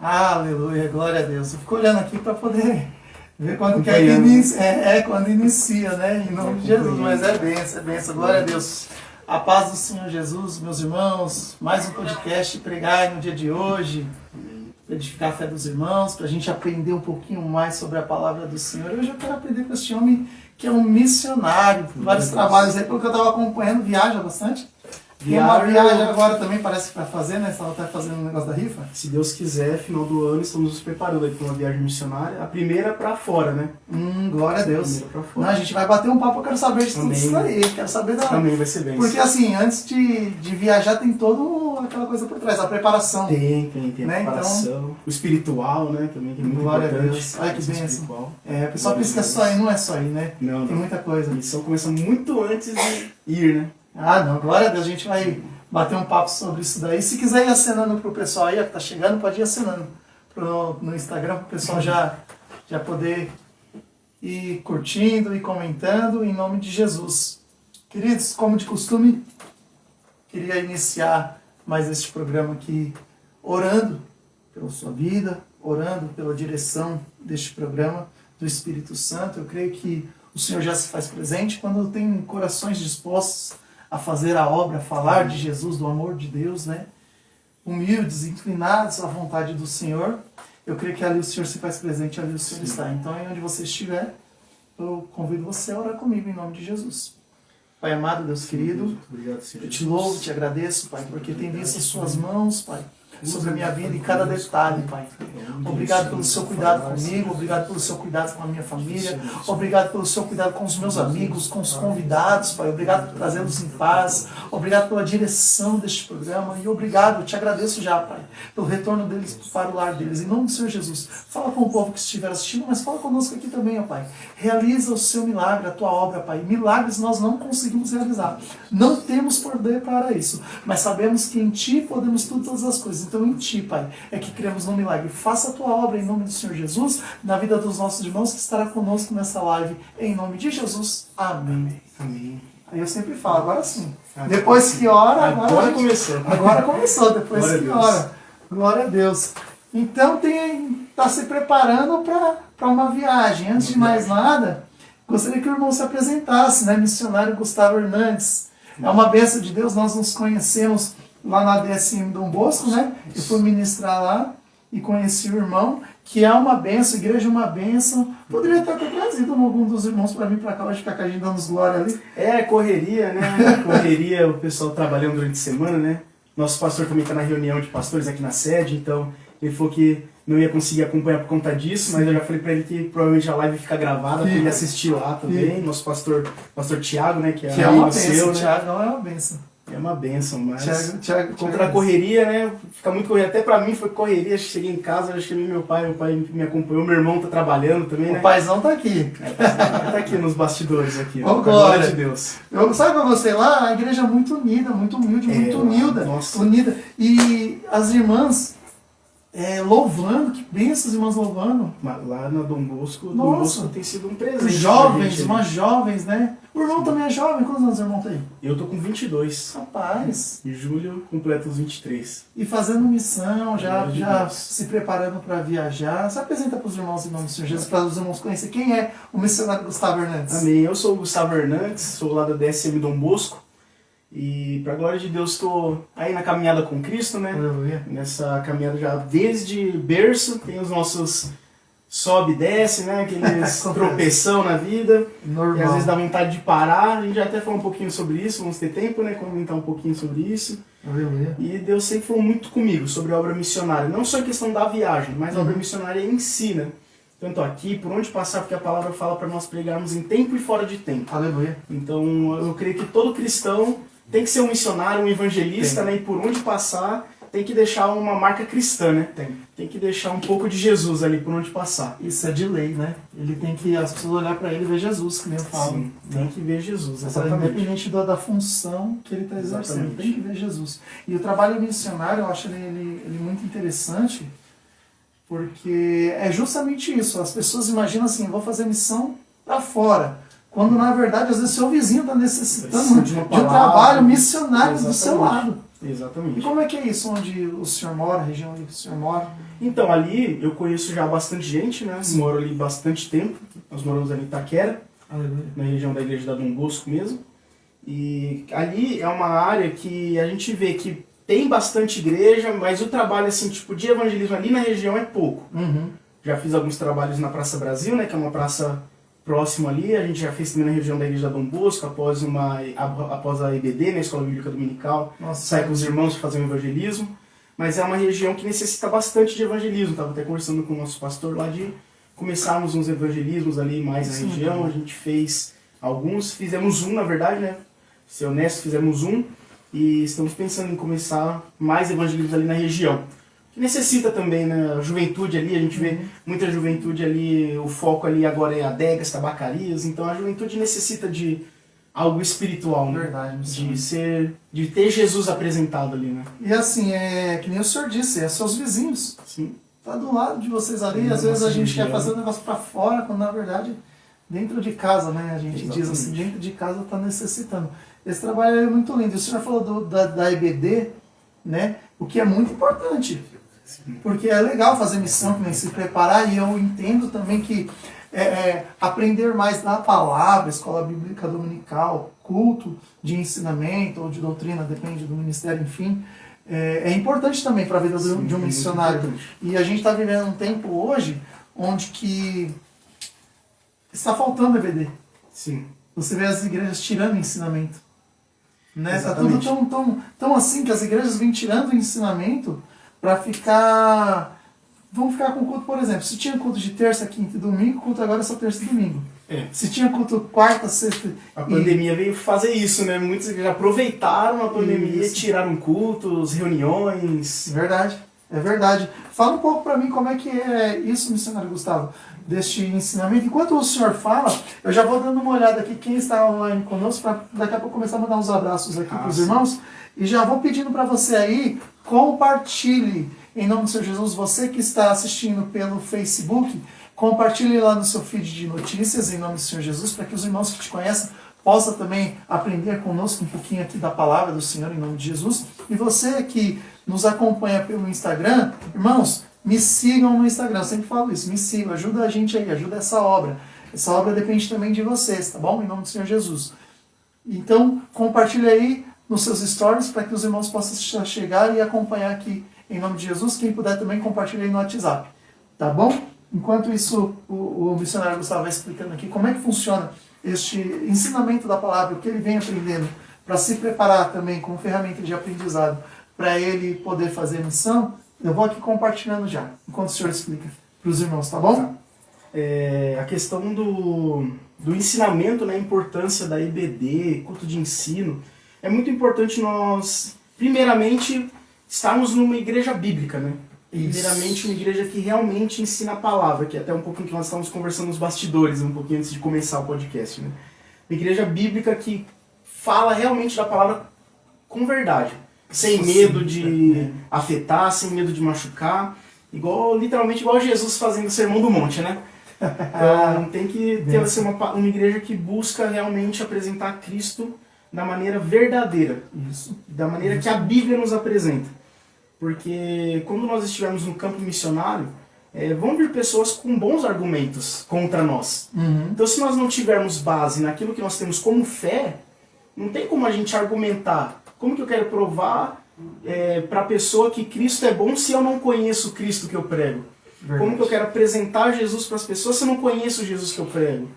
Aleluia, glória a Deus. Eu fico olhando aqui para poder ver quando que é que inicia, quando inicia, né? Em nome de Jesus, mas é benção, glória a Deus. A paz do Senhor Jesus, meus irmãos, mais um podcast Pregai no dia de hoje, para edificar a fé dos irmãos, para a gente aprender um pouquinho mais sobre a palavra do Senhor. Hoje eu quero aprender com este homem que é um missionário, vários trabalhos aí, pelo que eu estava acompanhando, viaja bastante. Tem uma viagem agora também, parece que vai fazer, né? Você estava até fazendo um negócio da rifa. Se Deus quiser, final do ano, estamos nos preparando para uma viagem missionária. A primeira para fora, né? Glória a Deus. A primeira pra fora. Não, a gente vai bater um papo, eu quero saber de tudo isso aí. Quero saber da... Também vai ser bem. Porque assim, antes de viajar tem toda aquela coisa por trás, a preparação. Tem né? a preparação. Então, o espiritual, né? Também, que é muito glória importante. A Deus. Olha que bênção. O pessoal glória pensa que é só ir, não é só ir, né? Não, tem muita coisa. A missão começa muito antes de ir, né? Não, glória a Deus, a gente vai bater um papo sobre isso daí. Se quiser ir acenando pro pessoal aí, ó, que tá chegando, pode ir acenando no Instagram, pro pessoal já poder ir curtindo e comentando, em nome de Jesus. Queridos, como de costume, queria iniciar mais este programa aqui orando pela sua vida, orando pela direção deste programa do Espírito Santo. Eu creio que o Senhor já se faz presente quando tem corações dispostos a fazer a obra, a falar de Jesus, do amor de Deus, né? Humildes, inclinados à vontade do Senhor. Eu creio que ali o Senhor se faz presente, ali o Senhor está. Então, onde você estiver, eu convido você a orar comigo em nome de Jesus. Pai amado, Deus querido, obrigado, Senhor. Eu te louvo, te agradeço, Pai, porque tem visto as suas mãos, Pai, sobre a minha vida em cada detalhe, Pai. Obrigado pelo seu cuidado comigo, obrigado pelo seu cuidado com a minha família, obrigado pelo seu cuidado com os meus amigos, com os convidados, Pai. Obrigado por trazê-los em paz, obrigado pela direção deste programa e obrigado, eu te agradeço já, Pai, pelo retorno deles para o lar deles. Em nome do Senhor Jesus, fala com o povo que estiver assistindo, mas fala conosco aqui também, ó Pai. Realiza o seu milagre, a tua obra, Pai. Milagres nós não conseguimos realizar, não temos poder para isso, mas sabemos que em Ti podemos tudo, todas as coisas. Então em Ti, Pai, é que cremos no milagre. Faça a Tua obra em nome do Senhor Jesus, na vida dos nossos irmãos que estará conosco nessa live, em nome de Jesus. Amém. Amém. Aí eu sempre falo, agora sim. Depois que ora, agora começou. Agora começou, depois glória que ora. Glória a Deus. Então está se preparando para uma viagem. Antes de mais nada, gostaria que o irmão se apresentasse, né? Missionário Gustavo Hernandes. É uma bênção de Deus, nós nos conhecemos lá na DSM Dom Bosco, né? Eu fui ministrar lá e conheci o irmão, que é uma bênção, a igreja é uma bênção. Poderia até ter trazido algum dos irmãos para vir para cá, hoje ficar com a gente dando glória ali. Correria, né? Correria, o pessoal trabalhando durante a semana, né? Nosso pastor também está na reunião de pastores aqui na sede, então ele falou que não ia conseguir acompanhar por conta disso, mas eu já falei para ele que provavelmente a live fica gravada para ele assistir lá também. Nosso pastor Tiago, né? Que é uma bênção, seu, né? Tiago não é uma bênção. É uma bênção, mas Tiago, contra a correria, né? Fica muito correria. Até pra mim foi correria. Cheguei em casa, eu chamei meu pai me acompanhou, meu irmão tá trabalhando também, né? O paizão tá aqui. Tá aqui nos bastidores aqui. Glória de Deus. Sabe o que eu gostei lá? A igreja é muito unida, muito humilde, muito unida. Nossa. Unida. E as irmãs louvando, que bênção as irmãs louvando. Lá na Dom Bosco, Nossa. Dom Bosco tem sido um presente. Jovens, umas jovens, né? O irmão também é jovem. Quantos anos o irmão tem? Eu tô com 22. Rapaz. Em julho completo os 23. E fazendo missão, já se preparando para viajar. Se apresenta para os irmãos em nome do Senhor Jesus, para os irmãos conhecer quem é o missionário Gustavo Hernandes. Amém. Eu sou o Gustavo Hernandes, sou lá da DSM Dom Bosco. E para a glória de Deus estou aí na caminhada com Cristo, né? Aleluia. Nessa caminhada já desde berço, tem os nossos sobe e desce, né? Aqueles tropeção na vida. Normal. E às vezes dá vontade de parar. A gente já até falou um pouquinho sobre isso, vamos ter tempo, né? Comentar um pouquinho sobre isso. Aleluia. E Deus sempre falou muito comigo sobre a obra missionária. Não só em questão da viagem, mas a obra missionária em si, né? Tanto aqui, por onde passar, porque a palavra fala para nós pregarmos em tempo e fora de tempo. Aleluia. Então eu creio que todo cristão tem que ser um missionário, um evangelista, né? E por onde passar, tem que deixar uma marca cristã, né? Tem que deixar um pouco de Jesus ali por onde passar. Isso é de lei, né? Ele tem que, as pessoas olhar para ele e ver Jesus, que nem eu falo. Sim, tem que ver Jesus, exatamente. Independente da função que ele está exercendo, tem que ver Jesus. E o trabalho missionário, eu acho ele muito interessante, porque é justamente isso. As pessoas imaginam assim, vou fazer missão para fora. Quando, na verdade, às vezes seu vizinho está necessitando de um trabalho missionário do seu lado. E Exatamente. como é que é isso, onde o senhor mora, a região onde o senhor mora? Então, ali eu conheço já bastante gente, né? Moro ali bastante tempo. Nós moramos ali em Itaquera, Aleluia. na região da igreja da Dom Bosco mesmo. E ali é uma área que a gente vê que tem bastante igreja, mas o trabalho assim, tipo, de evangelismo ali na região é pouco. Uhum. Já fiz alguns trabalhos na Praça Brasil, né, que é uma praça próxima ali. A gente já fez também na região da igreja da Dom Bosco, após a EBD, né, Escola Bíblica Dominical. Nossa. Sai com os irmãos para fazer um evangelismo. Mas é uma região que necessita bastante de evangelismo. Estava até conversando com o nosso pastor lá de começarmos uns evangelismos ali mais na região. A gente fez alguns, fizemos um na verdade, né? Ser honesto, fizemos um. E estamos pensando em começar mais evangelismos ali na região. Que necessita também, né? A juventude ali, a gente vê muita juventude ali, o foco ali agora é adegas, tabacarias. Então a juventude necessita de algo espiritual, né? Verdade. De ter Jesus apresentado ali, né? E assim, é que nem o senhor disse, é seus vizinhos. Sim. Tá do lado de vocês ali, Sim, às vezes a nossa gente quer região. fazer o negócio pra fora, quando na verdade dentro de casa, né? A gente diz assim, Exatamente. dentro de casa tá necessitando. Esse trabalho é muito lindo. O senhor falou da EBD, né? O que é muito importante. Porque é legal fazer missão, nem se preparar, e eu entendo também que aprender mais da palavra, escola bíblica dominical, culto de ensinamento ou de doutrina, depende do ministério, enfim, é importante também para a vida de um missionário. E a gente está vivendo um tempo hoje onde que está faltando EBD. Sim. Você vê as igrejas tirando ensinamento. Né? Tá tudo Exatamente. tão assim que as igrejas vêm tirando o ensinamento para ficar... Vamos ficar com culto, por exemplo. Se tinha culto de terça, quinta e domingo, culto agora é só terça e domingo. É. Se tinha culto quarta, sexta... A pandemia veio fazer isso, né? Muitos já aproveitaram a pandemia, Isso. tiraram cultos, reuniões. Verdade, é verdade. Fala um pouco para mim como é que é isso, missionário Gustavo, deste ensinamento. Enquanto o senhor fala, eu já vou dando uma olhada aqui quem está online conosco, para daqui a pouco começar a mandar uns abraços aqui para os irmãos. E já vou pedindo para você aí, compartilhe, em nome do Senhor Jesus, você que está assistindo pelo Facebook, compartilhe lá no seu feed de notícias, em nome do Senhor Jesus, para que os irmãos que te conhecem possam também aprender conosco um pouquinho aqui da palavra do Senhor, em nome de Jesus. E você que nos acompanha pelo Instagram, irmãos, me sigam no Instagram, eu sempre falo isso, me sigam, ajuda a gente aí, ajuda essa obra. Essa obra depende também de vocês, tá bom? Em nome do Senhor Jesus. Então, compartilhe aí nos seus stories para que os irmãos possam chegar e acompanhar aqui em nome de Jesus. Quem puder também compartilhe aí no WhatsApp, tá bom? Enquanto isso, o missionário Gustavo vai explicando aqui como é que funciona este ensinamento da palavra, o que ele vem aprendendo, para se preparar também como ferramenta de aprendizado, para ele poder fazer missão. Eu vou aqui compartilhando já, enquanto o senhor explica para os irmãos, tá bom? A questão do ensinamento, né, a importância da EBD, culto de ensino, é muito importante nós, primeiramente, estarmos numa igreja bíblica, né? Primeiramente, uma igreja que realmente ensina a palavra, que é até um pouquinho que nós estávamos conversando nos bastidores, um pouquinho antes de começar o podcast, né? Uma igreja bíblica que fala realmente da palavra com verdade, sem medo de afetar, sem medo de machucar, literalmente igual Jesus fazendo o Sermão do Monte, né? Então tem que ter assim, uma igreja que busca realmente apresentar Cristo da maneira verdadeira, da maneira que a Bíblia nos apresenta. Porque quando nós estivermos no campo missionário, vão vir pessoas com bons argumentos contra nós. Então se nós não tivermos base naquilo que nós temos como fé, não tem como a gente argumentar. Como que eu quero provar para a pessoa que Cristo é bom se eu não conheço o Cristo que eu prego? Verdade. Como que eu quero apresentar Jesus para as pessoas se eu não conheço o Jesus que eu prego?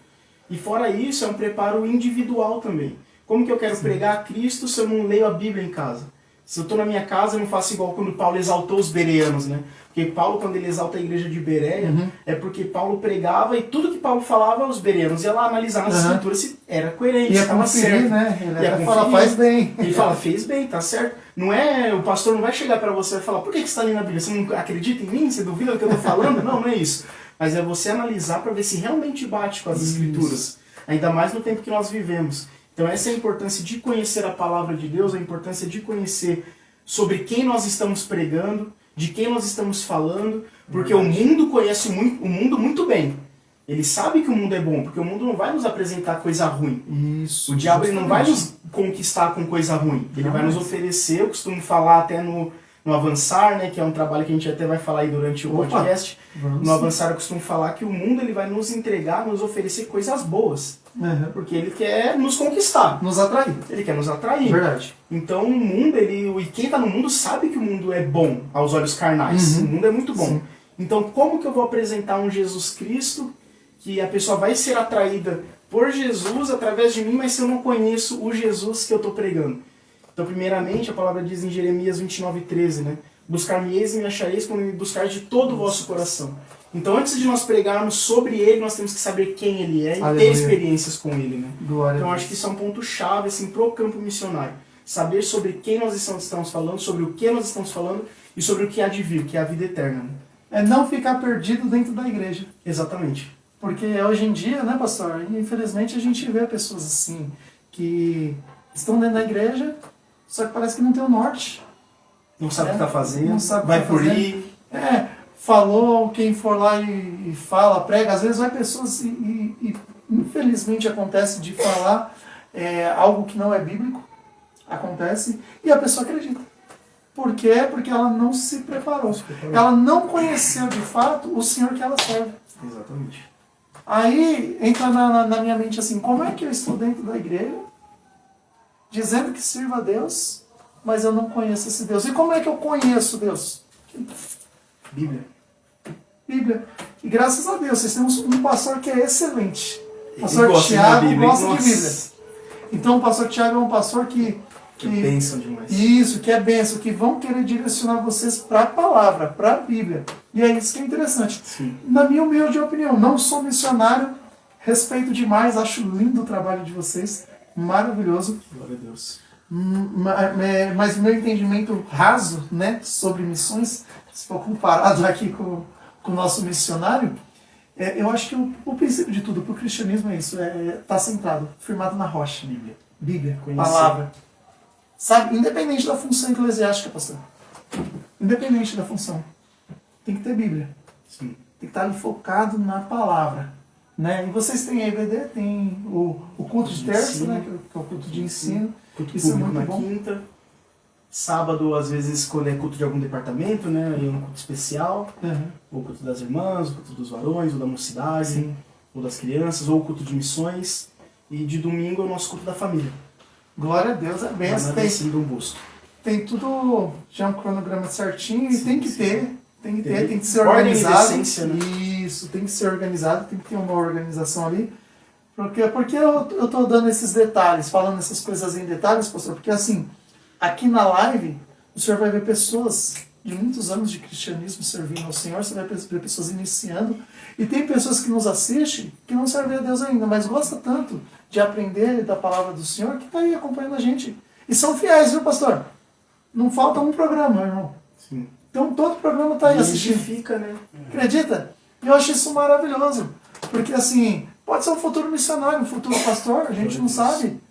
E fora isso, é um preparo individual também. Como que eu quero pregar a Cristo se eu não leio a Bíblia em casa? Se eu estou na minha casa, eu não faço igual quando Paulo exaltou os bereanos, né? Porque Paulo, quando ele exalta a igreja de Bereia, é porque Paulo pregava e tudo que Paulo falava, os bereanos iam lá analisar nas escrituras se era coerente, se estava certo. Né? Ele fala, faz bem. Ele fala, fez bem, tá certo. Não é, o pastor não vai chegar para você e falar, por que você está lendo a Bíblia? Você não acredita em mim? Você duvida do que eu estou falando? Não, não é isso. Mas é você analisar para ver se realmente bate com as escrituras. Ainda mais no tempo que nós vivemos. Então essa é a importância de conhecer a palavra de Deus, a importância de conhecer sobre quem nós estamos pregando, de quem nós estamos falando, porque o mundo conhece o mundo muito bem. Ele sabe que o mundo é bom, porque o mundo não vai nos apresentar coisa ruim. Isso. O diabo ele não vai justamente. nos conquistar com coisa ruim. Ele vai Jamais. nos oferecer, eu costumo falar até no Avançar, né, que é um trabalho que a gente até vai falar aí durante o Opa. podcast. Vamos. No Avançar eu costumo falar que o mundo ele vai nos entregar, nos oferecer coisas boas. Uhum. Porque ele quer nos conquistar. Nos atrair. Ele quer nos atrair. Verdade. Então o mundo, e quem está no mundo sabe que o mundo é bom aos olhos carnais. Uhum. O mundo é muito bom. Sim. Então como que eu vou apresentar um Jesus Cristo que a pessoa vai ser atraída por Jesus através de mim, mas se eu não conheço o Jesus que eu estou pregando? Então primeiramente a palavra diz em Jeremias 29:13, né? Buscar-me-eis e me achareis quando me buscar de todo o vosso coração. Então antes de nós pregarmos sobre ele, nós temos que saber quem ele é e Aleluia. ter experiências com ele, né? Glória Então a acho Deus. que isso é um ponto chave assim, pro campo missionário. Saber sobre quem nós estamos falando, sobre o que nós estamos falando e sobre o que há de vir, que é a vida eterna. Né? É não ficar perdido dentro da igreja. Exatamente. Porque hoje em dia, né, pastor, infelizmente a gente vê pessoas assim, que estão dentro da igreja, só que parece que não tem o norte. Não sabe o que está fazendo, Não sabe o que vai tá por fazendo. aí. Falou, quem for lá e fala, prega, às vezes vai pessoas e infelizmente acontece de falar algo que não é bíblico, acontece, e a pessoa acredita. Por quê? Porque ela não se preparou. Ela não conheceu de fato o Senhor que ela serve. Exatamente. Aí entra na minha mente assim, como é que eu estou dentro da igreja, dizendo que sirva a Deus, mas eu não conheço esse Deus? E como é que eu conheço Deus? Bíblia. Bíblia. E graças a Deus, vocês têm um pastor que é excelente. O Ele pastor gosta de Tiago Bíblia, gosta de nossa. Bíblia. Então o pastor Tiago é um pastor que Bênção demais. isso, que é benção, que vão querer direcionar vocês para a palavra, para a Bíblia. E é isso que é interessante. Sim. Na minha humilde opinião, não sou missionário, respeito demais, acho lindo o trabalho de vocês, maravilhoso. Glória a Deus. Mas o meu entendimento raso, né, sobre missões, se for comparado aqui com o nosso missionário, eu acho que o princípio de tudo para o cristianismo é isso, tá centrado, firmado na rocha. Bíblia, Conhecer. palavra. Sabe, independente da função eclesiástica, pastor. Independente da função. Tem que ter Bíblia. Sim. Tem que estar ali focado na palavra. Né? E vocês têm a EBD, tem o culto de terça, Ensino. né? Que é o culto de ensino. Culto Isso é público muito na bom. quinta. Sábado, às vezes, quando é culto de algum departamento, né? Aí é um culto especial. Uhum. Ou o culto das irmãs, o culto dos varões, ou da mocidade, Sim. ou das crianças, ou o culto de missões. E de domingo é o nosso culto da família. Glória a Deus, é bem Nada tem, assim do busto. tem tudo já um cronograma certinho e Sim, tem que sim. ter. Tem que ter, Tem tem que ser ordem e organizado. decência, né? Isso, tem que ser organizado, tem que ter uma organização ali. Porque eu tô dando esses detalhes, falando essas coisas em detalhes, pastor? Porque assim, aqui na live, o senhor vai ver pessoas de muitos anos de cristianismo servindo ao Senhor, você vai ver pessoas iniciando, e tem pessoas que nos assistem que não servem a Deus ainda, mas gosta tanto de aprender da palavra do Senhor que está aí acompanhando a gente. E são fiéis, viu, pastor? Não falta um programa, irmão. Sim. Então todo programa está aí E assistindo. edifica, né? Acredita? Eu acho isso maravilhoso. Porque assim, pode ser um futuro missionário, um futuro pastor, a gente não sabe,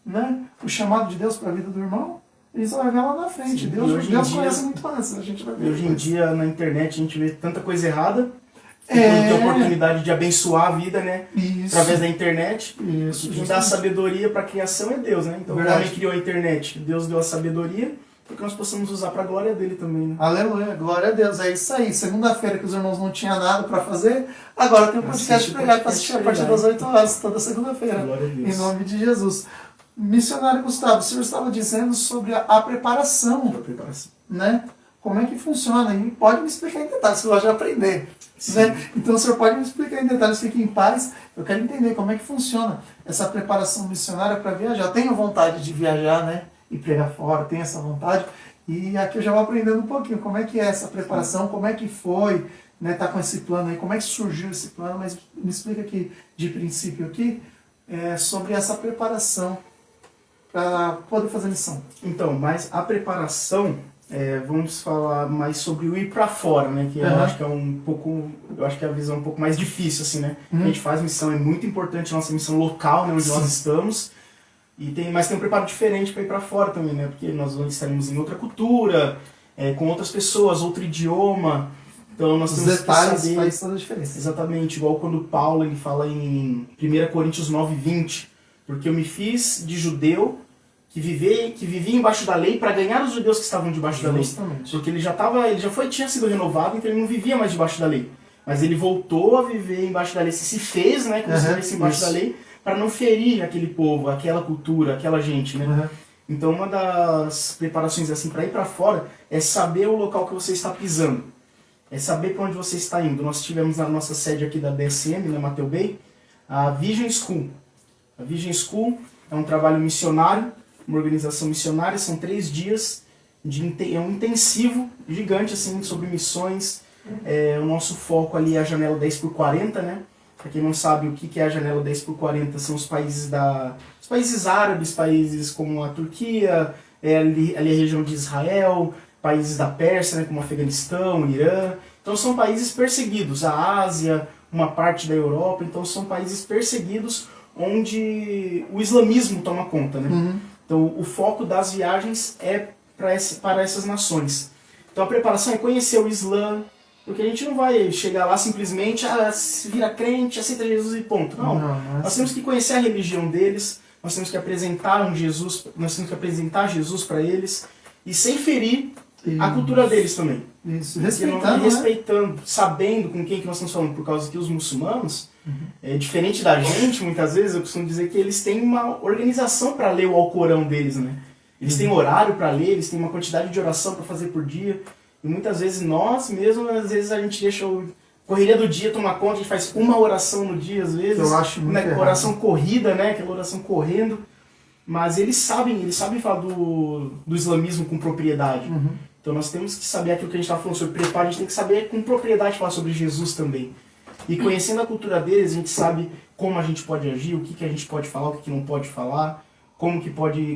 né? O chamado de Deus para a vida do irmão, ele só vai ver lá na frente. Sim, Deus, e hoje em Deus dia- conhece muito antes, a gente vai ver. E hoje em depois. dia, na internet, a gente vê tanta coisa errada. E É. quando tem a oportunidade de abençoar a vida, né? Isso. Através da internet. Isso, Quem dá a sabedoria para a criação é Deus, né? Então, Verdade. o homem criou a internet. Deus deu a sabedoria para que nós possamos usar para a glória dele também, né? Aleluia, glória a Deus, é isso aí. Segunda-feira que os irmãos não tinham nada para fazer, agora tem um podcast Assiste o pregado para podcast assistir a partir pregado. das 8 horas, toda segunda-feira. Glória a Deus. Em nome de Jesus. Missionário Gustavo, o senhor estava dizendo sobre a preparação, Para preparação. né? Como é que funciona? E pode me explicar em detalhes, você gosta de aprender. Sim. Né? Então o senhor pode me explicar em detalhes, fique em paz. Eu quero entender como é que funciona essa preparação missionária para viajar. Eu tenho vontade de viajar, né? E pregar fora, tenho essa vontade. E aqui eu já vou aprendendo um pouquinho como é que é essa preparação, como é que foi, né? Tá com esse plano aí, como é que surgiu esse plano, mas me explica aqui de princípio aqui sobre essa preparação para poder fazer missão. Então, mas a preparação, vamos falar mais sobre o ir para fora, né? Que eu Aham. acho que é um pouco, eu acho que é a visão um pouco mais difícil, assim, né? Uhum. A gente faz missão, é muito importante a nossa missão local, né? Onde nós estamos. Mas tem um preparo diferente para ir para fora também, né? Porque nós estaremos em outra cultura, com outras pessoas, outro idioma. Então nós Os temos detalhes que saber, faz toda a diferença. exatamente, igual quando Paulo ele fala em 1 Coríntios 9:20, porque eu me fiz de judeu que vivia embaixo da lei para ganhar os judeus que estavam debaixo da lei. Justamente. Porque ele tinha sido renovado, então ele não vivia mais debaixo da lei. Mas ele voltou a viver embaixo da lei, se fez, né, como se estivesse embaixo da lei, para não ferir aquele povo, aquela cultura, aquela gente, né? Então uma das preparações assim para ir para fora é saber o local que você está pisando. É saber para onde você está indo. Nós tivemos na nossa sede aqui da DSM, na Mateu Bay, a Vision School. A Vision School é um trabalho missionário, uma organização missionária, são 3 dias, é um intensivo gigante assim, sobre missões. O nosso foco ali é a janela 10x40, né? Para quem não sabe o que é a janela 10x40, são os países os países árabes, países como a Turquia, ali a região de Israel, países da Pérsia, né, como o Afeganistão, o Irã. Então são países perseguidos, a Ásia, uma parte da Europa, então são países perseguidos onde o islamismo toma conta, né? Então o foco das viagens é para essas nações. Então a preparação é conhecer o Islã, porque a gente não vai chegar lá simplesmente, se vira crente, aceita Jesus e ponto. Não, nós temos que conhecer a religião deles, nós temos que apresentar Jesus para eles e sem ferir a cultura deles também. Isso, respeitando, sabendo com quem que nós estamos falando, por causa que os muçulmanos, diferente da gente, muitas vezes, eu costumo dizer que eles têm uma organização para ler o Alcorão deles, né? Eles têm horário para ler, eles têm uma quantidade de oração para fazer por dia. E muitas vezes nós mesmos, às vezes a gente deixa a correria do dia tomar conta, a gente faz uma oração no dia, às vezes. Eu acho muito errado. Oração corrida, né? Aquela oração correndo. Mas eles sabem falar do islamismo com propriedade. Então nós temos que saber aquilo que a gente estava falando sobre preparo, a gente tem que saber com propriedade falar sobre Jesus também. E conhecendo a cultura deles, a gente sabe como a gente pode agir, o que a gente pode falar, o que não pode falar,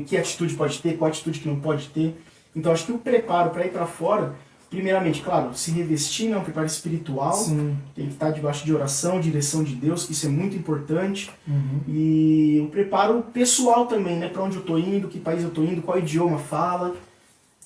que atitude pode ter, qual atitude que não pode ter. Então acho que o preparo para ir para fora, primeiramente, claro, se revestir, né, um preparo espiritual, tem que estar debaixo de oração, direção de Deus, que isso é muito importante. E o preparo pessoal também, né, para onde eu estou indo, que país eu estou indo, qual idioma fala,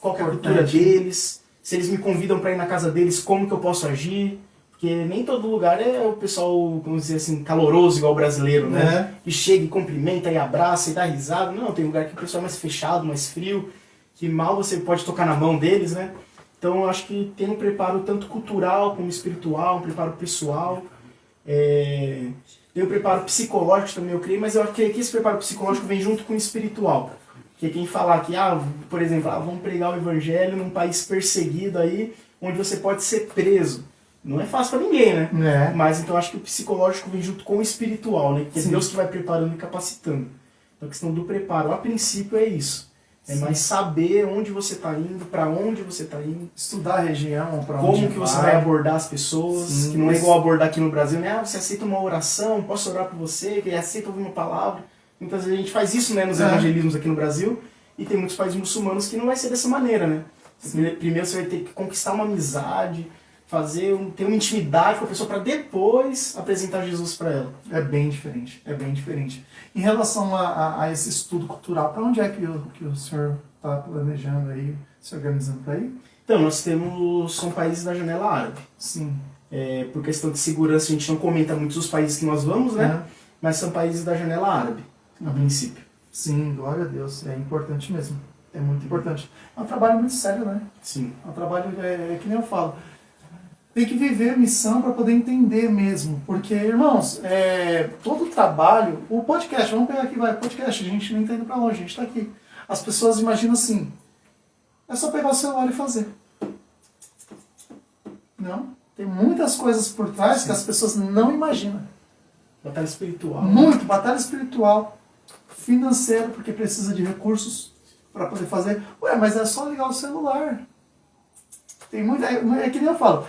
qual que é a cultura deles, se eles me convidam para ir na casa deles, como que eu posso agir. Porque nem todo lugar é o pessoal, vamos dizer assim, caloroso igual o brasileiro, né? Que chega e cumprimenta e abraça e dá risada. Não, tem lugar que o pessoal é mais fechado, mais frio, que mal você pode tocar na mão deles, né? Então eu acho que tem um preparo tanto cultural como espiritual, um preparo pessoal. Tem um preparo psicológico também, eu creio, mas eu creio que esse preparo psicológico vem junto com o espiritual. Porque quem falar que, por exemplo, vamos pregar o evangelho num país perseguido aí, onde você pode ser preso. Não é fácil para ninguém, né? Mas então acho que o psicológico vem junto com o espiritual, né? Que é Deus que vai preparando e capacitando. Então a questão do preparo, a princípio, é isso. É mais saber onde você está indo, para onde você está indo. Estudar a região, para onde como que você vai abordar as pessoas, que não é igual abordar aqui no Brasil, né? Você aceita uma oração, posso orar por você, que aceita ouvir uma palavra. Muitas vezes a gente faz isso, né, nos evangelismos aqui no Brasil, e tem muitos países muçulmanos que não vai ser dessa maneira, né? Primeiro você vai ter que conquistar uma amizade, ter uma intimidade com a pessoa para depois apresentar Jesus para ela. É bem diferente, é bem diferente. Em relação a esse estudo cultural, para onde é que o senhor está planejando aí, se organizando para ir? Então, são países da janela árabe. Sim. Por questão de segurança, a gente não comenta muito os países que nós vamos, né? Mas são países da janela árabe, a princípio. Sim, glória a Deus, é importante mesmo. É muito importante. É um trabalho muito sério, né? Sim. É um trabalho, que nem eu falo, tem que viver a missão para poder entender mesmo. Porque, irmãos, todo trabalho, o podcast, vamos pegar aqui, podcast, a gente não está indo para longe, a gente está aqui. As pessoas imaginam assim, é só pegar o celular e fazer. Não, tem muitas coisas por trás que as pessoas não imaginam. Batalha espiritual. Muito, batalha espiritual, financeira, porque precisa de recursos para poder fazer. Mas é só ligar o celular. Tem muito, que nem eu falo,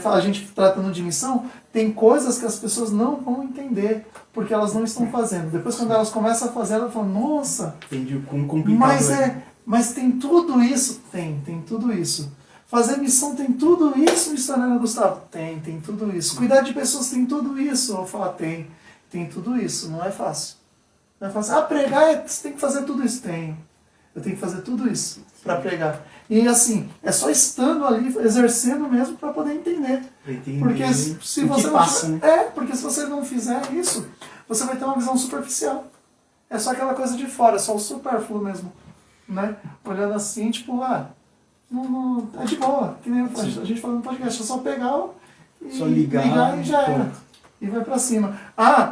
a gente tratando de missão, tem coisas que as pessoas não vão entender, porque elas não estão fazendo. Depois quando elas começam a fazer, elas falam, nossa, entendi como complicado. Mas tem tudo isso? Tem tudo isso. Fazer missão tem tudo isso, missionário Gustavo? Tem tudo isso. Cuidar de pessoas tem tudo isso? Eu vou falar, tem tudo isso, não é fácil. Não é fácil. Pregar, você tem que fazer tudo isso? Tem. Eu tenho que fazer tudo isso para pregar. E assim, é só estando ali, exercendo mesmo para poder entender. Porque se você não passa, né? porque se você não fizer isso, você vai ter uma visão superficial. É só aquela coisa de fora, é só o supérfluo mesmo, né? Olhando assim, tipo, não, é de boa, que nem a gente falando no podcast, é só pegar e só ligar e já era. E vai pra cima.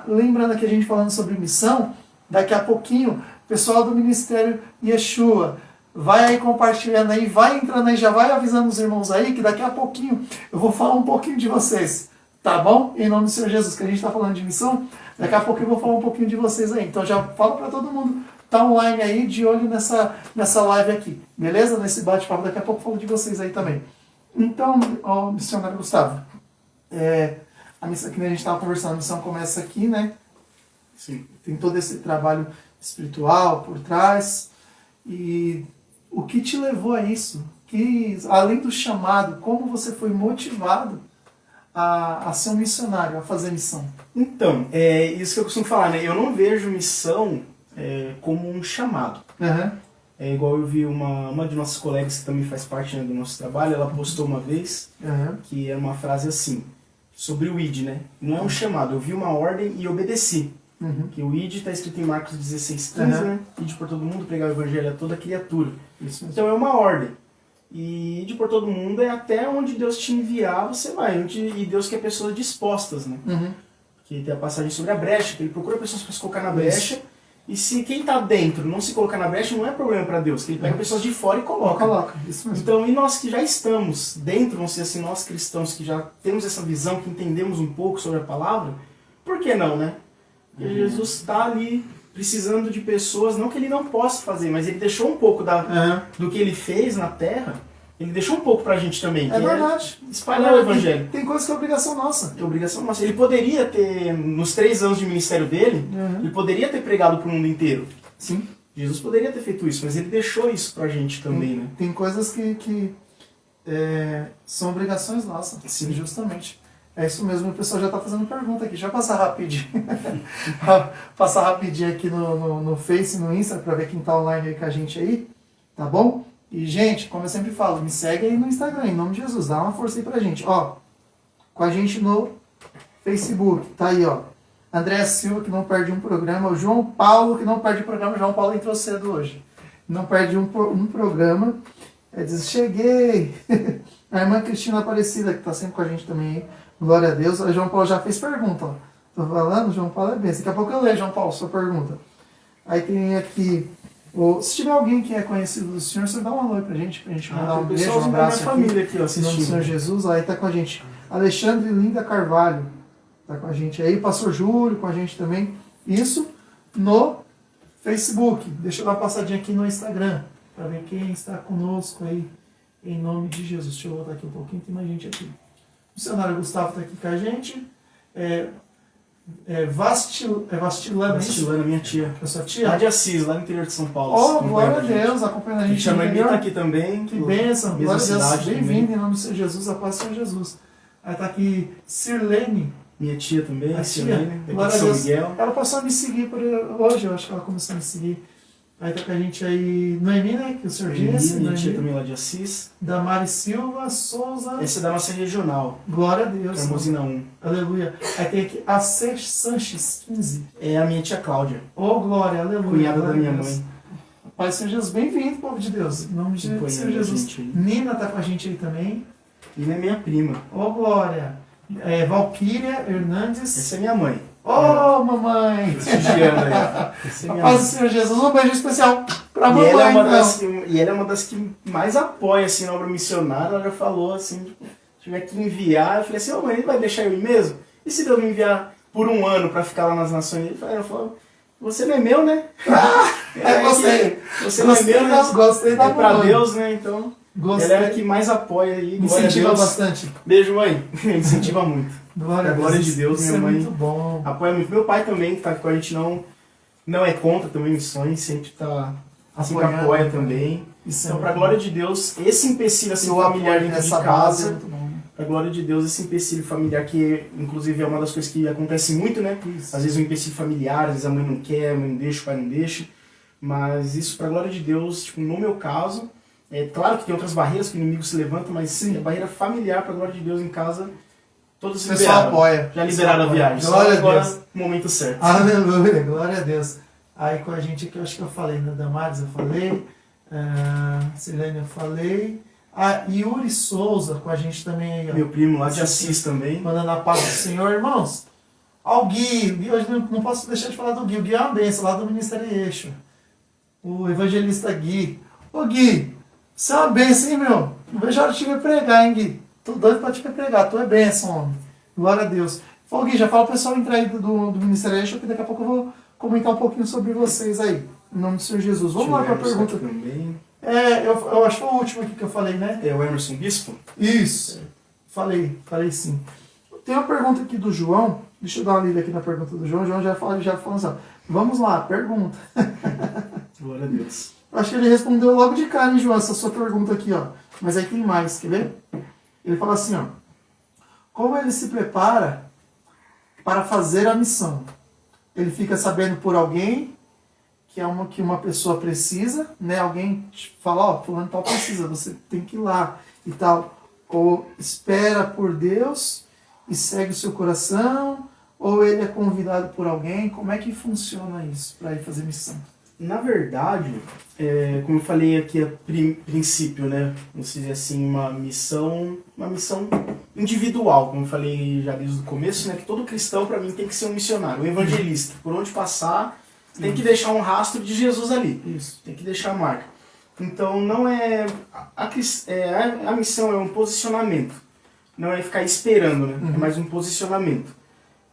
Lembrando que a gente falando sobre missão, daqui a pouquinho, o pessoal do Ministério Yeshua vai aí compartilhando aí, vai entrando aí, já vai avisando os irmãos aí, que daqui a pouquinho eu vou falar um pouquinho de vocês, tá bom? Em nome do Senhor Jesus, que a gente tá falando de missão, daqui a pouquinho eu vou falar um pouquinho de vocês aí. Então já falo pra todo mundo, tá online aí, de olho nessa live aqui, beleza? Nesse bate-papo, daqui a pouco eu falo de vocês aí também. Então, missionário Gustavo, a missão que a gente estava conversando, a missão começa aqui, né? Sim. Tem todo esse trabalho espiritual por trás. E o que te levou a isso? Que, além do chamado, como você foi motivado a ser um missionário, a fazer missão? Então, é isso que eu costumo falar, né? Eu não vejo missão como um chamado. Uhum. É igual eu vi uma de nossas colegas que também faz parte, né, do nosso trabalho, ela postou uma vez que era uma frase assim, sobre o ID, né? Não é um chamado, eu vi uma ordem e obedeci. Que o ID está escrito em Marcos 16:15, né? ID por todo mundo, pregar o evangelho a toda criatura. Isso mesmo. Então é uma ordem. E ID por todo mundo é até onde Deus te enviar, você vai. E Deus quer pessoas dispostas, né? Que tem a passagem sobre a brecha, que ele procura pessoas para se colocar na brecha. E se quem está dentro não se colocar na brecha, não é problema para Deus, que ele pega pessoas de fora e coloca. Isso mesmo. Então, e nós que já estamos dentro, vamos dizer assim, nós cristãos que já temos essa visão, que entendemos um pouco sobre a palavra, por que não, né? Porque Jesus está ali precisando de pessoas, não que ele não possa fazer, mas ele deixou um pouco do que ele fez na terra, ele deixou um pouco pra gente também. É verdade. Espalhar o evangelho. Tem coisa que é obrigação nossa. É obrigação nossa. Ele poderia ter, nos 3 anos de ministério dele, ele poderia ter pregado pro mundo inteiro. Sim. Jesus poderia ter feito isso, mas ele deixou isso pra gente também, né? Tem coisas que são obrigações nossas. Sim. Justamente. É isso mesmo, o pessoal já está fazendo pergunta aqui. Deixa eu passar rapidinho. Passar rapidinho aqui no Face, no Insta, para ver quem está online aí com a gente aí. Tá bom? E, gente, como eu sempre falo, me segue aí no Instagram, em nome de Jesus. Dá uma força aí pra gente. Ó, com a gente no Facebook. Tá aí, ó. André Silva, que não perde um programa. O João Paulo, que não perde um programa. O João Paulo entrou cedo hoje. Não perde um programa. Diz, cheguei. A irmã Cristina Aparecida, que está sempre com a gente também aí. Glória a Deus. O João Paulo já fez pergunta, ó. Tô falando, João Paulo é bem. Daqui a pouco eu leio, João Paulo, sua pergunta. Aí tem aqui, se tiver alguém que é conhecido do Senhor, você dá um alô pra gente mandar um beijo, um abraço. Família aqui, ó, em nome do Senhor Jesus, aí tá com a gente. Alexandre Linda Carvalho, tá com a gente aí. Pastor Júlio com a gente também. Isso no Facebook. Deixa eu dar uma passadinha aqui no Instagram, para ver quem está conosco aí, em nome de Jesus. Deixa eu voltar aqui um pouquinho, tem mais gente aqui. O missionário Gustavo está aqui com a gente. Vastilana, minha tia. É sua tia? Lá de Assis, lá no interior de São Paulo. Oh, glória a Deus, acompanhando a gente. Chama a tá aqui também. Que bênção, glória a Deus. Bem-vindo em nome do Senhor Jesus, a paz do Senhor Jesus. Aí está aqui Sirlene. Minha tia também, a Sirlene, glória a São Deus. Miguel. Ela passou a me seguir hoje, eu acho que ela começou a me seguir. Aí tá com a gente aí, Noemi, né? Que o senhor disse. Minha tia também lá de Assis. Damari Silva Souza. Essa é da nossa regional. Glória a Deus. Hermosina 1. Aleluia. Aí tem aqui a C. Sanches 15. É a minha tia Cláudia. Oh, glória, aleluia. Cunhada glória da minha Deus. mãe. Pai do Senhor Jesus, bem-vindo, povo de Deus. Em nome de Senhor Jesus. Nina tá com a gente aí também. Nina é minha prima. Oh, glória. Valquíria Hernandes. Essa é minha mãe. Oh, mamãe! Prestigiando aí. Essa é minha Paz mãe. do Senhor Jesus, um beijo especial pra E mamãe. ela é então. uma das que mais apoia assim, na obra missionária. Ela já falou assim, tipo, se tiver que enviar, eu falei assim, mãe, ele vai deixar eu ir mesmo? E se Deus me enviar por 1 ano pra ficar lá nas nações? Ela falou, você não é meu, né? Gostei. Você não é meu, né? Gostei da É pra mamãe. Deus, né? Então, Gostei. ela é a que mais apoia aí. Incentiva bastante. Beijo, mãe. Incentiva muito. Glória a glória de Deus, isso minha mãe. É muito bom. Apoia muito. Meu pai também, que tá com a gente, não é contra também missões, sempre tá assim, apoia também. Isso então, é pra glória de Deus, esse empecilho assim, familiar dentro de casa, muito bom. pra glória de Deus, esse empecilho familiar, que inclusive é uma das coisas que acontece muito, né? Isso. Às vezes um empecilho familiar, às vezes a mãe não quer, a mãe não deixa, o pai não deixa. Mas isso, para a glória de Deus, tipo, no meu caso, é claro que tem outras barreiras que o inimigo se levanta, mas sim, a barreira familiar, para a glória de Deus em casa, todos o pessoal liberaram. apoia. Já liberaram a viagem. Glória Só a agora, Deus. no momento certo. Aleluia, glória a Deus. Aí com a gente aqui, eu acho que eu falei, né? Damares eu falei, Silene eu falei. Yuri Souza com a gente também aí, ó. Meu primo lá de Assis também. Mandando a paz do Senhor, irmãos. Ao Gui, hoje não posso deixar de falar do Gui. O Gui é uma benção, lá do Ministério Eixo. O evangelista Gui. Ô Gui, você é uma benção, hein, meu? Não vejo a hora de te ver pregar, hein, Gui? Tô doido pra te ver pregar, tu é benção, homem. Glória a Deus. Ô Gui, já fala pro pessoal entrar aí do Ministério Eixo, que daqui a pouco eu vou comentar um pouquinho sobre vocês aí. Em nome do Senhor Jesus. Vamos lá pra pergunta. Também. Eu acho que foi o último aqui que eu falei, né? É o Emerson Bispo? Isso. Falei sim. Tem uma pergunta aqui do João. Deixa eu dar uma lida aqui na pergunta do João. O João já falou assim, ó. Vamos lá, pergunta. Glória a Deus. Acho que ele respondeu logo de cara, hein, João, essa sua pergunta aqui, ó. Mas aí tem mais, quer ver? Ele fala assim, ó. Como ele se prepara para fazer a missão? Ele fica sabendo por alguém que uma pessoa precisa, né? Alguém fala, ó, fulano tal precisa, você tem que ir lá e tal. Ou espera por Deus e segue o seu coração, ou ele é convidado por alguém. Como é que funciona isso para ir fazer missão? Na verdade, como eu falei aqui a princípio, né? Vamos dizer assim, uma missão individual, como eu falei já desde o começo, né? Que todo cristão, para mim, tem que ser um missionário, um evangelista. Por onde passar, tem que deixar um rastro de Jesus ali. Isso. Tem que deixar a marca. Então, não é... A missão é um posicionamento. Não é ficar esperando, né? É mais um posicionamento.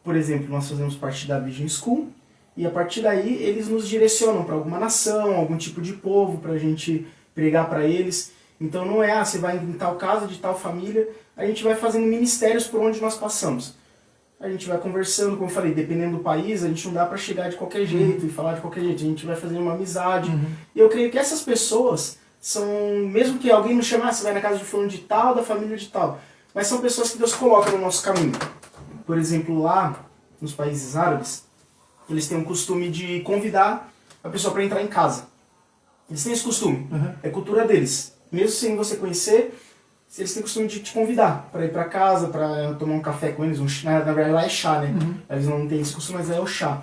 Por exemplo, nós fazemos parte da Vision School, e a partir daí eles nos direcionam para alguma nação, algum tipo de povo, para a gente pregar para eles. Então não é, você vai em tal casa, de tal família, a gente vai fazendo ministérios por onde nós passamos. A gente vai conversando, como eu falei, dependendo do país, a gente não dá para chegar de qualquer jeito e falar de qualquer jeito, a gente vai fazendo uma amizade. E eu creio que essas pessoas são, mesmo que alguém nos chamasse, você vai na casa de fulano de tal, da família de tal, mas são pessoas que Deus coloca no nosso caminho. Por exemplo, lá nos países árabes, eles têm um costume de convidar a pessoa para entrar em casa. Eles têm esse costume, é cultura deles. Mesmo sem você conhecer, eles têm o costume de te convidar para ir para casa, para tomar um café com eles. Na verdade lá é chá, né? Eles não têm esse costume, mas é o chá.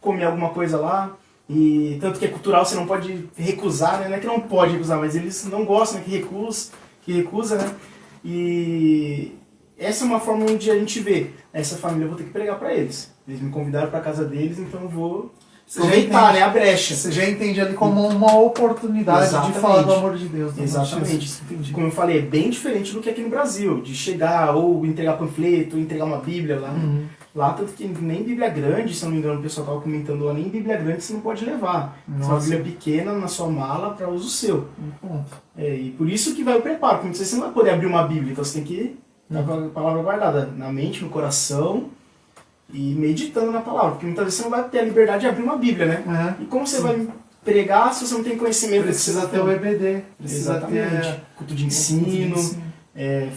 Comer alguma coisa lá, e tanto que é cultural, você não pode recusar, né? Não é que não pode recusar, mas eles não gostam, né? que recusa, né? E essa é uma forma onde a gente vê, essa família eu vou ter que pregar para eles. Eles me convidaram para casa deles, então eu vou aproveitar, né, a brecha. Você já entende ali como uma oportunidade Exatamente. de falar do amor de Deus. Exatamente. Como eu falei, é bem diferente do que aqui no Brasil, de chegar ou entregar panfleto, ou entregar uma Bíblia lá. Lá, tanto que nem Bíblia grande, se não me engano, o pessoal estava comentando lá, nem Bíblia grande você não pode levar. Você uma Bíblia pequena na sua mala para uso seu. E por isso que vai o preparo, porque você não vai poder abrir uma Bíblia, então você tem que estar com a palavra guardada na mente, no coração e meditando na palavra, porque muitas vezes você não vai ter a liberdade de abrir uma Bíblia, né? E como você vai pregar se você não tem conhecimento? Precisa ter o EBD, precisa ter culto de ensino,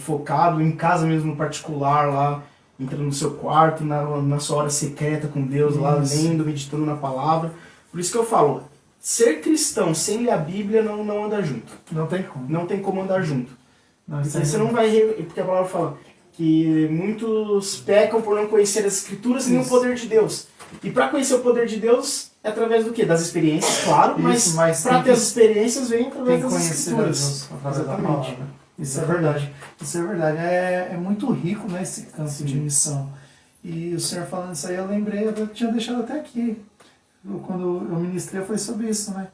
focado em casa mesmo, no particular lá, entrando no seu quarto, na sua hora secreta com Deus, lá lendo, meditando na palavra. Por isso que eu falo, ser cristão sem ler a Bíblia não anda junto. Não tem como. Não tem como andar junto. Você não vai... Porque a palavra fala que muitos pecam por não conhecer as Escrituras nem o poder de Deus. E para conhecer o poder de Deus é através do quê? Das experiências, claro, mas para ter as experiências vem através das Escrituras. Exatamente. Isso é verdade. Isso é verdade. É muito rico, né, esse campo de missão. E o senhor falando isso aí, eu lembrei, eu tinha deixado até aqui. Quando eu ministrei, foi sobre isso, né?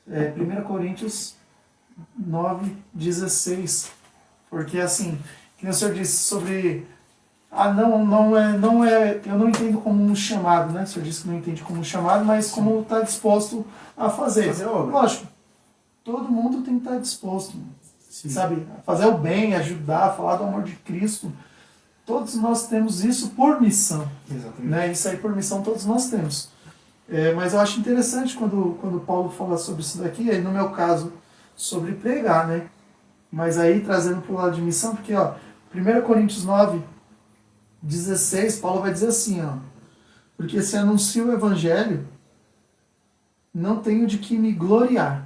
1 Coríntios 9:16. Porque assim, que o senhor disse sobre... eu não entendo como um chamado, né? O senhor disse que não entende como um chamado, mas como está disposto a fazer. Lógico, todo mundo tem que estar disposto, sabe? A fazer o bem, ajudar, a falar do amor de Cristo. Todos nós temos isso por missão. Exatamente. Né? Isso aí por missão todos nós temos. Mas eu acho interessante quando Paulo fala sobre isso daqui, aí no meu caso, sobre pregar, né? Mas aí trazendo para o lado de missão, porque 1 Coríntios 9:16, Paulo vai dizer assim, porque se anuncia o Evangelho, não tenho de que me gloriar,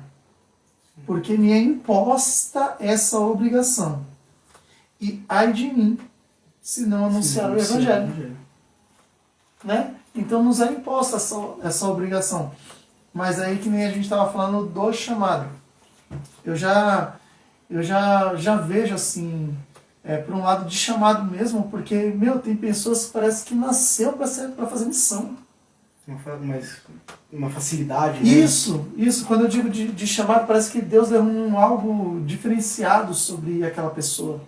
porque me é imposta essa obrigação. E ai de mim, se não anunciar o Evangelho. Né? Então nos é imposta essa obrigação. Mas aí que nem a gente estava falando do chamado. Eu já vejo assim, por um lado de chamado mesmo, porque, tem pessoas que parece que nasceu para fazer missão. Uma facilidade, né? Isso. Quando eu digo de chamado, parece que Deus deu algo diferenciado sobre aquela pessoa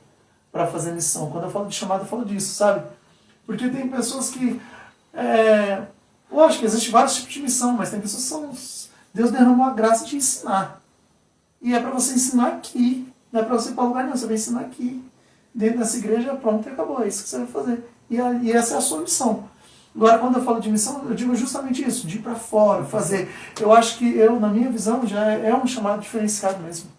para fazer missão. Quando eu falo de chamado, eu falo disso, sabe? Porque tem pessoas que... lógico que existe vários tipos de missão, mas tem pessoas que Deus derramou a graça de ensinar. E é para você ensinar aqui. Não é para você ir para lugar nenhum, você vai ensinar aqui. Dentro dessa igreja, pronto, e acabou. É isso que você vai fazer. E essa é a sua missão. Agora, quando eu falo de missão, eu digo justamente isso, de ir para fora, fazer. Eu acho que na minha visão, já é um chamado diferenciado mesmo.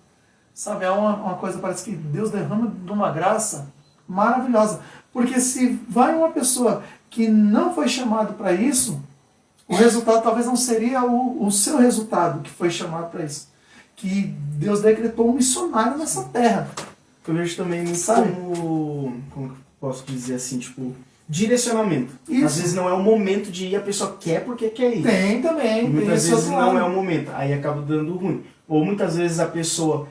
Sabe, é uma coisa, parece que Deus derrama de uma graça maravilhosa. Porque se vai uma pessoa que não foi chamado para isso, o resultado talvez não seria o seu resultado que foi chamado para isso. Que Deus decretou um missionário nessa terra. Eu vejo também muito como posso dizer assim, tipo, direcionamento. Isso. Às vezes não é o momento de ir, a pessoa quer porque quer ir. Tem também. E muitas vezes não é o momento, aí acaba dando ruim. Ou muitas vezes a pessoa,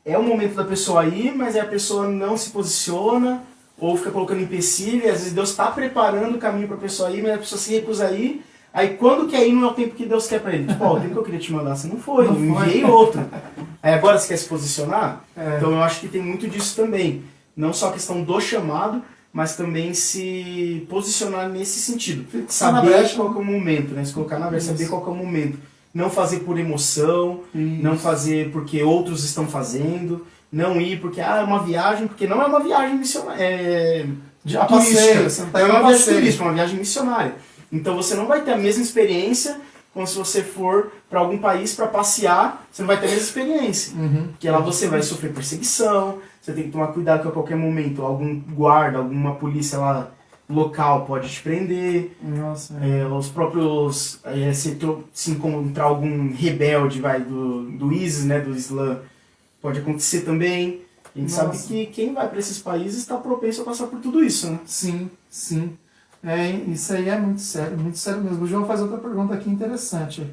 é o momento da pessoa ir, mas aí a pessoa não se posiciona, ou fica colocando empecilho, e às vezes Deus está preparando o caminho para a pessoa ir, mas a pessoa se recusa a ir. Aí quando quer ir não é o tempo que Deus quer para ele. Tipo, o tempo que eu queria te mandar, você não foi, eu enviei outro. Aí agora você quer se posicionar? Então eu acho que tem muito disso também. Não só a questão do chamado, mas também se posicionar nesse sentido. Saber qual que é o momento, né? Se colocar na brecha, saber qual que é o momento. Não fazer por emoção, não fazer porque outros estão fazendo, não ir porque é uma viagem, porque não é uma viagem missionária. De passeio, você não tá indo uma viagem turística, é uma viagem missionária. Então você não vai ter a mesma experiência como se você for para algum país para passear, você não vai ter a mesma experiência. Porque lá você vai sofrer perseguição, você tem que tomar cuidado que a qualquer momento algum guarda, alguma polícia lá local pode te prender. Nossa, os próprios... se encontrar algum rebelde do ISIS, né, do Islã, pode acontecer também. A gente sabe que quem vai para esses países está propenso a passar por tudo isso, né? Sim. Isso aí é muito sério mesmo. O João faz outra pergunta aqui interessante.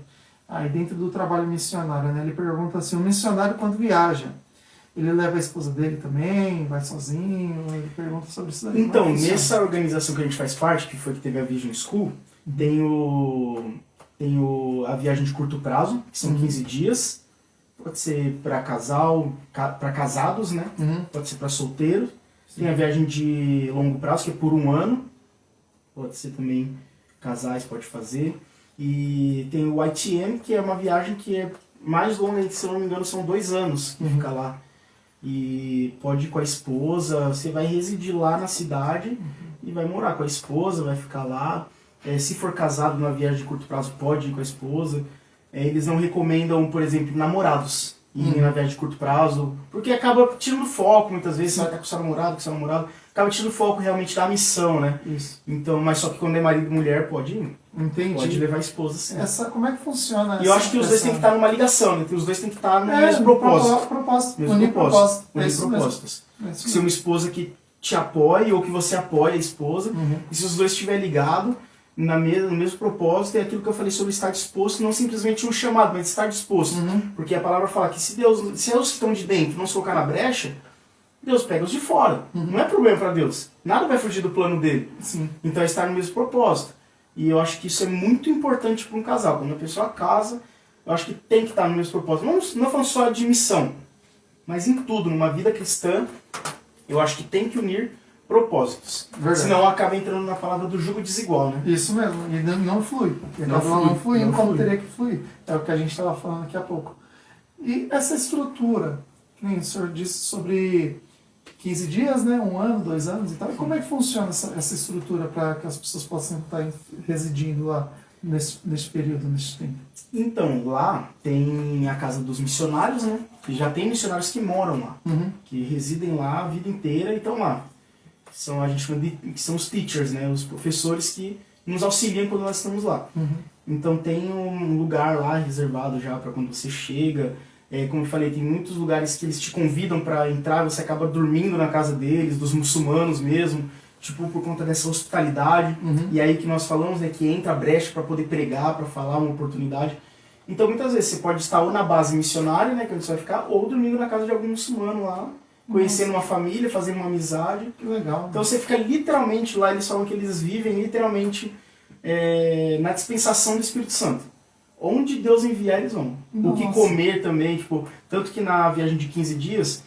Aí dentro do trabalho missionário, né? Ele pergunta assim, o missionário quando viaja, ele leva a esposa dele também, vai sozinho? Ele pergunta sobre isso daí. Então, nessa organização que a gente faz parte, que foi que teve a Vision School, tem a viagem de curto prazo, que são 15 dias. Pode ser para para casados, né? Pode ser para solteiros. Tem a viagem de longo prazo, que é por 1 ano. Pode ser também casais, pode fazer. E tem o ITM, que é uma viagem que é mais longa, se eu não me engano, são 2 anos que fica lá. E pode ir com a esposa, você vai residir lá na cidade e vai morar com a esposa, vai ficar lá. Se for casado numa viagem de curto prazo, pode ir com a esposa. Eles não recomendam, por exemplo, namorados irem na viagem de curto prazo, porque acaba tirando foco, muitas vezes, você vai estar com seu namorado, acaba tirando foco realmente da missão, né? Isso. Então, mas só que quando é marido e mulher, pode ir. Entendi. Pode levar a esposa, sim. Como é que funciona E eu acho que os dois têm que estar numa ligação, né? Os dois têm que estar no mesmo propósito. Unir propósitos. Se uma esposa que te apoie ou que você apoie a esposa, e se os dois estiverem ligados no mesmo propósito, é aquilo que eu falei sobre estar disposto, não simplesmente um chamado, mas estar disposto. Porque a palavra fala que se os que estão de dentro não se colocar na brecha, Deus pega os de fora. Não é problema para Deus. Nada vai fugir do plano dele. Sim. Então é estar no mesmo propósito. E eu acho que isso é muito importante para um casal. Quando a pessoa casa, eu acho que tem que estar no mesmo propósito. Não falando só de missão, mas em tudo, numa vida cristã, eu acho que tem que unir propósitos. Verdade. Senão acaba entrando na palavra do jugo desigual, né? Isso mesmo, e não flui. Não flui como teria que fluir. É o que a gente estava falando daqui a pouco. E essa estrutura, que nem o senhor disse sobre 15 dias, né? 1 ano, 2 anos e tal. E como é que funciona essa estrutura para que as pessoas possam estar residindo lá nesse período, nesse tempo? Então, lá tem a casa dos missionários, né? E já tem missionários que moram lá, que residem lá a vida inteira e estão lá. A gente chama que são os teachers, né? Os professores que nos auxiliam quando nós estamos lá. Então tem um lugar lá reservado já para quando você chega. Como eu falei, tem muitos lugares que eles te convidam para entrar, você acaba dormindo na casa deles, dos muçulmanos mesmo, tipo, por conta dessa hospitalidade. E aí que nós falamos, né, que entra a brecha para poder pregar, para falar, uma oportunidade. Então muitas vezes você pode estar ou na base missionária, né, que você vai ficar, ou dormindo na casa de algum muçulmano lá, conhecendo uma família, fazendo uma amizade. Que legal. Então você fica literalmente lá, eles falam que eles vivem literalmente na dispensação do Espírito Santo. Onde Deus enviar, eles vão. Nossa. O que comer também, tipo, tanto que na viagem de 15 dias,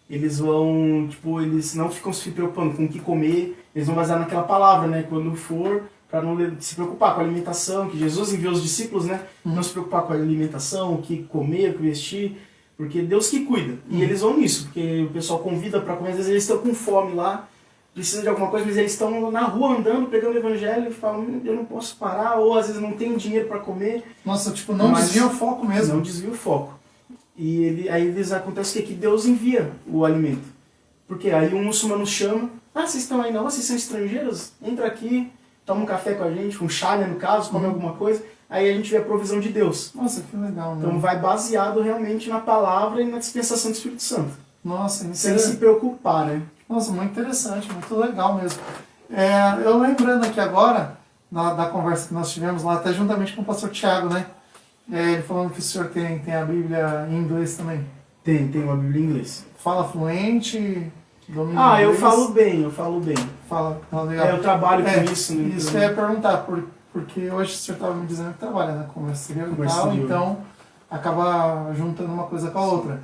eles vão, tipo, eles não ficam se preocupando com o que comer, eles vão basear naquela palavra, né, quando for, para não se preocupar com a alimentação, que Jesus enviou os discípulos, né, não se preocupar com a alimentação, o que comer, o que vestir, porque Deus que cuida. E eles vão nisso, porque o pessoal convida para comer, às vezes eles estão com fome lá, precisam de alguma coisa, mas eles estão na rua andando, pregando o evangelho e falam, eu não posso parar, ou às vezes não tem dinheiro para comer. Nossa, tipo, não desvia o foco mesmo. Não desvia o foco. E aí acontece que Deus envia o alimento. Porque aí um muçulmano chama, vocês estão aí não, vocês são estrangeiros? Entra aqui, toma um café com a gente, um chá, né, no caso, come alguma coisa, aí a gente vê a provisão de Deus. Nossa, que legal, né? Então vai baseado realmente na palavra e na dispensação do Espírito Santo. Nossa, Sem se preocupar, né? Nossa, muito interessante, muito legal mesmo. Eu lembrando aqui agora, da conversa que nós tivemos lá, até juntamente com o pastor Tiago, né? Ele falando que o senhor tem a Bíblia em inglês também. Tem uma Bíblia em inglês. Fala fluente, domina Eu inglês. eu falo bem. Fala legal. Eu trabalho com isso, né? Isso que eu ia perguntar, porque hoje o senhor estava me dizendo que trabalha na comércio exterior e tal, então acaba juntando uma coisa com a outra.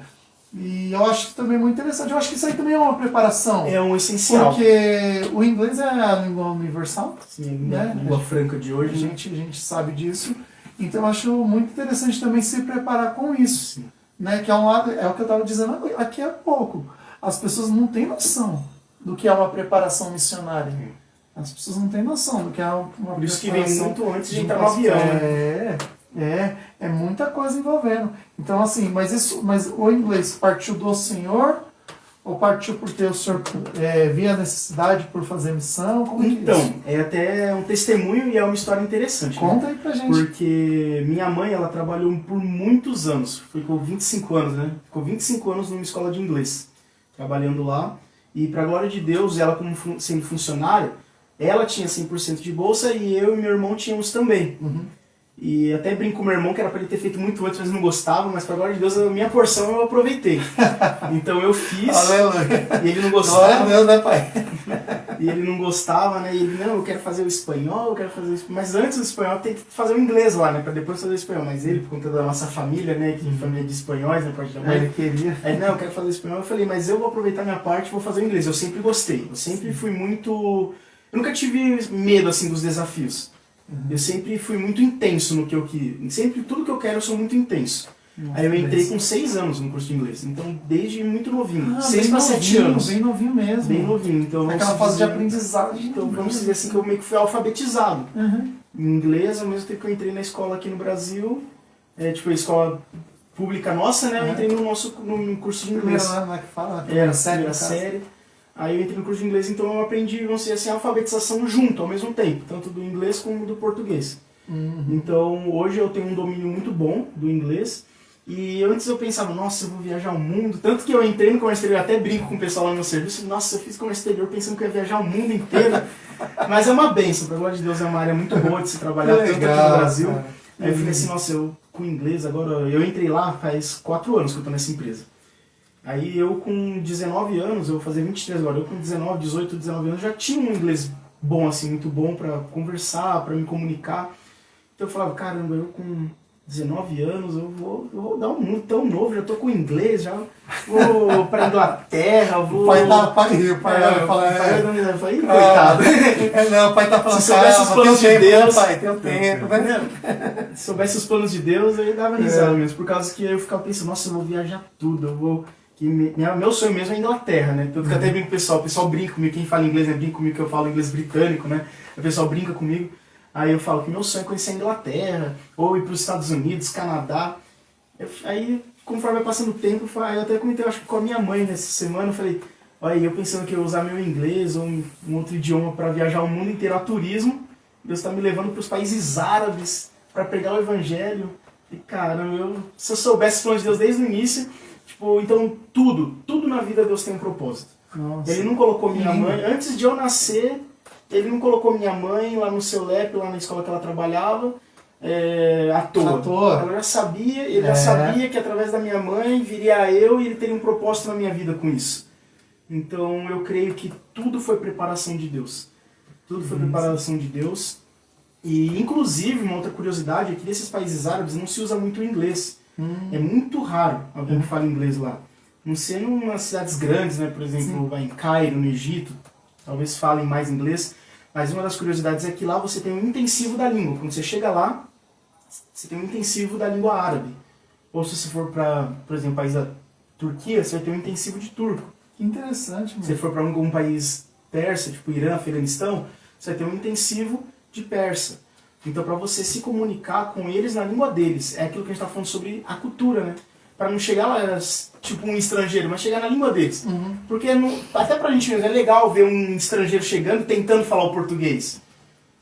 E eu acho que também é muito interessante. Eu acho que isso aí também é uma preparação. É um essencial. Porque o inglês é a língua universal. Sim, né? a língua franca de hoje. A gente sabe disso. Então eu acho muito interessante também se preparar com isso. Sim. Né? Que é um lado, é o que eu estava dizendo aqui há pouco. As pessoas não têm noção do que é uma preparação missionária. As pessoas não têm noção do que é uma preparação. Por isso que vem muito antes de entrar no avião. É muita coisa envolvendo. Então, assim, mas o inglês partiu do Senhor ou partiu porque o Senhor via a necessidade por fazer missão? Como Então, é até um testemunho e é uma história interessante. Conta né? aí pra gente. Porque minha mãe, ela trabalhou por muitos anos, ficou 25 anos, né? Ficou 25 anos numa escola de inglês, trabalhando lá. E pra glória de Deus, ela como sendo funcionária, ela tinha 100% de bolsa e eu e meu irmão tínhamos também. E até brinco com meu irmão que era para ele ter feito muito antes, mas não gostava, mas pra glória de Deus, a minha porção eu aproveitei. Então eu fiz, e ele não gostava. Glória a Deus, né, pai? E ele não gostava, né? E ele, não, eu quero fazer o espanhol, eu quero fazer o espanhol. Mas antes do espanhol tem que fazer o inglês lá, né? Pra depois fazer o espanhol. Mas ele, por conta da nossa família, né? Que família de espanhóis, né? Parte da mãe. Ele queria. Aí, não, eu quero fazer o espanhol. Eu falei, mas eu vou aproveitar minha parte e vou fazer o inglês. Eu sempre gostei. Eu sempre fui muito... Eu nunca tive medo, assim, dos desafios. Eu sempre fui muito intenso no que eu queria. Sempre, tudo que eu quero, eu sou muito intenso. Aí eu entrei com 6 anos no curso de inglês. Então, desde muito novinho. 6 para 7 anos. Bem novinho mesmo. Bem novinho. Então, aquela fase de aprendizagem. Então, vamos dizer assim que eu meio que fui alfabetizado. Em inglês, ao mesmo tempo que eu entrei na escola aqui no Brasil, tipo, a escola pública nossa, né? Eu entrei no curso de inglês. Primeira, né, que fala? Primeira série. Aí eu entrei no curso de inglês, então eu aprendi, vamos dizer assim, a alfabetização junto, ao mesmo tempo, tanto do inglês como do português. Então, hoje eu tenho um domínio muito bom do inglês, e antes eu pensava, nossa, eu vou viajar o mundo, tanto que eu entrei no comércio exterior, até brinco com o pessoal lá no meu serviço, nossa, eu fiz comércio exterior pensando que eu ia viajar o mundo inteiro, mas é uma bênção, pela glória de Deus, é uma área muito boa de se trabalhar, tanto aqui no Brasil. Cara. Aí eu falei assim, nossa, eu com inglês agora, eu entrei lá faz 4 anos que eu tô nessa empresa. Aí eu com 19 anos, eu vou fazer 23 agora, eu com 18, 19 anos já tinha um inglês bom, assim, muito bom pra conversar, pra me comunicar. Então eu falava, caramba, eu com 19 anos, eu vou dar um mundo tão novo, já tô com inglês, já vou pra Inglaterra, vou... O pai vai falar, coitado. Não, o pai tá falando, se soubesse os planos de Deus, pai, tem o tempo, né? Se soubesse os planos de Deus, eu ia dar uma risada mesmo, por causa que eu ficava pensando, nossa, eu vou viajar tudo, eu vou... Meu sonho mesmo é a Inglaterra, né? Tanto que até brinco com o pessoal brinca comigo, quem fala inglês, né? Brinca comigo que eu falo inglês britânico, né? O pessoal brinca comigo. Aí eu falo que meu sonho é conhecer a Inglaterra, ou ir para os Estados Unidos, Canadá. Aí, conforme vai passando o tempo, eu até comentei, acho que com a minha mãe nessa semana, eu falei, olha, eu pensando que eu ia usar meu inglês ou um outro idioma para viajar o mundo inteiro a turismo, Deus está me levando para os países árabes para pregar o evangelho. E cara, se eu soubesse os planos de Deus desde o início, tipo, então tudo na vida Deus tem um propósito. Nossa. Ele não colocou minha mãe, antes de eu nascer, ele não colocou minha mãe lá no seu LEP, lá na escola que ela trabalhava, à toa. Ela já sabia, ele já sabia que através da minha mãe viria eu e ele teria um propósito na minha vida com isso. Então eu creio que tudo foi preparação de Deus. Tudo foi preparação de Deus. E inclusive, uma outra curiosidade é que nesses países árabes não se usa muito o inglês. É muito raro alguém que fala inglês lá. Não sei em umas cidades grandes, né? Por exemplo, em Cairo, no Egito, talvez falem mais inglês. Mas uma das curiosidades é que lá você tem um intensivo da língua. Quando você chega lá, você tem um intensivo da língua árabe. Ou se você for para, por exemplo, o país da Turquia, você vai ter um intensivo de turco. Que interessante, mano. Se você for para algum país persa, tipo Irã, Afeganistão, você vai ter um intensivo de persa. Então, para você se comunicar com eles na língua deles, é aquilo que a gente está falando sobre a cultura, né? Para não chegar lá, tipo um estrangeiro, mas chegar na língua deles. Porque até pra gente mesmo é legal ver um estrangeiro chegando tentando falar o português.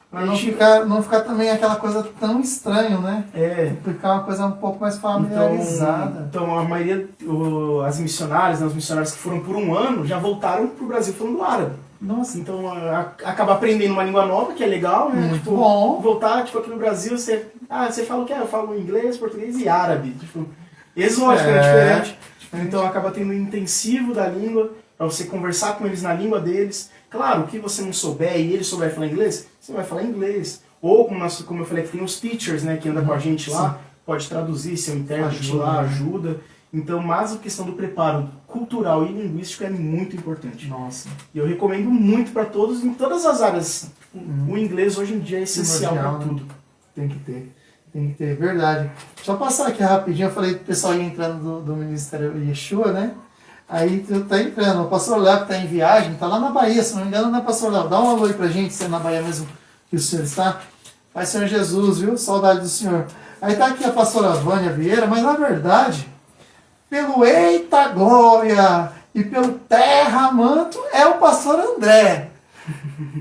Pra não ficar também aquela coisa tão estranha, né? Ficar uma coisa um pouco mais familiarizada. Então a maioria, as missionárias, né, os missionários que foram por um ano, já voltaram pro Brasil falando árabe. Nossa. Então acaba aprendendo uma língua nova, que é legal, né? Muito bom. Voltar, tipo, aqui no Brasil, você fala o quê? Eu falo inglês, português e árabe. Tipo, exótico, é diferente. Então acaba tendo um intensivo da língua, para você conversar com eles na língua deles. Claro, o que você não souber e eles souberem falar inglês, você vai falar inglês. Ou, como eu falei, que tem os teachers, né, que andam com a gente lá, pode traduzir, ser um intérprete lá, ajuda. Então, mas a questão do preparo cultural e linguístico é muito importante. Nossa. E eu recomendo muito para todos, em todas as áreas. O inglês hoje em dia é essencial para tudo. Tem que ter, verdade. Deixa eu passar aqui rapidinho, eu falei pro pessoal ir entrando do Ministério Yeshua, né? Aí tá entrando, o pastor Léo que tá em viagem, tá lá na Bahia, se não me engano, né, pastor Léo? Dá um alô aí pra gente, se é na Bahia mesmo que o senhor está. Pai Senhor Jesus, viu? Saudade do senhor. Aí tá aqui a pastora Vânia Vieira, mas na verdade, pelo Eita Glória e pelo Terra Manto, é o pastor André.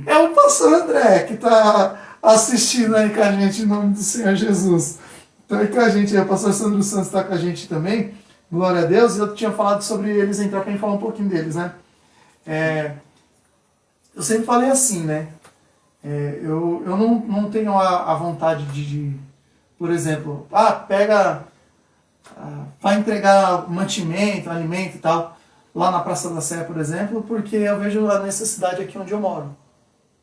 É o pastor André que tá assistindo aí com a gente em nome do Senhor Jesus. Então aí com a gente, aí, o pastor Sandro Santos está com a gente também. Glória a Deus. E eu tinha falado sobre eles entrar para falar um pouquinho deles, né? Eu sempre falei assim, né? Eu não tenho a vontade de, por exemplo, vai entregar mantimento, alimento e tal, lá na Praça da Sé, por exemplo, porque eu vejo a necessidade aqui onde eu moro.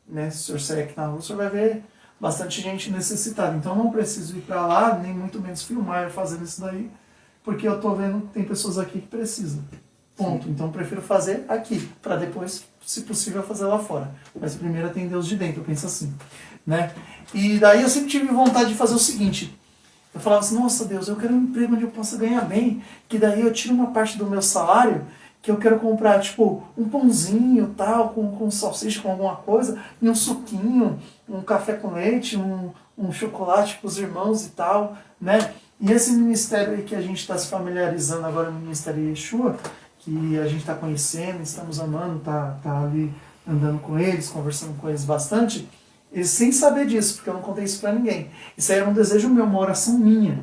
Né? Se o senhor sair aqui na rua, o senhor vai ver bastante gente necessitada. Então eu não preciso ir para lá, nem muito menos filmar fazendo isso daí, porque eu estou vendo que tem pessoas aqui que precisam. Ponto. Então eu prefiro fazer aqui, para depois, se possível, fazer lá fora. Mas primeiro tem Deus de dentro, eu penso assim. Né? E daí eu sempre tive vontade de fazer o seguinte. Eu falava assim, nossa Deus, eu quero um emprego onde eu possa ganhar bem, que daí eu tiro uma parte do meu salário, que eu quero comprar, tipo, um pãozinho, tal, com salsicha, com alguma coisa, e um suquinho, um café com leite, um chocolate para os irmãos e tal, né? E esse ministério aí que a gente está se familiarizando agora no Ministério Yeshua, que a gente está conhecendo, estamos amando, tá ali andando com eles, conversando com eles bastante, eles sem saber disso, porque eu não contei isso para ninguém. Isso aí era um desejo meu, uma oração minha,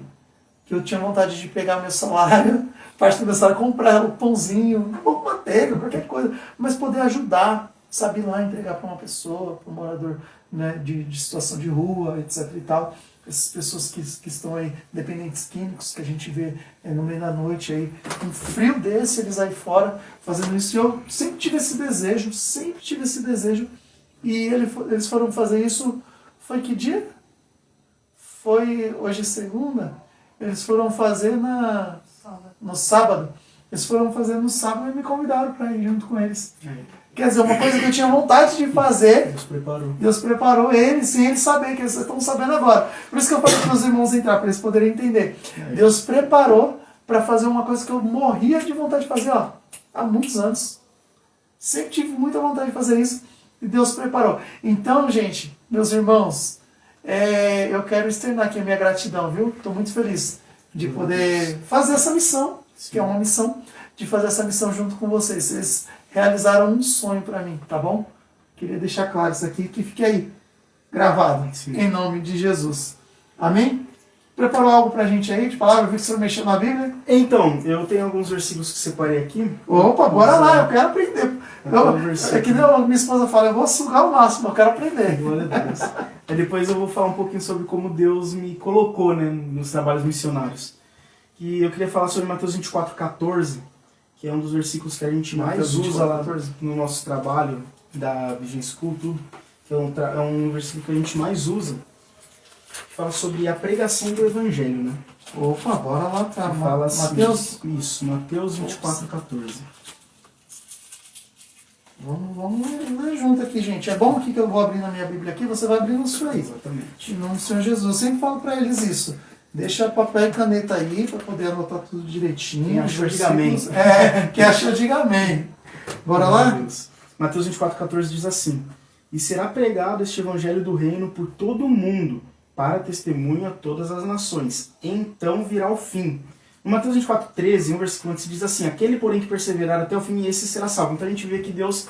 que eu tinha vontade de pegar meu salário, parte do meu salário, comprar o pãozinho, ou manteiga, qualquer coisa, mas poder ajudar, sabe, ir lá entregar para uma pessoa, para um morador, né, de situação de rua, etc e tal. Essas pessoas que estão aí, dependentes químicos, que a gente vê no meio da noite aí, um frio desse, eles aí fora fazendo isso. E eu sempre tive esse desejo, e eles foram fazer isso, foi que dia? Foi hoje segunda? Eles foram fazer no sábado. Eles foram fazer no sábado e me convidaram para ir junto com eles. Quer dizer, uma coisa que eu tinha vontade de fazer, Deus preparou eles, sem eles saberem, que eles estão sabendo agora. Por isso que eu falei para os irmãos entrar, para eles poderem entender. Deus preparou para fazer uma coisa que eu morria de vontade de fazer há muitos anos. Sempre tive muita vontade de fazer isso e Deus preparou. Então, gente, meus irmãos, eu quero externar aqui a minha gratidão, viu? Estou muito feliz de poder fazer essa missão, que é uma missão, de fazer essa missão junto com vocês. Vocês realizaram um sonho para mim, tá bom? Queria deixar claro isso aqui, que fique aí gravado. Sim. Em nome de Jesus. Amém? Preparou algo pra gente aí de palavra? Eu vi que você mexeu na Bíblia. Então, eu tenho alguns versículos que separei aqui. Opa, bora lá, eu quero aprender. versículo. É que nem minha esposa fala, eu vou sugar o máximo, eu quero aprender. Glória a Deus. Aí depois eu vou falar um pouquinho sobre como Deus me colocou, né, nos trabalhos missionários. E eu queria falar sobre Mateus 24:14, que é um dos versículos que a gente mais Mateus usa lá 24:14. no nosso trabalho da Vision School, tudo. Que é um versículo que a gente mais usa, que fala sobre a pregação do Evangelho, né? Opa, bora lá, tá? Que fala assim, Mateus, isso, Mateus 24:14. vamos ler junto aqui, gente. É bom aqui que eu vou abrir na minha Bíblia aqui, você vai abrir na sua aí. Exatamente. Em nome do Senhor Jesus. Eu sempre falo pra eles isso. Deixa papel e caneta aí pra poder anotar tudo direitinho. Quem achou, diga amém. Quem achou, diga amém. Bora lá? Mateus 24:14 diz assim: E será pregado este evangelho do reino por todo o mundo, para testemunho a todas as nações. Então virá o fim. No Mateus 24:13, um versículo antes diz assim: Aquele, porém, que perseverar até o fim, esse será salvo. Então a gente vê que Deus,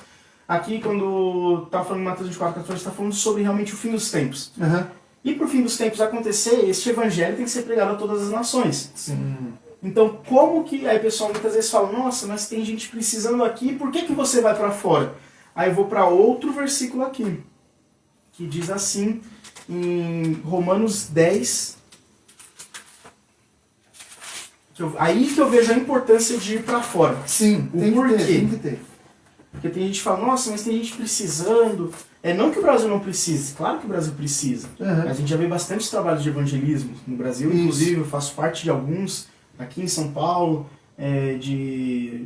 aqui quando está falando em Mateus 24:14, está falando sobre realmente o fim dos tempos. Uhum. E para o fim dos tempos acontecer, este evangelho tem que ser pregado a todas as nações. Sim. Então, como que... Aí o pessoal muitas vezes fala, nossa, mas tem gente precisando aqui, por que você vai para fora? Aí eu vou para outro versículo aqui, que diz assim, em Romanos 10, aí que eu vejo a importância de ir para fora. Sim, O tem que porquê? ter, tem que ter. Porque tem gente que fala, nossa, mas tem gente precisando. Não que o Brasil não precise, claro que o Brasil precisa. Uhum. Mas a gente já vê bastante trabalhos de evangelismo no Brasil, Isso. inclusive eu faço parte de alguns aqui em São Paulo,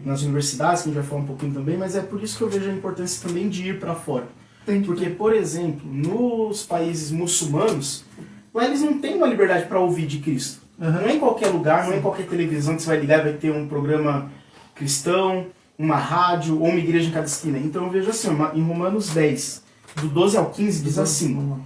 nas universidades, que a gente vai falar um pouquinho também, mas é por isso que eu vejo a importância também de ir para fora. Tem que Porque, por exemplo, nos países muçulmanos, lá eles não têm uma liberdade para ouvir de Cristo. Uhum. Não é em qualquer lugar, não é em qualquer televisão que você vai ligar vai ter um programa cristão, uma rádio ou uma igreja em cada esquina. Então eu vejo assim, em Romanos 10, do 12 ao 15, diz assim,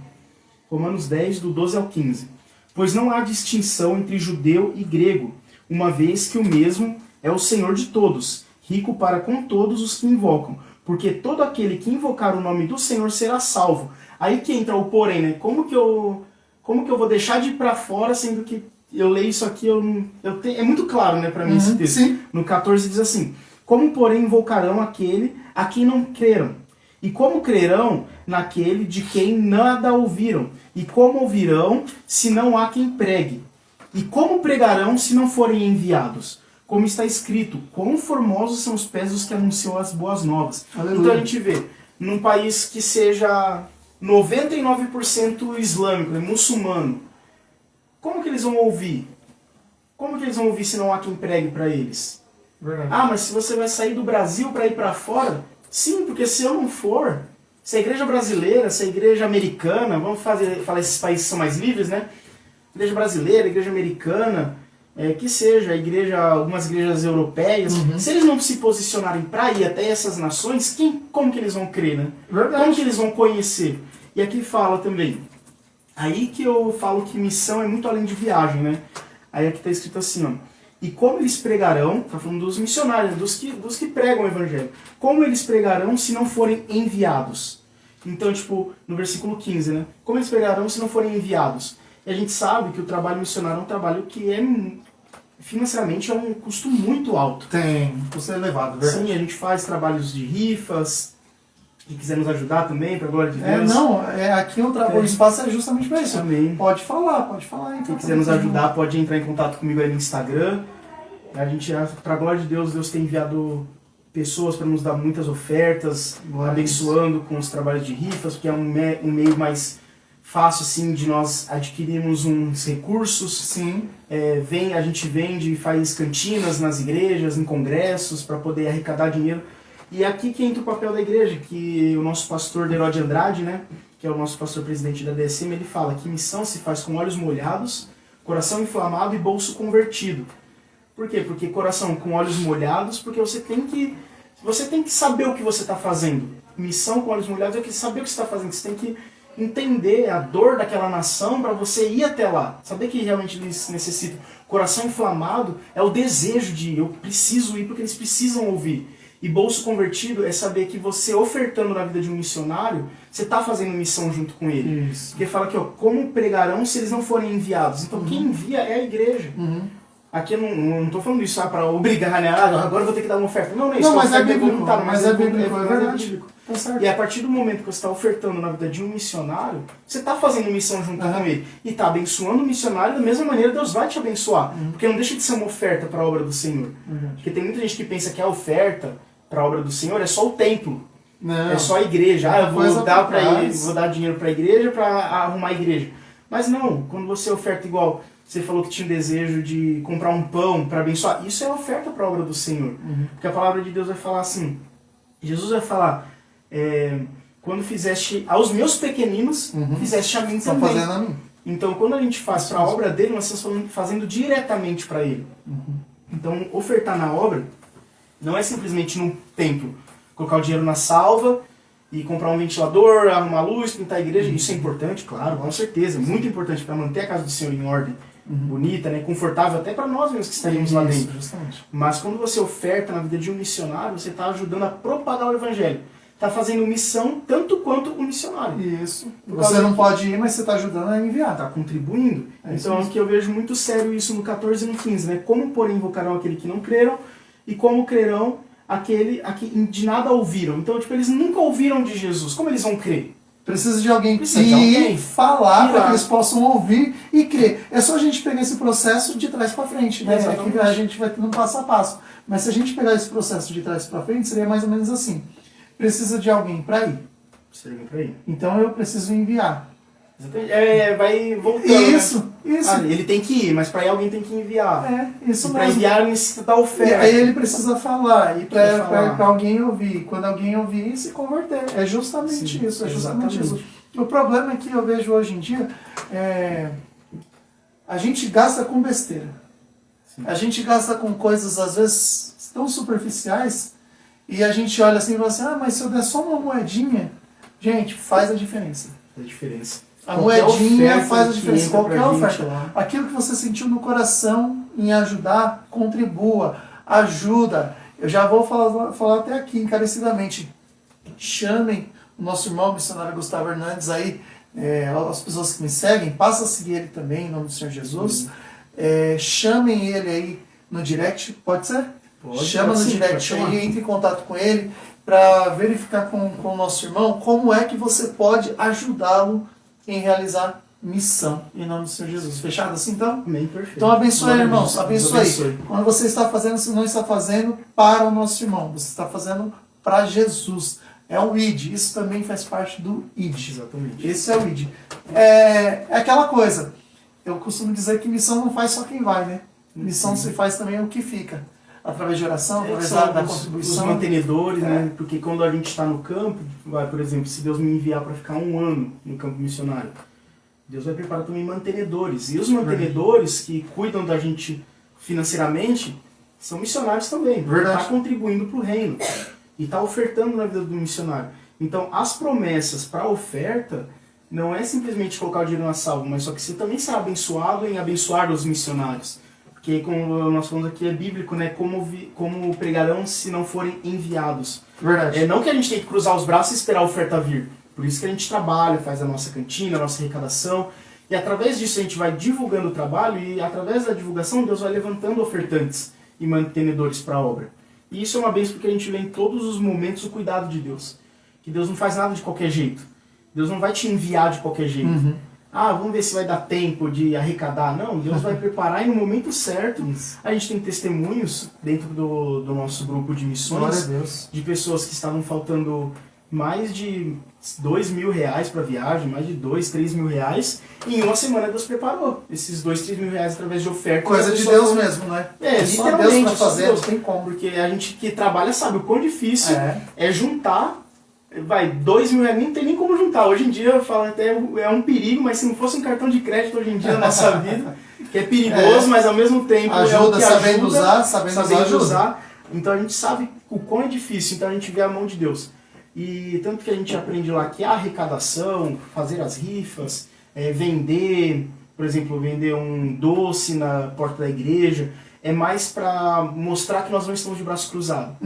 Romanos 10, do 12 ao 15. Pois não há distinção entre judeu e grego, uma vez que o mesmo é o Senhor de todos, rico para com todos os que invocam, porque todo aquele que invocar o nome do Senhor será salvo. Aí que entra o porém, né? Como que eu vou deixar de ir para fora, sendo que eu leio isso aqui, é muito claro, né, para mim esse texto. Sim. No 14 diz assim, como porém invocarão aquele a quem não creram? E como crerão naquele de quem nada ouviram? E como ouvirão se não há quem pregue? E como pregarão se não forem enviados? Como está escrito, quão formosos são os pés dos que anunciam as boas novas. Aleluia. Então a gente vê, num país que seja 99% islâmico, né, muçulmano, como que eles vão ouvir? Como que eles vão ouvir se não há quem pregue para eles? Verdade. Ah, mas se você vai sair do Brasil para ir para fora? Sim, porque se eu não for, se a igreja brasileira, se a igreja americana, vamos falar esses países que são mais livres, né? Igreja brasileira, igreja americana, que seja, algumas igrejas europeias, se eles não se posicionarem para ir até essas nações, como que eles vão crer, né? Verdade. Como que eles vão conhecer? E aqui fala também, aí que eu falo que missão é muito além de viagem, né? Aí aqui está escrito assim, ó, e como eles pregarão, tá falando dos missionários, dos que pregam o evangelho, como eles pregarão se não forem enviados? Então, tipo, no versículo 15, né? Como eles pregarão se não forem enviados? E a gente sabe que o trabalho missionário é um trabalho que financeiramente é um custo muito alto. Tem, custo elevado, verdade. Sim, a gente faz trabalhos de rifas, quem quiser nos ajudar também, para a glória de Deus. Aqui o espaço é justamente para isso. Amém. Pode falar. Então, Quem quiser nos ajudar pode entrar em contato comigo aí no Instagram. A gente, para a glória de Deus, Deus tem enviado pessoas para nos dar muitas ofertas, Glória abençoando com os trabalhos de rifas, porque é um meio mais fácil assim de nós adquirirmos uns recursos. Sim. A gente vende e faz cantinas nas igrejas, em congressos, para poder arrecadar dinheiro. E é aqui que entra o papel da igreja, que o nosso pastor Derode Andrade, né, que é o nosso pastor presidente da DSM, ele fala que missão se faz com olhos molhados, coração inflamado e bolso convertido. Por quê? Porque coração com olhos molhados, porque você tem que saber o que você está fazendo. Missão com olhos molhados é saber o que você está fazendo, você tem que entender a dor daquela nação para você ir até lá, saber que realmente eles necessitam. Coração inflamado é o desejo de eu preciso ir porque eles precisam ouvir. E bolso convertido é saber que você ofertando na vida de um missionário, você está fazendo missão junto com ele. Isso. Porque fala aqui, ó, como pregarão se eles não forem enviados? Então quem envia é a igreja. Aqui eu não estou falando isso para obrigar, né? Agora eu vou ter que dar uma oferta. Não, isso. Não, mas é bíblico. Voluntário, Mas é bíblico, é verdade. Bíblico. Tá certo. E a partir do momento que você está ofertando na vida de um missionário, você está fazendo missão junto com ele. E está abençoando o missionário da mesma maneira, Deus vai te abençoar. Porque não deixa de ser uma oferta para a obra do Senhor. Porque tem muita gente que pensa que a oferta para a obra do Senhor é só o templo. Não. É só a igreja. Eu vou Coisa dar por trás. vou dar dinheiro para a igreja para arrumar a igreja. Mas não, quando você oferta igual, você falou que tinha um desejo de comprar um pão para abençoar, isso é oferta para a obra do Senhor. Porque a palavra de Deus vai falar assim, Jesus vai falar, quando fizeste aos meus pequeninos, fizeste a mim Estão também. fazendo a mim. Então quando a gente faz para a obra dele, nós estamos fazendo diretamente para ele. Então ofertar na obra não é simplesmente num templo, colocar o dinheiro na salva e comprar um ventilador, arrumar luz, pintar a igreja. Isso é importante, claro, com certeza. Muito importante para manter a casa do Senhor em ordem, bonita, né, confortável até para nós mesmos que estaríamos lá dentro. Justamente. Mas quando você oferta na vida de um missionário, você está ajudando a propagar o evangelho. Está fazendo missão tanto quanto o missionário. Isso. Você não pode ir, mas você está ajudando a enviar. Está contribuindo. É isso Então mesmo. aqui eu vejo muito sério isso no 14 e no 15, né? Como, porém, invocarão aquele que não creram e como crerão aquele a que de nada ouviram. Então, tipo, eles nunca ouviram de Jesus. Como eles vão crer? Precisa de alguém Precisa de alguém. falar Ir para lá. que eles possam ouvir e crer. É só a gente pegar esse processo de trás para frente, né? Exatamente. Aqui a gente vai tendo passo a passo. Mas se a gente pegar esse processo de trás para frente, seria mais ou menos assim. Precisa de alguém para ir. Seria por aí. Então eu preciso enviar. Exatamente. Vai voltando. Isso, né? isso. Ele tem que ir, mas para ir alguém tem que enviar. Isso E para mesmo. enviar necessita da E oferta. aí ele precisa falar, e Precisa falar. para alguém ouvir. Quando alguém ouvir, se converter. É justamente Sim, isso, é justamente exatamente. isso. O problema é que eu vejo hoje em dia, a gente gasta com besteira. Sim. A gente gasta com coisas, às vezes, tão superficiais, e a gente olha assim e fala assim, mas se eu der só uma moedinha, gente, faz a diferença. A diferença. A Qualquer moedinha oferta faz a que diferença. entra Qualquer pra gente oferta. lá. Aquilo que você sentiu no coração em ajudar, contribua, ajuda. Eu já vou falar até aqui encarecidamente. Chamem o nosso irmão missionário Gustavo Hernandes aí, as pessoas que me seguem, passa a seguir ele também, em nome do Senhor Jesus. Chamem ele aí no direct, pode ser? Pode, Chama pode no sim, direct pode chamar. aí, entre em contato com ele para verificar com o nosso irmão como é que você pode ajudá-lo em realizar missão em nome do Senhor Jesus. Fechado assim então? Amém, perfeito. Então abençoe, Glória a irmãos, Deus. abençoe. Abençoe. Quando você está fazendo, você não está fazendo para o nosso irmão, você está fazendo para Jesus. É o ID, isso também faz parte do ID. Exatamente. Esse é o ID. É aquela coisa, eu costumo dizer que missão não faz só quem vai, né? Missão se faz também o que fica. Através de oração, através São da os contribuição. mantenedores, né? Porque quando a gente está no campo, por exemplo, se Deus me enviar para ficar 1 ano no campo missionário, Deus vai preparar também mantenedores. E os mantenedores que cuidam da gente financeiramente são missionários também. Verdade. Está contribuindo para o reino. E está ofertando na vida do missionário. Então, as promessas para a oferta não é simplesmente colocar o dinheiro na salva, mas só que você também será abençoado em abençoar os missionários. Porque, como nós falamos aqui, é bíblico, né? Como pregarão se não forem enviados. Verdade. Não que a gente tem que cruzar os braços e esperar a oferta vir. Por isso que a gente trabalha, faz a nossa cantina, a nossa arrecadação. E através disso a gente vai divulgando o trabalho e através da divulgação Deus vai levantando ofertantes e mantenedores para a obra. E isso é uma bênção porque a gente vê em todos os momentos o cuidado de Deus. Que Deus não faz nada de qualquer jeito. Deus não vai te enviar de qualquer jeito. Vamos ver se vai dar tempo de arrecadar. Não, Deus vai preparar e no momento certo. Isso. A gente tem testemunhos dentro do nosso grupo de Glória a missões Deus. de pessoas que estavam faltando mais de R$2.000 para viagem, mais de R$2.000, 3.000. E em uma semana Deus preparou esses R$2.000, 3.000 através de oferta. Coisa de Deus mesmo, né? Só literalmente Deus para pra fazer, Deus. não tem como. Porque a gente que trabalha sabe o quão difícil É. é juntar. Vai, R$2.000 não tem nem como juntar. Hoje em dia eu falo até é um perigo, mas se não fosse um cartão de crédito hoje em dia na nossa vida, que é perigoso, mas ao mesmo tempo é o Ajuda, que sabendo ajuda, usar, sabendo usar. Então a gente sabe o quão é difícil, então a gente vê a mão de Deus. E tanto que a gente aprende lá que a arrecadação, fazer as rifas, vender, por exemplo, vender um doce na porta da igreja, é mais para mostrar que nós não estamos de braço cruzado.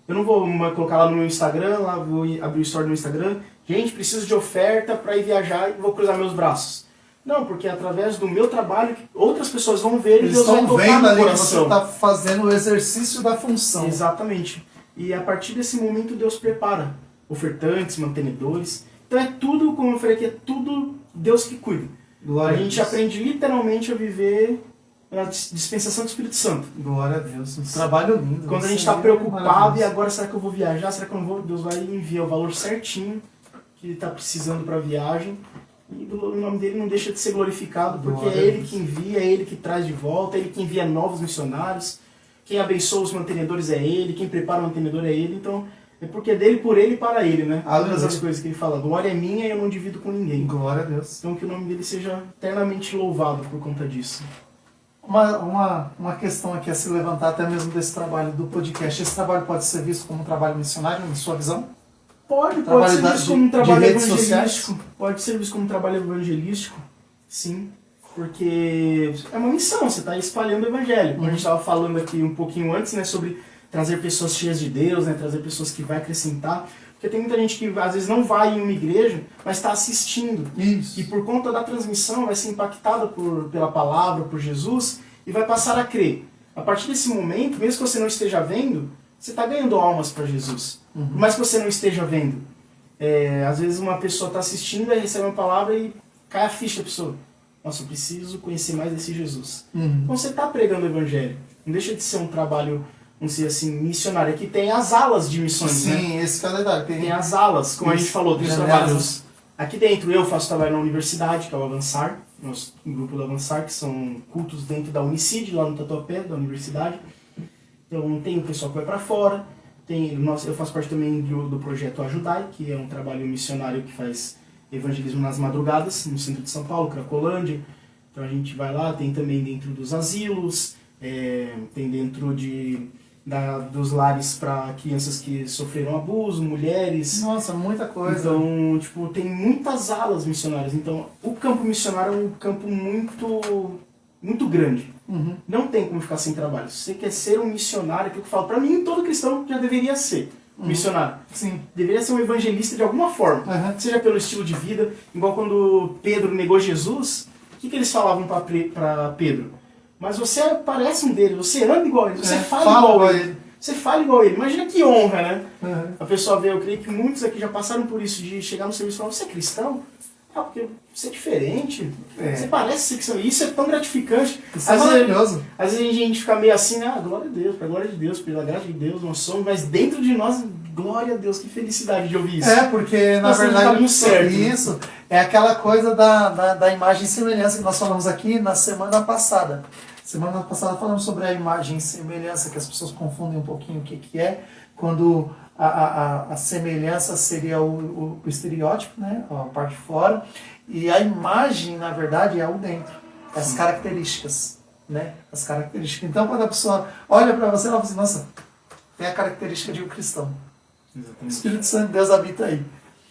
Eu não vou colocar lá no meu Instagram, lá vou abrir o story no meu Instagram, gente, preciso de oferta para ir viajar e vou cruzar meus braços. Não, porque através do meu trabalho, outras pessoas vão ver e Eles Deus vai estão tocar vendo no ali que você coração. está fazendo o exercício da função. Exatamente. E a partir desse momento Deus prepara ofertantes, mantenedores. Então é tudo, como eu falei aqui, é tudo Deus que cuida. Glória A gente Deus. aprende literalmente a viver na dispensação do Espírito Santo. Glória a Deus. Um trabalho lindo. Quando a gente Você está é preocupado e maravilhoso. agora será que eu vou viajar? Será que eu não vou? Deus vai enviar o valor certinho que ele está precisando para a viagem. E o nome dele não deixa de ser glorificado, porque Glória é a ele Deus. que envia, é ele que traz de volta, é ele que envia novos missionários. Quem abençoa os mantenedores é ele, quem prepara o mantenedor é ele. Então é porque é dele, por ele e para ele, né? Aleluia. Todas as coisas que ele fala. Glória é minha e eu não divido com ninguém. Glória a Deus. Então que o nome dele seja eternamente louvado por conta disso. Uma questão aqui a se levantar até mesmo desse trabalho do podcast. Esse trabalho pode ser visto como um trabalho missionário, na sua visão? Pode Trabalho ser visto como um de trabalho redes evangelístico. Pode ser visto como um trabalho evangelístico, sim. Porque é uma missão, você está espalhando o evangelho. Como a gente estava falando aqui um pouquinho antes, né, sobre trazer pessoas cheias de Deus, né, trazer pessoas que vai acrescentar. Porque tem muita gente que às vezes não vai em uma igreja, mas está assistindo. Isso. E por conta da transmissão vai ser impactada pela palavra, por Jesus, e vai passar a crer. A partir desse momento, mesmo que você não esteja vendo, você está ganhando almas para Jesus. Por mais que você não esteja vendo. Às vezes uma pessoa está assistindo, aí recebe uma palavra e cai a ficha da pessoa. Nossa, eu preciso conhecer mais desse Jesus. Então você está pregando o evangelho. Não deixa de ser um trabalho, vamos dizer assim, missionário. Aqui tem as alas de missões, né? Sim, esse que é o detalhe. Tem as alas, como a gente falou, tem os Janelas. trabalhos. Aqui dentro eu faço trabalho na universidade, que é o Avançar, nosso grupo do Avançar, que são cultos dentro da Unicid, lá no Tatuapé, da universidade. Então tem o pessoal que vai para fora, eu faço parte também do projeto Ajudai, que é um trabalho missionário que faz evangelismo nas madrugadas, no centro de São Paulo, Cracolândia. Então a gente vai lá, tem também dentro dos asilos, tem dentro dos lares para crianças que sofreram abuso, mulheres. Nossa, muita coisa. Então, tipo, tem muitas alas missionárias. Então, o campo missionário é um campo muito grande. Não tem como ficar sem trabalho. Se você quer ser um missionário, aquilo que eu falo, pra mim, todo cristão já deveria ser missionário. Sim. Deveria ser um evangelista de alguma forma. Seja pelo estilo de vida, igual quando Pedro negou Jesus, o que eles falavam para Pedro? Mas você parece um deles, você anda igual a ele, você fala igual a ele. Você fala igual a ele. Imagina que honra, né? A pessoa vê, eu creio que muitos aqui já passaram por isso, de chegar no serviço e falar, você é cristão? Ah, porque você é diferente, você parece ser cristão. Isso é tão gratificante. Isso é maravilhoso. Às vezes a gente fica meio assim, né? Glória a Deus, pra glória de Deus, pela graça de Deus, nós somos, mas dentro de nós, glória a Deus, que felicidade de ouvir isso. Porque na Nós verdade estamos certo, né? isso é aquela coisa da imagem e semelhança que nós falamos aqui na semana passada. Semana passada falamos sobre a imagem e semelhança, que as pessoas confundem um pouquinho o que é, quando a semelhança seria o estereótipo, né, a parte de fora, e a imagem, na verdade, é o dentro, as características, né, as características. Então, quando a pessoa olha para você, ela fala assim, nossa, tem a característica de um cristão. O Espírito Santo de Deus habita aí.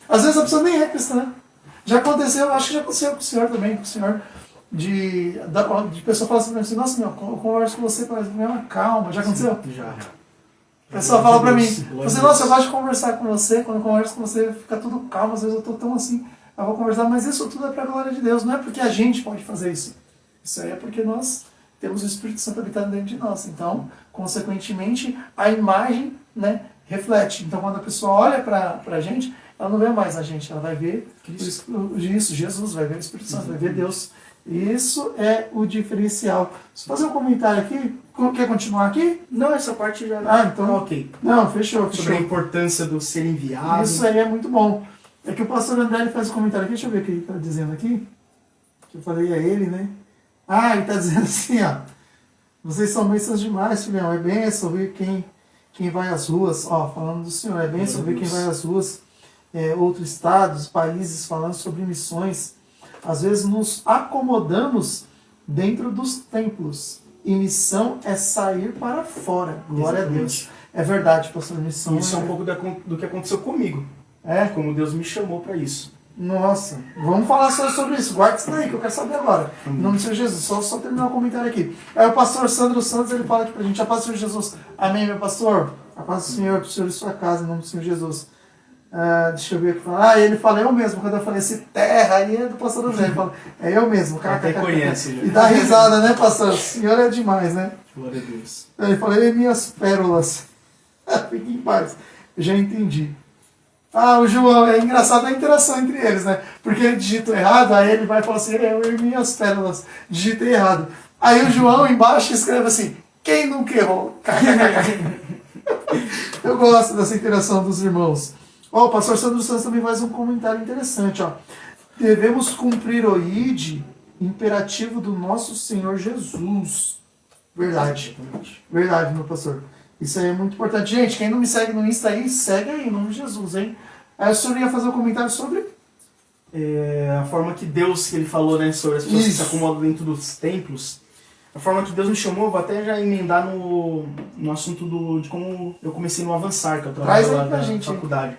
Às vezes a pessoa nem é cristã. Já aconteceu, acho que já aconteceu com o senhor também, com o senhor, de pessoa falar assim, nossa, meu, eu converso com você, parece que é uma calma. Já aconteceu? Já. O pessoal fala pra mim, você, nossa, eu gosto de conversar com você, quando eu converso com você fica tudo calmo, às vezes eu tô tão assim, eu vou conversar, mas isso tudo é pra glória de Deus, não é porque a gente pode fazer isso. Isso aí é porque nós temos o Espírito Santo habitando dentro de nós. Então, consequentemente, a imagem, né, reflete. Então, quando a pessoa olha pra gente, ela não vê mais a gente, ela vai ver isso, Jesus, vai ver o Espírito Santo, vai ver Deus. Isso é o diferencial. Deixa eu fazer um comentário aqui. Quer continuar aqui? Não, essa parte já... Então, ok. Não, fechou. Sobre a importância do ser enviado. Isso aí é muito bom. É que o pastor André ele faz um comentário aqui, deixa eu ver o que ele está dizendo aqui. Que eu falei a ele, né? Ele está dizendo assim, ó. Vocês são bênçãos demais, filhão. É bênção ver quem vai às ruas. Ó, falando do Senhor, é bênção ver quem vai às ruas. Outros estados, países, falando sobre missões. Às vezes nos acomodamos dentro dos templos. E missão é sair para fora. Glória a Deus. É verdade, pastor. Missão isso é um pouco do que aconteceu comigo. Como Deus me chamou para isso. Nossa, vamos falar só sobre isso. Guarda isso daí que eu quero saber agora. Em nome do Senhor Jesus. Só terminar o comentário aqui. Aí o pastor Sandro Santos, ele fala aqui pra gente. A paz do Senhor Jesus. Amém, meu pastor? A paz do Senhor, pro Senhor e sua casa, em nome do Senhor Jesus. Deixa eu ver o que fala. Ele fala, eu mesmo. Quando eu falei assim, terra, aí é do pastor José. Ele fala, é eu mesmo. Até conhece. E dá risada, né, pastor? O senhor é demais, né? Glória a Deus. Ele fala, e minhas pérolas. Fique em paz. Eu já entendi. O João, é engraçado a interação entre eles, né? Porque ele digita errado, aí ele vai falar assim, eu e minhas pérolas. Digitei errado. Aí o João embaixo escreve assim, quem nunca errou? Eu gosto dessa interação dos irmãos. O pastor Sandro Santos também faz um comentário interessante. Devemos cumprir o ID, imperativo do nosso Senhor Jesus. Verdade. Verdade, meu pastor. Isso aí é muito importante. Gente, quem não me segue no Insta aí, segue aí, em nome de Jesus, hein? Aí o senhor ia fazer um comentário sobre... A forma que Deus, que ele falou, né, sobre as pessoas que se acomodam dentro dos templos. A forma que Deus me chamou, vou até já emendar no assunto de como eu comecei no Avançar, que eu trabalho lá na faculdade.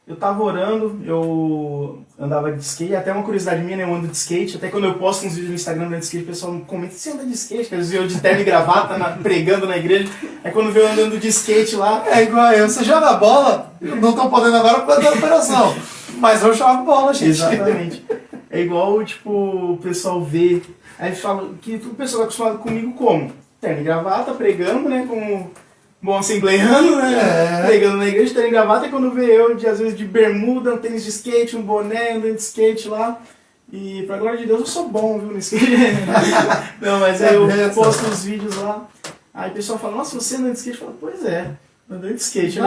Eu tava orando, eu andava de skate, até uma curiosidade minha, né, eu ando de skate, até quando eu posto uns vídeos no Instagram andando de skate, o pessoal me comenta, você anda de skate? Porque eles veem eu de terno e gravata, pregando na igreja, aí quando vê eu andando de skate lá... É igual eu, você joga bola, não tô podendo agora por causa da operação, mas eu jogo bola, gente. Exatamente. É igual, tipo, o pessoal vê, aí fala que o pessoal tá acostumado comigo como? Terno e gravata, pregando, né, como... bom assembleiano, né? Pregando na igreja, terno e gravata, e quando vê eu, às vezes de bermuda, um tênis de skate, um boné, andando de skate lá. E pra glória de Deus, eu sou bom, viu, no skate. Não, mas aí eu posto os vídeos lá. Aí o pessoal fala, nossa, você anda de skate? Eu falo, pois é, andando de skate.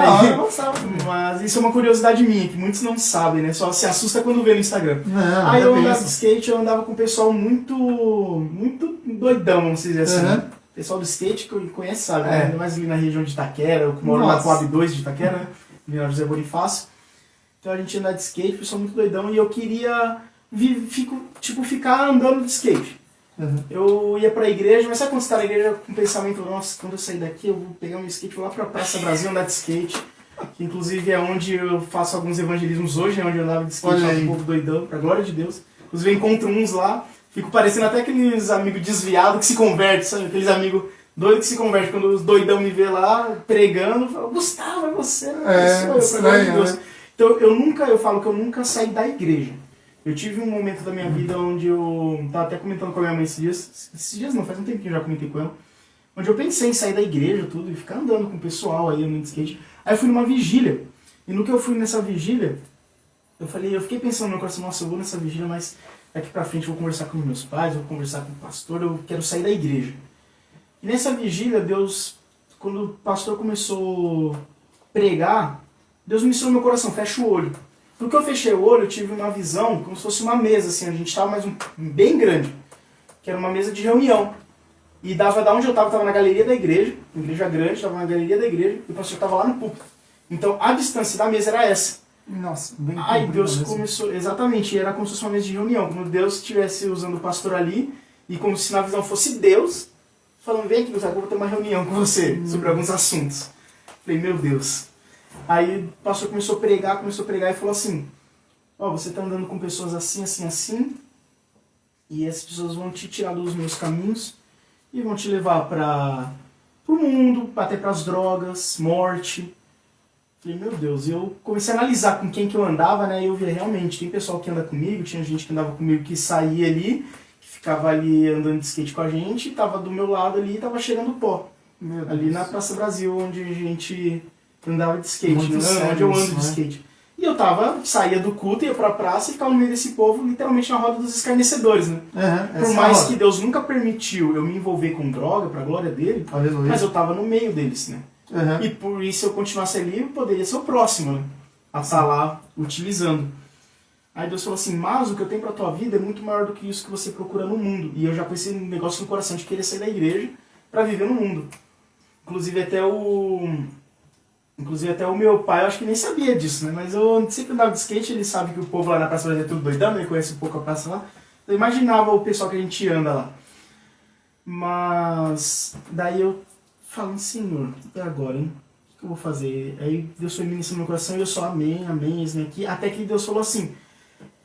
Mas isso é uma curiosidade minha, que muitos não sabem, né? Só se assusta quando vê no Instagram. Não, aí eu andava de skate, eu andava com um pessoal muito doidão, vamos dizer assim. Né? O pessoal do skate que conhece sabe, né? Ainda mais ali na região de Itaquera, eu moro na Coab 2 de Itaquera, né? Ali na José Bonifácio. Então a gente anda de skate, pessoal muito doidão, e eu queria ficar andando de skate. Eu ia pra igreja, mas sabe quando você tá na igreja com o pensamento, nossa, quando eu sair daqui eu vou pegar meu skate e vou lá pra Praça Brasil andar de skate. Que inclusive é onde eu faço alguns evangelismos hoje, é onde eu andava de skate, um povo doidão, pra glória de Deus. Inclusive eu encontro uns lá. Fico parecendo até aqueles amigos desviados que se convertem, sabe? Aqueles amigos doidos que se convertem. Quando os doidão me vê lá pregando, falam, Gustavo, é você, né? Sou eu, de Deus. Então eu falo que eu nunca saí da igreja. Eu tive um momento da minha vida onde eu tava até comentando com a minha mãe esses dias não, faz um tempinho que eu já comentei com ela, onde eu pensei em sair da igreja tudo e ficar andando com o pessoal aí no skate. Aí eu fui numa vigília. E no que eu fui nessa vigília, eu fiquei pensando no meu coração, nossa, eu vou nessa vigília, mas daqui pra frente eu vou conversar com meus pais, vou conversar com o pastor, eu quero sair da igreja. E nessa vigília, Deus, quando o pastor começou a pregar, Deus ministrou no meu coração, fecha o olho. No que eu fechei o olho, eu tive uma visão, como se fosse uma mesa, assim, a gente estava mais bem grande, que era uma mesa de reunião. E da onde eu estava na galeria da igreja grande, estava na galeria da igreja, e o pastor estava lá no púlpito. Então a distância da mesa era essa. Nossa, bem aí Deus começou, exatamente, era como se fosse uma mesa de reunião, como Deus estivesse usando o pastor ali, e como se na visão fosse Deus, falando, vem aqui, Gustavo, eu vou ter uma reunião com você, sobre alguns assuntos. Falei, meu Deus. Aí o pastor começou a pregar e falou assim, você está andando com pessoas assim, assim, assim, e essas pessoas vão te tirar dos meus caminhos, e vão te levar para o mundo, até para as drogas, morte. Falei, meu Deus, eu comecei a analisar com quem que eu andava, né, e eu vi realmente, tem pessoal que anda comigo, tinha gente que andava comigo que saía ali, que ficava ali andando de skate com a gente, estava do meu lado ali e estava cheirando pó. Ali na Praça Brasil, onde a gente andava de skate, onde eu ando de skate. E eu saía do culto, ia pra praça e ficava no meio desse povo, literalmente na roda dos escarnecedores, né? Por mais que Deus nunca permitiu eu me envolver com droga, pra glória dele, aleluia, mas eu tava no meio deles, né? E por isso, se eu continuasse ali, eu poderia ser o próximo, né? A estar lá utilizando. Aí Deus falou assim, mas o que eu tenho pra tua vida é muito maior do que isso que você procura no mundo. E eu já com esse negócio no coração de querer sair da igreja pra viver no mundo. Inclusive até o meu pai, eu acho que nem sabia disso, né? Mas eu sempre andava de skate, ele sabe que o povo lá na Praça Brasil é tudo doidão, ele conhece um pouco a praça lá. Eu imaginava o pessoal que a gente anda lá. Mas daí eu falando, Senhor, e agora, hein? O que eu vou fazer? Aí Deus foi ministrando no meu coração e eu só amém, eis aqui. Até que Deus falou assim,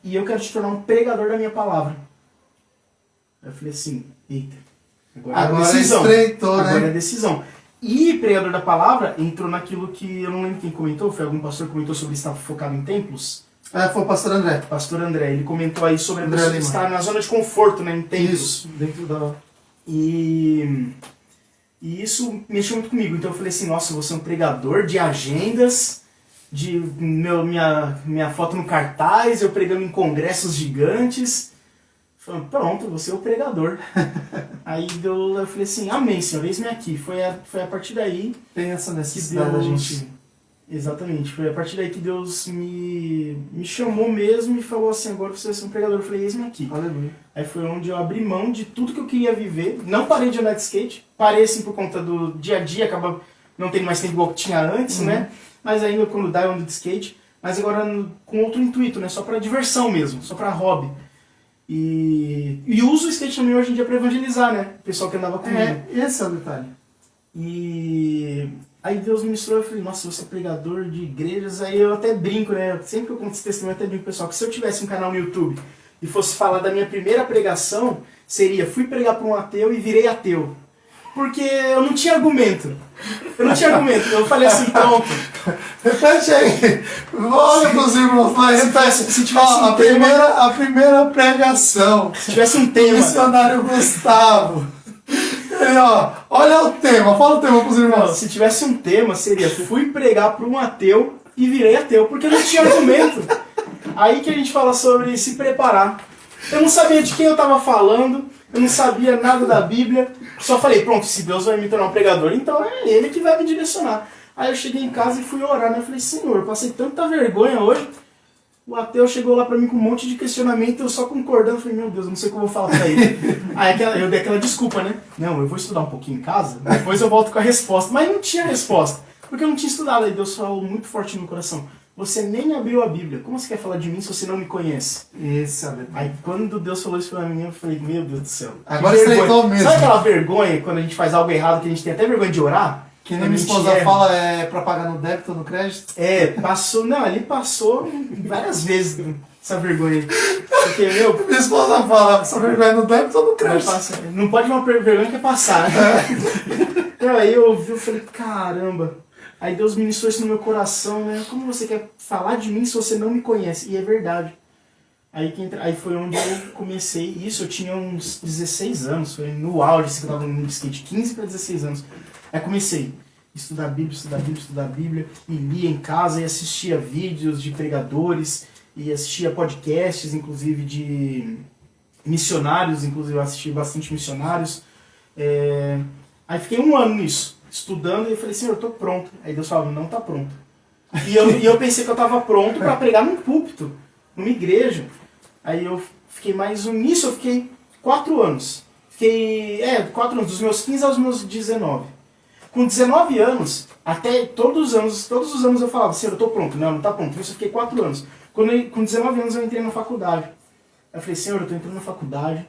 e eu quero te tornar um pregador da minha palavra. Aí eu falei assim, eita, agora é decisão. Estreitou, né? Agora é decisão. E pregador da palavra entrou naquilo que eu não lembro quem comentou, foi algum pastor que comentou sobre estar focado em templos. Foi o pastor André. Pastor André, ele comentou aí sobre a André pessoa Lima. estar na zona de conforto, né, em templos. Isso, dentro da... E isso mexeu muito comigo. Então eu falei assim, nossa, eu vou ser um pregador de agendas, de minha foto no cartaz, eu pregando em congressos gigantes. Falei, pronto, eu vou ser o pregador. Aí eu falei assim, amém, Senhor, eis-me aqui. Foi a partir daí Tem essa que necessidade Deus... da gente... Exatamente, foi a partir daí que Deus me chamou mesmo e falou assim, agora você vai ser um pregador. Eu falei, eis-me aqui. Aleluia. Aí foi onde eu abri mão de tudo que eu queria viver. Não parei de andar de skate. Parei assim por conta do dia a dia, acaba não tendo mais tempo igual que tinha antes, né? Mas ainda quando dá eu ando de skate. Mas agora com outro intuito, né? Só pra diversão mesmo, só pra hobby. E uso o skate também hoje em dia pra evangelizar, né? O pessoal que andava comigo. Esse é o detalhe. E aí Deus me ministrou, eu falei, nossa, você é pregador de igrejas. Aí eu até brinco, né? Sempre que eu conto esse testemunho, eu até brinco, pessoal, que se eu tivesse um canal no YouTube e fosse falar da minha primeira pregação, seria, fui pregar para um ateu e virei ateu. Porque eu não tinha argumento. Eu falei assim, pronto. Repete aí. Olha pros irmãos lá, repete. Se tivesse um a primeira pregação. Se tivesse um Do tema. missionário Gustavo. Ele, olha o tema, fala o tema pros Não, irmãos. se tivesse um tema, seria, fui pregar para um ateu e virei ateu. Porque eu não tinha argumento. Aí que a gente fala sobre se preparar. Eu não sabia de quem eu estava falando, eu não sabia nada da Bíblia. Só falei, pronto, se Deus vai me tornar um pregador, então é Ele que vai me direcionar. Aí eu cheguei em casa e fui orar, né? Eu falei, Senhor, eu passei tanta vergonha hoje. O ateu chegou lá pra mim com um monte de questionamento, eu só concordando. Eu falei, meu Deus, eu não sei o que eu vou falar pra ele. Aí eu dei aquela desculpa, né? Não, eu vou estudar um pouquinho em casa, depois eu volto com a resposta. Mas não tinha resposta, porque eu não tinha estudado. Aí Deus falou muito forte no meu coração. Você nem abriu a Bíblia. Como você quer falar de mim se você não me conhece? Esse é o detalhe. Aí quando Deus falou isso pra mim, eu falei, meu Deus do céu. Agora que vergonha. estreitou mesmo. Sabe aquela vergonha quando a gente faz algo errado, que a gente tem até vergonha de orar? Que nem minha esposa fala, é pra pagar no débito ou no crédito? Passou, não, ali passou várias vezes essa vergonha. Porque, meu, Minha esposa fala, essa vergonha no débito ou no crédito? não pode uma vergonha que é passar, né? Então, aí eu ouvi, eu falei, caramba. Aí Deus ministrou isso no meu coração, né? Como você quer falar de mim se você não me conhece? E é verdade. Aí foi onde eu comecei isso, eu tinha uns 16 anos, foi no auge, assim, que eu tava no skate, 15 para 16 anos. Aí comecei a estudar a Bíblia, e lia em casa, e assistia vídeos de pregadores, e assistia podcasts, inclusive, de missionários, inclusive eu assisti bastante missionários. Aí fiquei um ano nisso, estudando, e eu falei, Senhor, eu tô pronto. Aí Deus falou, não tá pronto. E eu pensei que eu tava pronto para pregar num púlpito, numa igreja. Aí eu fiquei nisso eu fiquei 4 anos. 4 anos, dos meus 15 aos meus 19. Com 19 anos, até todos os anos eu falava, Senhor, eu tô pronto. Não tá pronto. Isso eu fiquei 4 anos. Com 19 anos eu entrei na faculdade. Aí eu falei, Senhor, eu tô entrando na faculdade.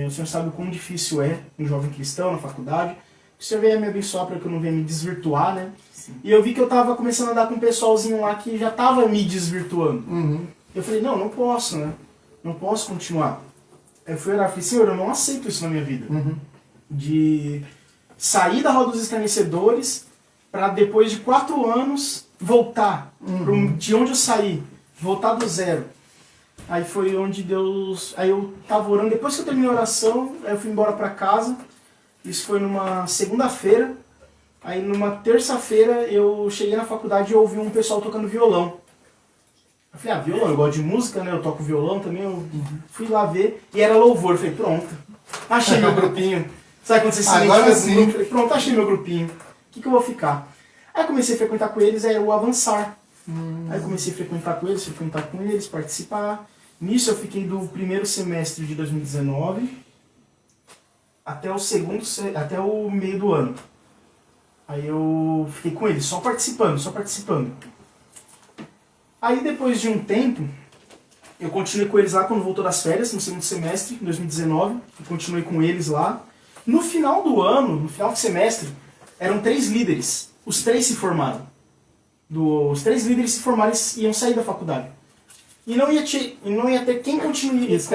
O Senhor sabe o quão difícil é um jovem cristão na faculdade. O Senhor venha me abençoar para que eu não venha me desvirtuar, né? Sim. E eu vi que eu tava começando a andar com um pessoalzinho lá que já tava me desvirtuando. Uhum. Eu falei, não posso, né? Não posso continuar. Aí eu fui orar, falei, Senhor, eu não aceito isso na minha vida. Uhum. De sair da roda dos escarnecedores para depois de 4 anos voltar de onde eu saí, voltar do zero. Aí foi onde Deus... Aí eu tava orando, depois que eu terminei a oração, aí eu fui embora para casa. Isso foi numa segunda-feira. Aí numa terça-feira eu cheguei na faculdade e ouvi um pessoal tocando violão. Eu falei, violão, eu gosto de música, né? Eu toco violão também. Eu fui lá ver e era louvor. Eu falei, pronto, achei meu grupinho. Sabe quando você se agora sim. Grupo? Eu falei, pronto, achei meu grupinho. O que eu vou ficar? Aí comecei a frequentar com eles, o Avançar. Aí comecei a frequentar com eles, participar. Nisso eu fiquei do primeiro semestre de 2019 até o meio do ano. Aí eu fiquei com eles, só participando. Aí depois de um tempo, eu continuei com eles lá quando voltou das férias, no segundo semestre, em 2019. Eu continuei com eles lá. No final do ano, no final do semestre, eram 3 líderes. Os 3 se formaram. Os 3 líderes se formaram e iam sair da faculdade. E não ia ter quem continuasse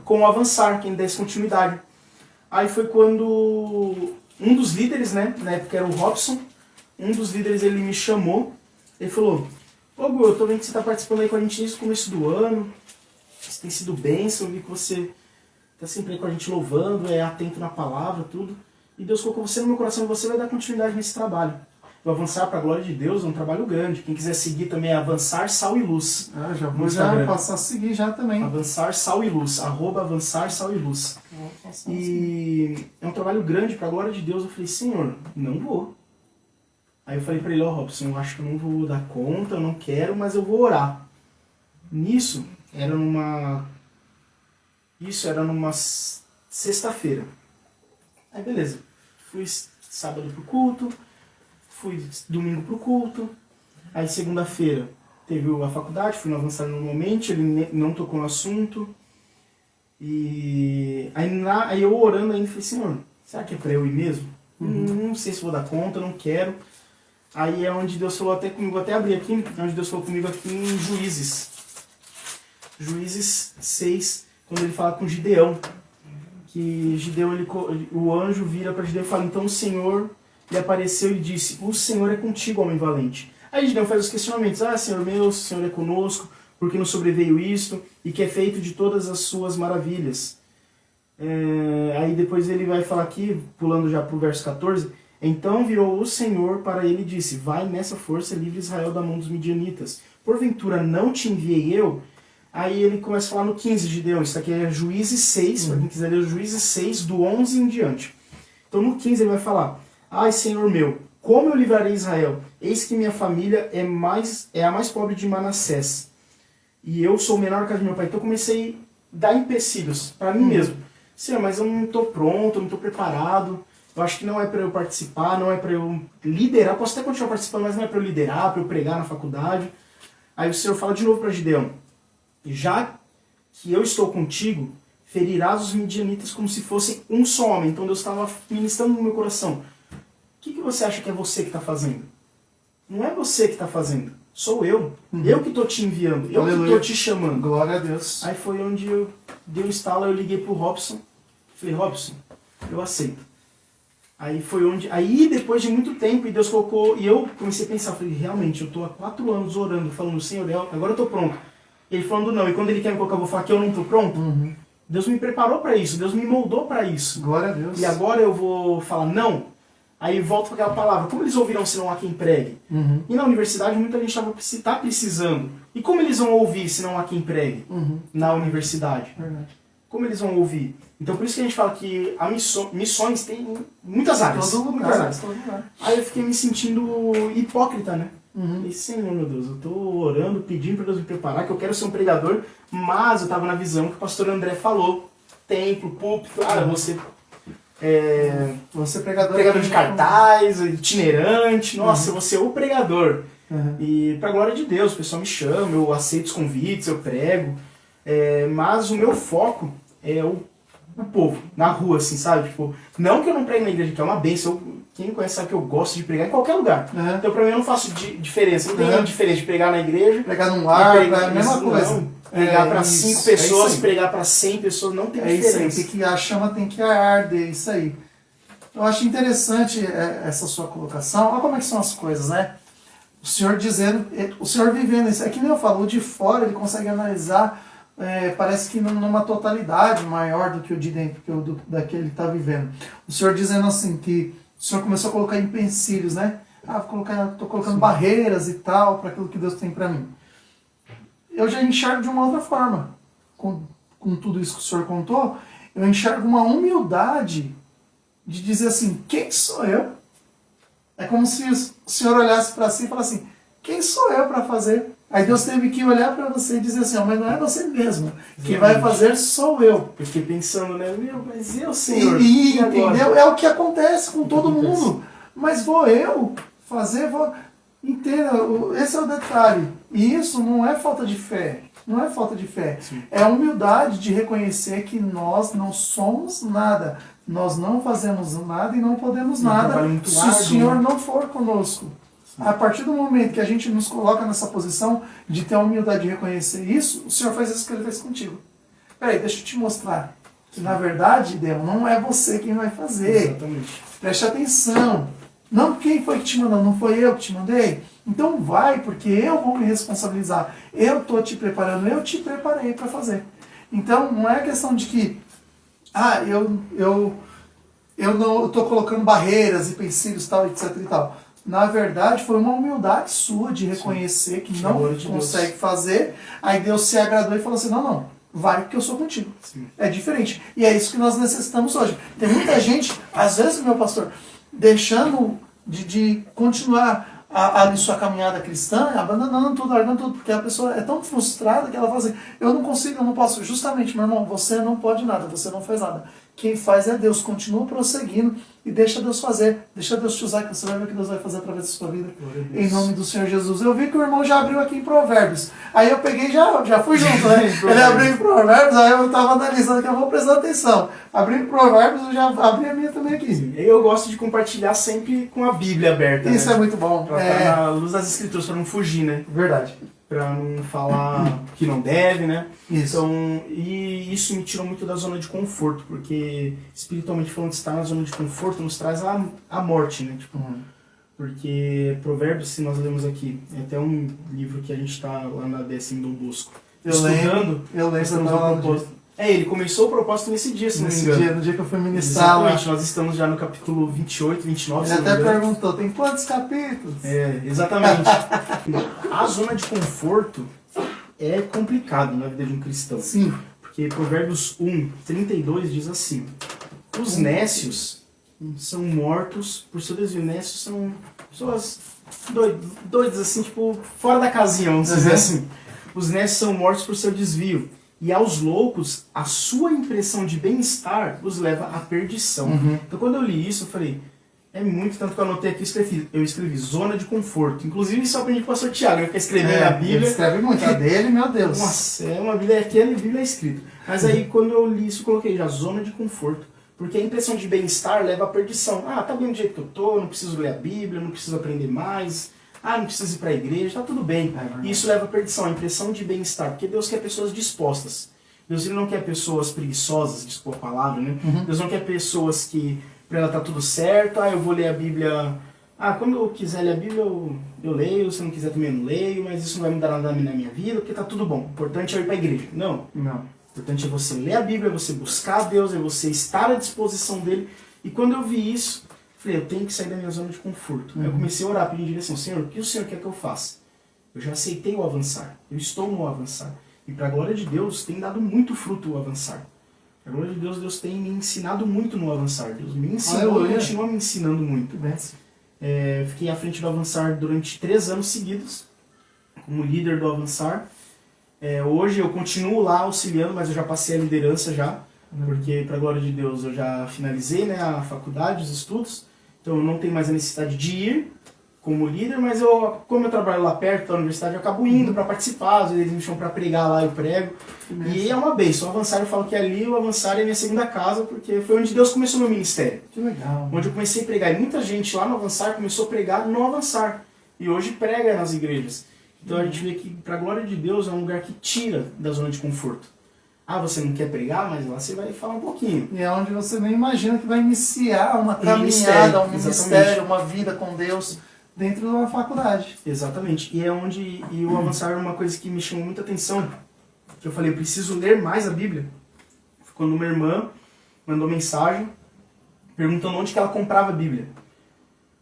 com o Avançar, quem desse continuidade. Aí foi quando um dos líderes, né, na época era o Robson, um dos líderes ele me chamou, ele falou, ô Gu, eu tô vendo que você tá participando aí com a gente desde o começo do ano, você tem sido bênção, eu vi que você tá sempre aí com a gente louvando, é atento na palavra, tudo, e Deus colocou você no meu coração e você vai dar continuidade nesse trabalho. O Avançar para a Glória de Deus é um trabalho grande. Quem quiser seguir também é Avançar Sal e Luz. Já vou já passar a seguir já também. Avançar Sal e Luz, @Avançar Sal e Luz. E é um trabalho grande para a Glória de Deus. Eu falei, Senhor, não vou. Aí eu falei para ele, ó Robson, eu acho que eu não vou dar conta, eu não quero, mas eu vou orar. Nisso, era numa sexta-feira. Aí beleza, fui sábado pro culto, fui domingo pro culto, aí segunda-feira teve a faculdade, fui no Avançar normalmente, ele não tocou no assunto, e aí eu orando ainda, falei, Senhor, será que é pra eu ir mesmo? Não sei se vou dar conta, não quero. Aí é onde Deus falou até comigo, até abri aqui, é onde Deus falou comigo aqui em Juízes. Juízes 6, quando ele fala com Gideão, que Gideão, o anjo vira para Gideão e fala, então o Senhor lhe apareceu e disse, o Senhor é contigo, homem valente. Aí Gideão faz os questionamentos, Senhor meu, o Senhor é conosco, porque nos sobreveio isto, e que é feito de todas as suas maravilhas. Aí depois ele vai falar aqui, pulando já para o verso 14, então virou o Senhor para ele e disse, vai nessa força, livre Israel da mão dos midianitas. Porventura não te enviei eu? Aí ele começa a falar no 15 de Gideão, isso aqui é Juízes 6, para quem quiser ler Juízes 6, do 11 em diante. Então no 15 ele vai falar, ai Senhor meu, como eu livrarei Israel? Eis que minha família é a mais pobre de Manassés, e eu sou o menor que a de meu pai. Então eu comecei a dar empecilhos para mim mesmo. Senhor, mas eu não estou pronto, eu não estou preparado, eu acho que não é para eu participar, não é para eu liderar, posso até continuar participando, mas não é para eu liderar, para eu pregar na faculdade. Aí o Senhor fala de novo para Gideão, já que eu estou contigo, ferirás os midianitas como se fossem um só homem. Então Deus estava ministrando no meu coração. O que você acha que é você que está fazendo? Não é você que está fazendo, sou eu. Eu que estou te enviando, eu que estou te chamando. Glória a Deus. Aí foi onde eu dei um estalo, eu liguei pro Robson. Falei, Robson, eu aceito. Aí foi onde... Aí depois de muito tempo, e Deus colocou... E eu comecei a pensar, falei, realmente, eu estou há 4 anos orando, falando, Senhor, agora eu estou pronto. Ele falando não, e quando ele quer me colocar, eu vou falar que eu não estou pronto. Deus me preparou para isso, Deus me moldou para isso. Glória a Deus. E agora eu vou falar não. Aí volto para aquela palavra, como eles ouvirão se não há quem pregue? E na universidade muita gente está precisando. E como eles vão ouvir se não há quem pregue? Na universidade. Verdade. Como eles vão ouvir? Então por isso que a gente fala que a missões tem muitas áreas. Todo lugar, muitas áreas. todo lugar. Aí eu fiquei me sentindo hipócrita, né? E Senhor, meu Deus, eu tô orando, pedindo para Deus me preparar, que eu quero ser um pregador, mas eu tava na visão que o pastor André falou, templo, púlpito, você Você pregador de cartaz, itinerante, nossa, eu vou ser o pregador. E pra glória de Deus, o pessoal me chama, eu aceito os convites, eu prego, mas o meu foco é o povo, na rua, assim, sabe? Tipo, não que eu não pregue na igreja, que é uma bênção, quem me conhece sabe que eu gosto de pregar em qualquer lugar. Então pra mim eu não faço diferença, não tem diferença de pregar na igreja, pregar num lar, pregar, é a mesma coisa. Não, pregar para 5 pessoas, é pregar para 100 pessoas, não tem diferença. diferença. Tem que, a chama tem que arder, isso aí. Eu acho interessante essa sua colocação. Olha como é que são as coisas, né? O senhor dizendo, o senhor vivendo isso. É que nem eu falo, o de fora ele consegue analisar, parece que numa totalidade maior do que o de dentro, daquele que ele está vivendo. O senhor dizendo assim que o senhor começou a colocar empecilhos, né? Estou colocando barreiras e tal para aquilo que Deus tem para mim. Eu já enxergo de uma outra forma. Com tudo isso que o senhor contou, eu enxergo uma humildade de dizer assim, quem sou eu? É como se o senhor olhasse para si e falasse assim, quem sou eu para fazer? Aí Deus teve que olhar para você e dizer assim, mas não é você mesmo. Quem vai fazer sou eu. Eu fiquei pensando, né? Mas eu, Senhor. E entendeu? É o que acontece com todo mundo. Mas vou eu fazer, Entenda, esse é o detalhe. E isso não é falta de fé. Não é falta de fé. Sim. É a humildade de reconhecer que nós não somos nada. Nós não fazemos nada e não podemos nada se o Senhor não for conosco. Sim. A partir do momento que a gente nos coloca nessa posição de ter a humildade de reconhecer isso, o Senhor faz isso que Ele fez contigo. Peraí, deixa eu te mostrar. Que na verdade, Deus, não é você quem vai fazer. Exatamente. Preste atenção. Não, quem foi que te mandou? Não foi eu que te mandei? Então vai, porque eu vou me responsabilizar. Eu estou te preparando, eu te preparei para fazer. Então não é questão de que eu não estou colocando barreiras e empecilhos, tal, etc e tal. Na verdade, foi uma humildade sua de reconhecer que não consegue fazer. Aí Deus se agradou e falou assim, não, vai porque eu sou contigo. Sim. É diferente. E é isso que nós necessitamos hoje. Tem muita gente, às vezes, meu pastor, deixando de continuar a sua caminhada cristã, abandonando tudo, largando tudo, porque a pessoa é tão frustrada que ela fala assim, eu não consigo, eu não posso. Justamente, meu irmão, você não pode nada, você não faz nada. Quem faz é Deus, continua prosseguindo e deixa Deus fazer, deixa Deus te usar, que você vai ver o que Deus vai fazer através da sua vida, em nome do Senhor Jesus. Eu vi que o irmão já abriu aqui em Provérbios, aí eu peguei e já fui junto, né? Ele abriu em Provérbios, aí eu estava analisando que eu vou prestar atenção. Abri em Provérbios, eu já abri a minha também aqui. Eu gosto de compartilhar sempre com a Bíblia aberta. Isso né? é muito bom. Pra estar na luz das Escrituras, para não fugir, né? Verdade. Pra não falar que não deve, né? Isso. Então, e isso me tirou muito da zona de conforto, porque espiritualmente falando, estar na zona de conforto nos traz a morte, né? Tipo, porque Provérbios, se nós lemos aqui, é até um livro que a gente está lá na décima Dom Bosco estudando. Eu lembro, estamos eu no propósito. Ele começou o propósito nesse dia, se não me engano. No dia que eu fui ministrar lá. Exatamente, nós estamos já no capítulo 28, 29, Ele se não me até engano. perguntou, tem quantos capítulos? Exatamente. A zona de conforto é complicado na vida de um cristão. Sim. Porque Provérbios 1, 32 diz assim: os nécios são mortos por seu desvio. Nécios são pessoas doidas, assim, tipo, fora da casinha, vamos dizer assim. Os nécios são mortos por seu desvio. E aos loucos, a sua impressão de bem-estar os leva à perdição. Então, quando eu li isso, eu falei, é muito, tanto que eu anotei aqui, eu escrevi zona de conforto. Inclusive, isso eu aprendi com o pastor Tiago, ele fica escrevendo a Bíblia. Ele escreve muito, a dele, meu Deus. Nossa, é uma Bíblia, aquela Bíblia é escrita. Mas aí, quando eu li isso, eu coloquei já zona de conforto. Porque a impressão de bem-estar leva à perdição. Tá bem do jeito que eu tô, não preciso ler a Bíblia, não preciso aprender mais. Não preciso ir para a igreja, tá tudo bem. E isso leva à perdição, a impressão de bem-estar. Porque Deus quer pessoas dispostas. Deus ele não quer pessoas preguiçosas, desculpa a palavra, né? Deus não quer pessoas que, para ela tá tudo certo, eu vou ler a Bíblia... quando eu quiser ler a Bíblia, eu leio, se eu não quiser também eu não leio, mas isso não vai mudar nada na minha vida, porque tá tudo bom. O importante é eu ir para a igreja. Não. O importante é você ler a Bíblia, é você buscar a Deus, é você estar à disposição dele. E quando eu vi isso, falei, eu tenho que sair da minha zona de conforto. Aí eu comecei a orar, pedir direção. Senhor, o que o Senhor quer que eu faça? Eu já aceitei o avançar. Eu estou no avançar. E para a glória de Deus, tem dado muito fruto o avançar. Para a glória de Deus, Deus tem me ensinado muito no avançar. Deus me ensinou e continua me ensinando muito. Fiquei à frente do avançar durante 3 anos seguidos, como líder do avançar. Hoje eu continuo lá auxiliando, mas eu já passei a liderança já. Porque, para a glória de Deus, eu já finalizei, né, a faculdade, os estudos. Então eu não tenho mais a necessidade de ir como líder, mas como eu trabalho lá perto da universidade, eu acabo indo para participar. Às vezes eles me chamam para pregar lá, eu prego. E é uma bênção. O Avançar, eu falo que ali o Avançar é minha segunda casa, porque foi onde Deus começou meu ministério. Que legal. Onde eu comecei a pregar. E muita gente lá no Avançar começou a pregar no Avançar. E hoje prega nas igrejas. Então a gente vê que, para a glória de Deus, é um lugar que tira da zona de conforto. Você não quer pregar, mas lá você vai falar um pouquinho. E é onde você nem imagina que vai iniciar uma caminhada, um ministério, uma vida com Deus dentro de uma faculdade. Exatamente. E é onde o Avançar é uma coisa que me chamou muita atenção. Que eu falei, eu preciso ler mais a Bíblia. Quando uma irmã mandou mensagem perguntando onde que ela comprava a Bíblia.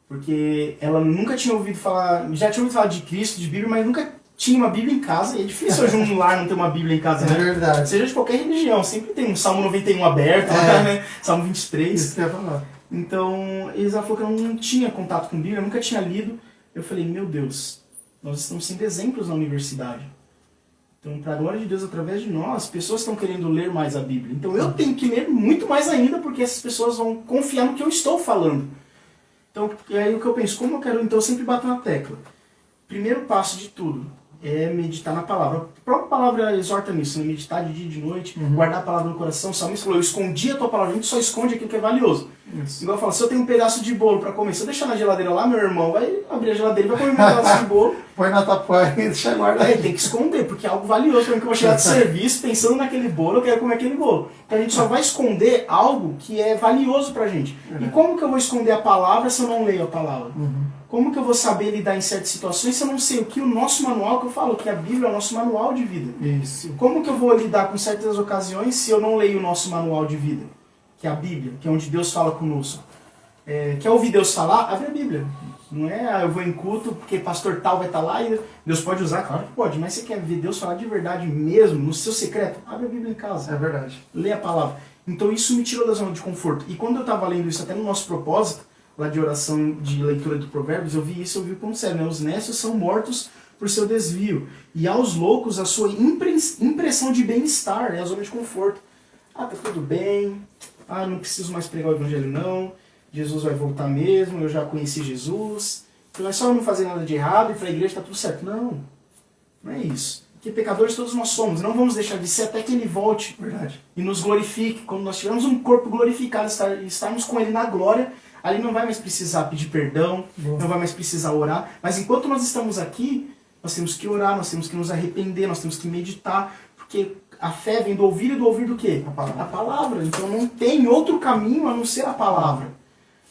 Porque ela nunca tinha ouvido falar, já tinha ouvido falar de Cristo, de Bíblia, mas nunca tinha uma Bíblia em casa. E é difícil hoje um lar não ter uma Bíblia em casa, né? É verdade. Seja de qualquer religião, sempre tem um Salmo 91 aberto, né? Salmo 23. Isso que eu ia falar. Então, ela falou que ela não tinha contato com Bíblia, nunca tinha lido. Eu falei, meu Deus, nós estamos sendo exemplos na universidade. Então, para a glória de Deus, através de nós, pessoas estão querendo ler mais a Bíblia. Então, eu tenho que ler muito mais ainda, porque essas pessoas vão confiar no que eu estou falando. Então, e aí o que eu penso, como eu quero, então eu sempre bato na tecla. Primeiro passo de tudo é meditar na palavra. A própria palavra exorta nisso, né? Meditar de dia e de noite, guardar a palavra no coração. O salmista falou, eu escondi a tua palavra, a gente só esconde aquilo que é valioso. Igual eu falo, se eu tenho um pedaço de bolo para comer, se eu deixar na geladeira lá, meu irmão vai abrir a geladeira e vai comer um pedaço de bolo. Põe na tapoeira e deixa guardar. Aí tem que esconder, porque é algo valioso. Pra mim que eu vou chegar de serviço pensando naquele bolo, eu quero comer aquele bolo. Então a gente só vai esconder algo que é valioso pra gente. E como que eu vou esconder a palavra se eu não leio a palavra? Como que eu vou saber lidar em certas situações se eu não sei o que o nosso manual, que eu falo, que a Bíblia é o nosso manual de vida? Isso. Como que eu vou lidar com certas ocasiões se eu não leio o nosso manual de vida? Que é a Bíblia, que é onde Deus fala conosco. Quer ouvir Deus falar? Abre a Bíblia. Não é, eu vou em culto porque pastor tal vai estar lá e Deus pode usar? Claro que pode, mas você quer ver Deus falar de verdade mesmo, no seu secreto? Abre a Bíblia em casa. É verdade. Lê a palavra. Então isso me tirou da zona de conforto. E quando eu estava lendo isso até no nosso propósito, lá de oração de leitura de Provérbios, eu vi como sério, né? Os nécios são mortos por seu desvio. E aos loucos a sua impressão de bem-estar, a zona de conforto. Tá tudo bem, não preciso mais pregar o evangelho não, Jesus vai voltar mesmo, eu já conheci Jesus, então é só eu não fazer nada de errado e para a igreja tá tudo certo. Não é isso. Porque pecadores todos nós somos, não vamos deixar de ser até que Ele volte. Verdade. E nos glorifique. Quando nós tivermos um corpo glorificado, estarmos com Ele na glória, ali não vai mais precisar pedir perdão, não vai mais precisar orar. Mas enquanto nós estamos aqui, nós temos que orar, nós temos que nos arrepender, nós temos que meditar, porque a fé vem do ouvir e do ouvir do quê? A palavra. Então não tem outro caminho a não ser a palavra.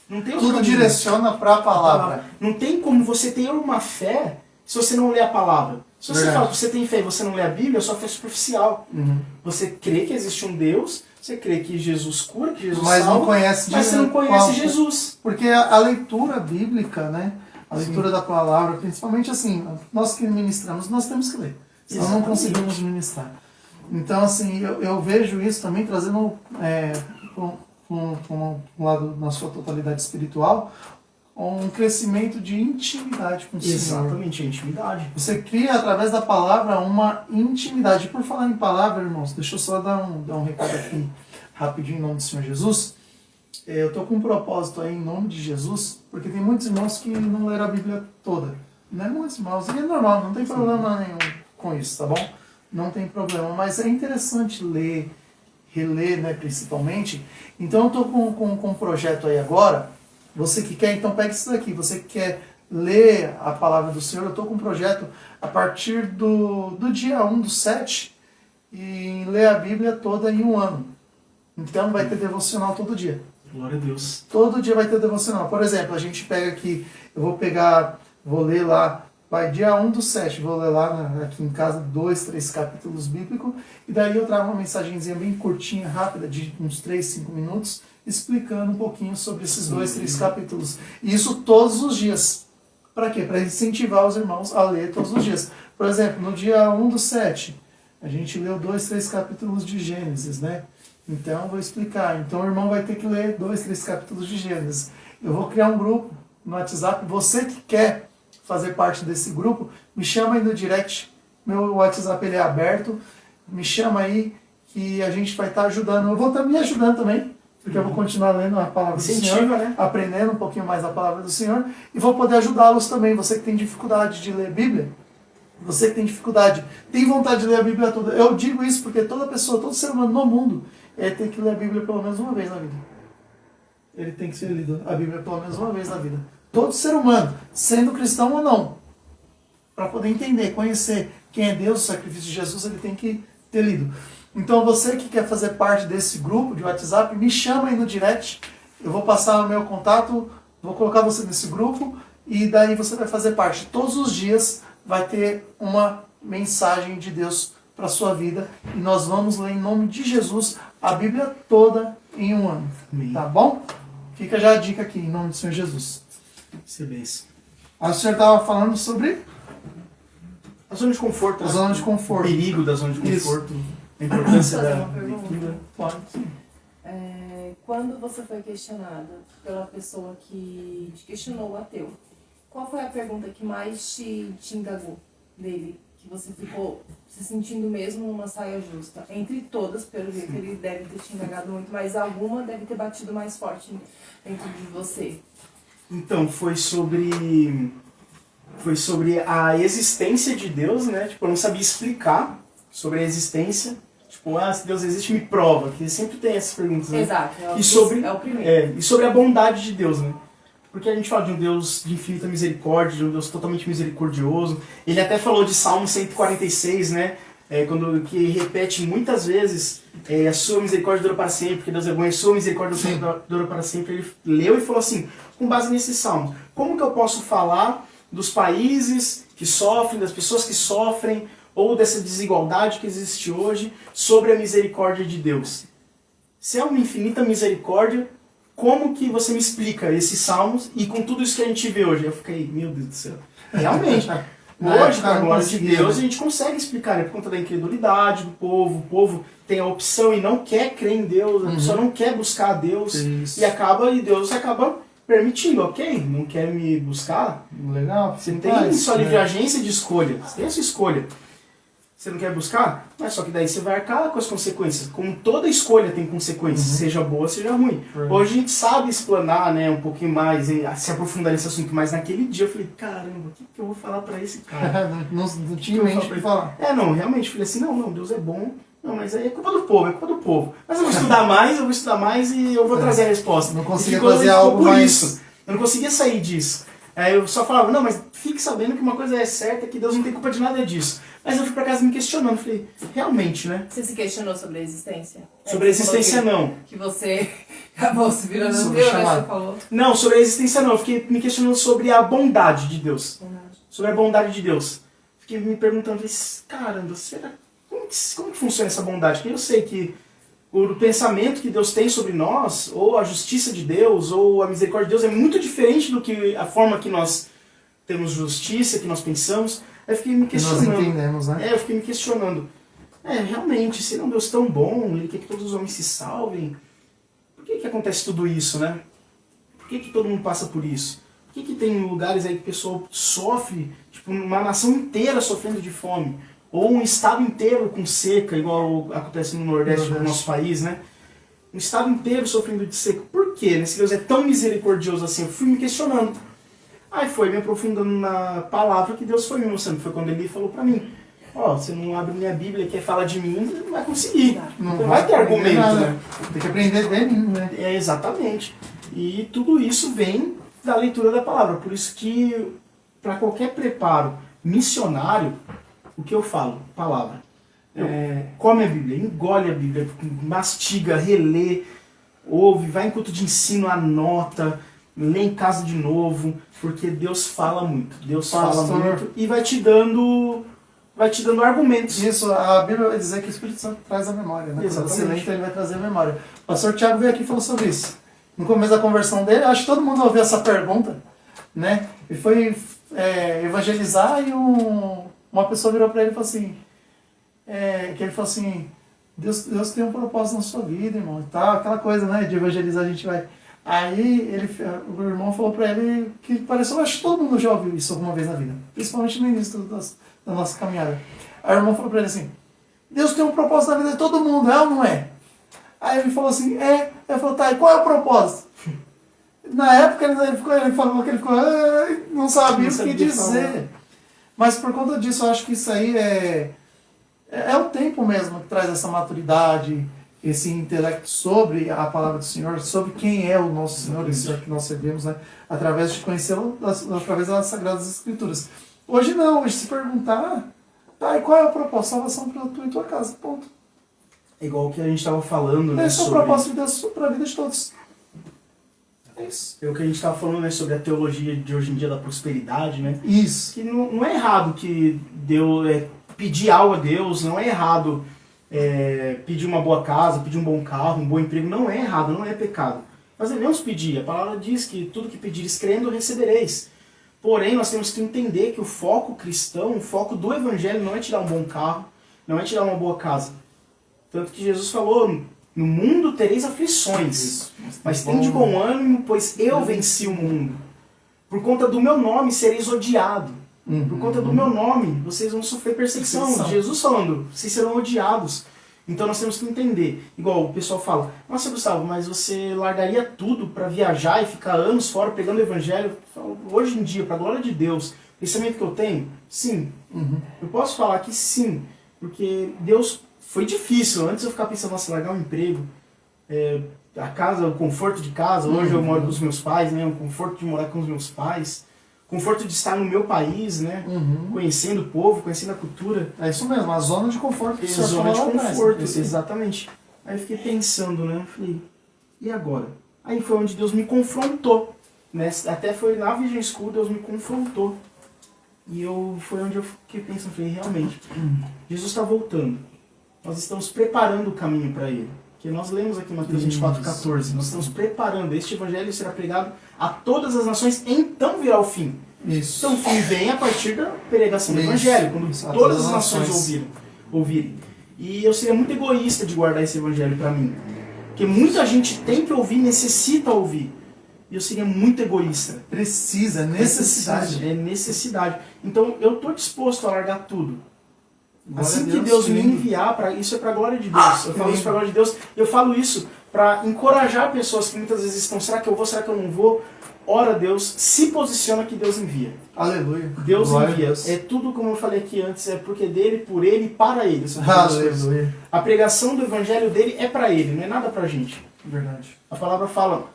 Não tem outro Tudo caminho. direciona para a palavra. Não tem como você ter uma fé se você não lê a palavra. Se você Verdade. fala que você tem fé e você não lê a Bíblia, a sua fé é superficial. Você crê que existe um Deus, você crê que Jesus cura, que Jesus Mas salva, não conhece mas você não conhece Jesus. Porque a leitura bíblica, né? A leitura da palavra, principalmente assim, nós que ministramos, nós temos que ler. Senão não conseguimos ministrar. Então, assim, eu vejo isso também trazendo um lado na sua totalidade espiritual, um crescimento de intimidade com o Senhor. Exatamente, a intimidade. Você cria através da palavra uma intimidade. Por falar em palavra, irmãos, deixa eu só dar um recado aqui rapidinho em nome do Senhor Jesus. Eu estou com um propósito aí em nome de Jesus, porque tem muitos irmãos que não leram a Bíblia toda. Não é muitos irmãos, e é normal, não tem problema nenhum com isso, tá bom? Não tem problema, mas é interessante ler, reler, né, principalmente. Então eu estou com um projeto aí agora. Você que quer, então pega isso daqui. Você que quer ler a palavra do Senhor, eu estou com um projeto a partir do dia 1/7 e ler a Bíblia toda em um ano. Então vai ter devocional todo dia. Glória a Deus. Todo dia vai ter devocional. Por exemplo, a gente pega aqui, vou ler lá, dia 1/7, vou ler lá aqui em casa 2, 3 capítulos bíblicos, e daí eu trago uma mensagenzinha bem curtinha, rápida, de uns 3, 5 minutos, explicando um pouquinho sobre esses 2, 3 capítulos. E isso todos os dias. Para quê? Para incentivar os irmãos a ler todos os dias. Por exemplo, no dia 1/7, a gente leu 2, 3 capítulos de Gênesis, né? Então, eu vou explicar. Então, o irmão vai ter que ler 2, 3 capítulos de Gênesis. Eu vou criar um grupo no WhatsApp. Você que quer fazer parte desse grupo, me chama aí no direct. Meu WhatsApp ele é aberto. Me chama aí que a gente vai estar ajudando. Eu vou estar me ajudando também, porque eu vou continuar lendo a palavra do Senhor, né? aprendendo um pouquinho mais a palavra do Senhor, e vou poder ajudá-los também. Você que tem dificuldade de ler Bíblia, você que tem dificuldade, tem vontade de ler a Bíblia toda. Eu digo isso porque toda pessoa, todo ser humano no mundo, ele tem que ler a Bíblia pelo menos uma vez na vida. Ele tem que ser lido a Bíblia pelo menos uma vez na vida. Todo ser humano, sendo cristão ou não, para poder entender, conhecer quem é Deus, o sacrifício de Jesus, ele tem que ter lido. Então você que quer fazer parte desse grupo de WhatsApp, me chama aí no direct, eu vou passar o meu contato, vou colocar você nesse grupo, e daí você vai fazer parte. Todos os dias vai ter uma mensagem de Deus para a sua vida, e nós vamos ler em nome de Jesus a Bíblia toda em um ano. Amém. Tá bom? Fica já a dica aqui, em nome do Senhor Jesus. Excelência. Aí o senhor estava falando sobre A zona de conforto. a zona de conforto. O perigo da zona de Isso. conforto. A importância Fazer da uma pergunta. leitura. Pode, sim. Quando você foi questionada pela pessoa que te questionou o ateu, qual foi a pergunta que mais te indagou dele? Que você ficou se sentindo mesmo numa saia justa? Entre todas, pelo jeito, ele deve ter te indagado muito, mas alguma deve ter batido mais forte dentro de você. Então, foi sobre a existência de Deus, né? Tipo, eu não sabia explicar sobre a existência. Tipo, se Deus existe, me prova. Que sempre tem essas perguntas, né? Exato, E sobre, é o primeiro. e sobre a bondade de Deus, né? Porque a gente fala de um Deus de infinita misericórdia, de um Deus totalmente misericordioso. Ele até falou de Salmo 146, né? Que repete muitas vezes a sua misericórdia dura para sempre, porque Deus é bom e a sua misericórdia dura para sempre. Ele leu e falou assim, com base nesse salmo, como que eu posso falar dos países que sofrem, das pessoas que sofrem, ou dessa desigualdade que existe hoje, sobre a misericórdia de Deus? Se é uma infinita misericórdia, como que você me explica esses salmos e com tudo isso que a gente vê hoje? Eu fiquei, meu Deus do céu, realmente... Hoje, na glória de Deus, a gente consegue explicar, né? Por conta da incredulidade do povo. O povo tem a opção e não quer crer em Deus, a pessoa não quer buscar a Deus. Isso. E Deus acaba permitindo, ok? Não quer me buscar? Legal. Você tem sua livre agência de escolha, você tem a sua escolha. Você não quer buscar? Mas só que daí você vai arcar com as consequências. Como toda escolha tem consequências, seja boa, seja ruim. Hoje a gente sabe explanar, né, um pouquinho mais, se aprofundar nesse assunto, mas naquele dia eu falei, caramba, o que eu vou falar pra esse cara? não tinha em mente pra falar. Não, realmente, eu falei assim, não, Deus é bom, não, mas aí é culpa do povo, Mas eu vou estudar mais e eu vou trazer a resposta. Não conseguia fazer algo por mais... isso. Eu não conseguia sair disso. Aí eu só falava, não, mas fique sabendo que uma coisa é certa, que Deus não tem culpa de nada disso. Mas eu fui pra casa me questionando, falei, realmente, né? Você se questionou sobre a existência? Sobre a existência, não. Que você acabou se virando no Sobre Deus, chamado. você falou. Não, sobre a existência não. Eu fiquei me questionando sobre a bondade de Deus. Sobre a bondade de Deus. Fiquei me perguntando, falei, caramba, será... Como que funciona essa bondade? Porque eu sei que o pensamento que Deus tem sobre nós, ou a justiça de Deus, ou a misericórdia de Deus, é muito diferente do que a forma que nós temos justiça, que nós pensamos. Aí eu fiquei me questionando. Nós entendemos, né? Eu fiquei me questionando. Realmente, se ele é um Deus tão bom, ele quer que todos os homens se salvem, por que acontece tudo isso, né? Por que todo mundo passa por isso? Por que tem lugares aí que o pessoal sofre, tipo, uma nação inteira sofrendo de fome? Ou um estado inteiro com seca, igual acontece no Nordeste do nosso país, né? Um estado inteiro sofrendo de seca. Por quê? Esse Deus é tão misericordioso assim? Eu fui me questionando. Aí foi me aprofundando na palavra que Deus foi me mostrando. Foi quando ele falou pra mim, você não abre minha Bíblia e quer falar de mim, não vai conseguir. Não vai ter argumento, né? Tem que aprender dele, né? Exatamente. E tudo isso vem da leitura da palavra. Por isso que, para qualquer preparo missionário, o que eu falo? Palavra. Come a Bíblia, engole a Bíblia, mastiga, relê, ouve, vai em culto de ensino, anota, lê em casa de novo, porque Deus fala muito. Deus fala muito e vai te dando argumentos. Isso, a Bíblia vai dizer que o Espírito Santo traz a memória, né? Quando você lê, então ele vai trazer a memória. O pastor Tiago veio aqui e falou sobre isso. No começo da conversão dele, acho que todo mundo ouviu essa pergunta, né? Ele foi evangelizar e uma pessoa virou para ele e falou assim, que ele falou assim, Deus tem um propósito na sua vida, irmão, e tal, aquela coisa, né, de evangelizar a gente vai. Aí o irmão falou para ele que pareceu, acho que todo mundo já ouviu isso alguma vez na vida, principalmente no início da nossa caminhada. Aí o irmão falou para ele assim, Deus tem um propósito na vida de todo mundo, é ou não é? Aí ele falou assim, é. Ele falou, tá, e qual é o propósito? Na época ele falou que ele ficou, não sabia o que dizer. Mas por conta disso, eu acho que isso aí é o tempo mesmo que traz essa maturidade, esse intelecto sobre a palavra do Senhor, sobre quem é o nosso Senhor, esse Senhor que nós servimos, né? Através de conhecê-lo, através das Sagradas Escrituras. Hoje não, hoje se perguntar, tá, e qual é o propósito? Salvação para tu e tua casa, ponto. É igual o que a gente estava falando, né? Esse é o propósito de Deus para a vida de todos. É isso. É o que a gente estava falando, né, sobre a teologia de hoje em dia da prosperidade, né? Isso. Que não é errado que Deus pedir algo a Deus, não é errado pedir uma boa casa, pedir um bom carro, um bom emprego, não é errado, não é pecado. Nós devemos pedir, a palavra diz que tudo que pedires crendo recebereis. Porém, nós temos que entender que o foco cristão, o foco do evangelho não é te dar um bom carro, não é te dar uma boa casa. Tanto que Jesus falou, no mundo tereis aflições, mas tem de bom ânimo, pois eu venci o mundo. Por conta do meu nome sereis odiado. Por conta do meu nome, vocês vão sofrer perseguição. Jesus falando, vocês serão odiados. Então nós temos que entender. Igual o pessoal fala, nossa Gustavo, mas você largaria tudo para viajar e ficar anos fora pregando o evangelho? Hoje em dia, para a glória de Deus, o pensamento que eu tenho, sim. Eu posso falar que sim, porque Deus... Foi difícil, antes eu ficava pensando, nossa, largar um emprego, a casa, o conforto de casa. Hoje eu moro com os meus pais, né? O conforto de morar com os meus pais. O conforto de estar no meu país, né? Conhecendo o povo, conhecendo a cultura. É isso mesmo, a zona de conforto que você Zona de falou lá atrás, conforto, né? exatamente. Aí eu fiquei pensando, né? Falei, e agora? Aí foi onde Deus me confrontou, né? Até foi na Vision School, Deus me confrontou. E foi onde eu fiquei pensando, falei, realmente, Jesus está voltando. Nós estamos preparando o caminho para Ele. Que nós lemos aqui em Mateus 24:14. Nós estamos preparando. Este evangelho será pregado a todas as nações, então virá o fim. Isso. Então o fim vem a partir da pregação do Isso. evangelho, quando Isso. todas as nações ouvirem. E eu seria muito egoísta de guardar esse evangelho para mim. Porque muita gente tem que ouvir, necessita ouvir. E eu seria muito egoísta. Precisa, necessidade. É necessidade. Então eu estou disposto a largar tudo. Glória Assim a que Deus, Deus que me lindo. enviar, isso é para a glória de Deus. Eu falo isso para a glória de Deus. Eu falo isso para encorajar pessoas que muitas vezes estão, será que eu vou, será que eu não vou? Ora a Deus, se posiciona que Deus envia. Aleluia. Deus Glória a envia. Deus. É tudo como eu falei aqui antes, é porque dele, por ele e para ele. São todas as coisas. Aleluia. A pregação do evangelho dele é para ele, não é nada para a gente. Verdade. A palavra fala,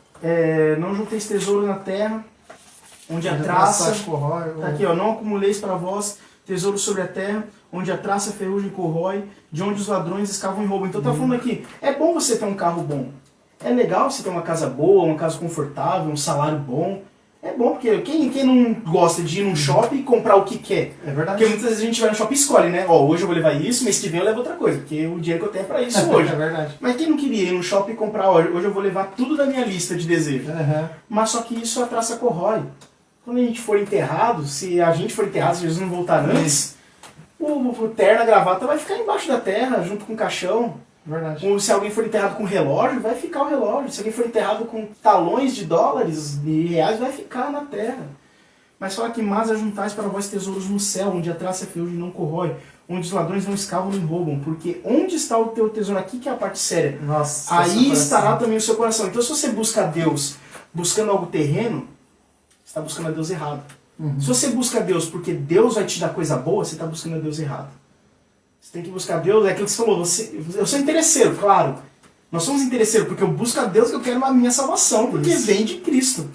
não junteis tesouro na terra, onde a Onde traça... corrói, Tá aqui, ó, não acumuleis para vós tesouro sobre a terra, onde a traça, a ferrugem corrói, de onde os ladrões escavam e roubam. Então tá falando aqui, é bom você ter um carro bom. É legal você ter uma casa boa, uma casa confortável, um salário bom. É bom, porque quem não gosta de ir num shopping e comprar o que quer? É verdade. Porque muitas vezes a gente vai no shopping e escolhe, né? Ó, hoje eu vou levar isso, mês que vem eu levo outra coisa, porque o dinheiro que eu tenho é pra isso hoje. É verdade. Mas quem não queria ir no shopping e comprar, ó, hoje eu vou levar tudo da minha lista de desejos. Uhum. Mas só que isso a traça corrói. Quando a gente for enterrado, se a gente for enterrado, se Jesus não voltar antes, o terno, a gravata vai ficar embaixo da terra, junto com o caixão. Verdade. Se alguém for enterrado com relógio, vai ficar o relógio. Se alguém for enterrado com talões de dólares, de reais, vai ficar na terra. Mas fala que mas ajuntais para vós tesouros no céu, onde a traça e a ferrugem não corrói, onde os ladrões não escavam nem roubam. Porque onde está o teu tesouro? Aqui que é a parte séria. Nossa, Aí estará também o seu coração. Então se você busca a Deus buscando algo terreno, você está buscando a Deus errado. Se você busca a Deus porque Deus vai te dar coisa boa, você está buscando a Deus errado. Você tem que buscar Deus, é aquilo que você falou, eu sou interesseiro, claro. Nós somos interesseiros porque eu busco a Deus que eu quero a minha salvação, porque Isso. vem de Cristo.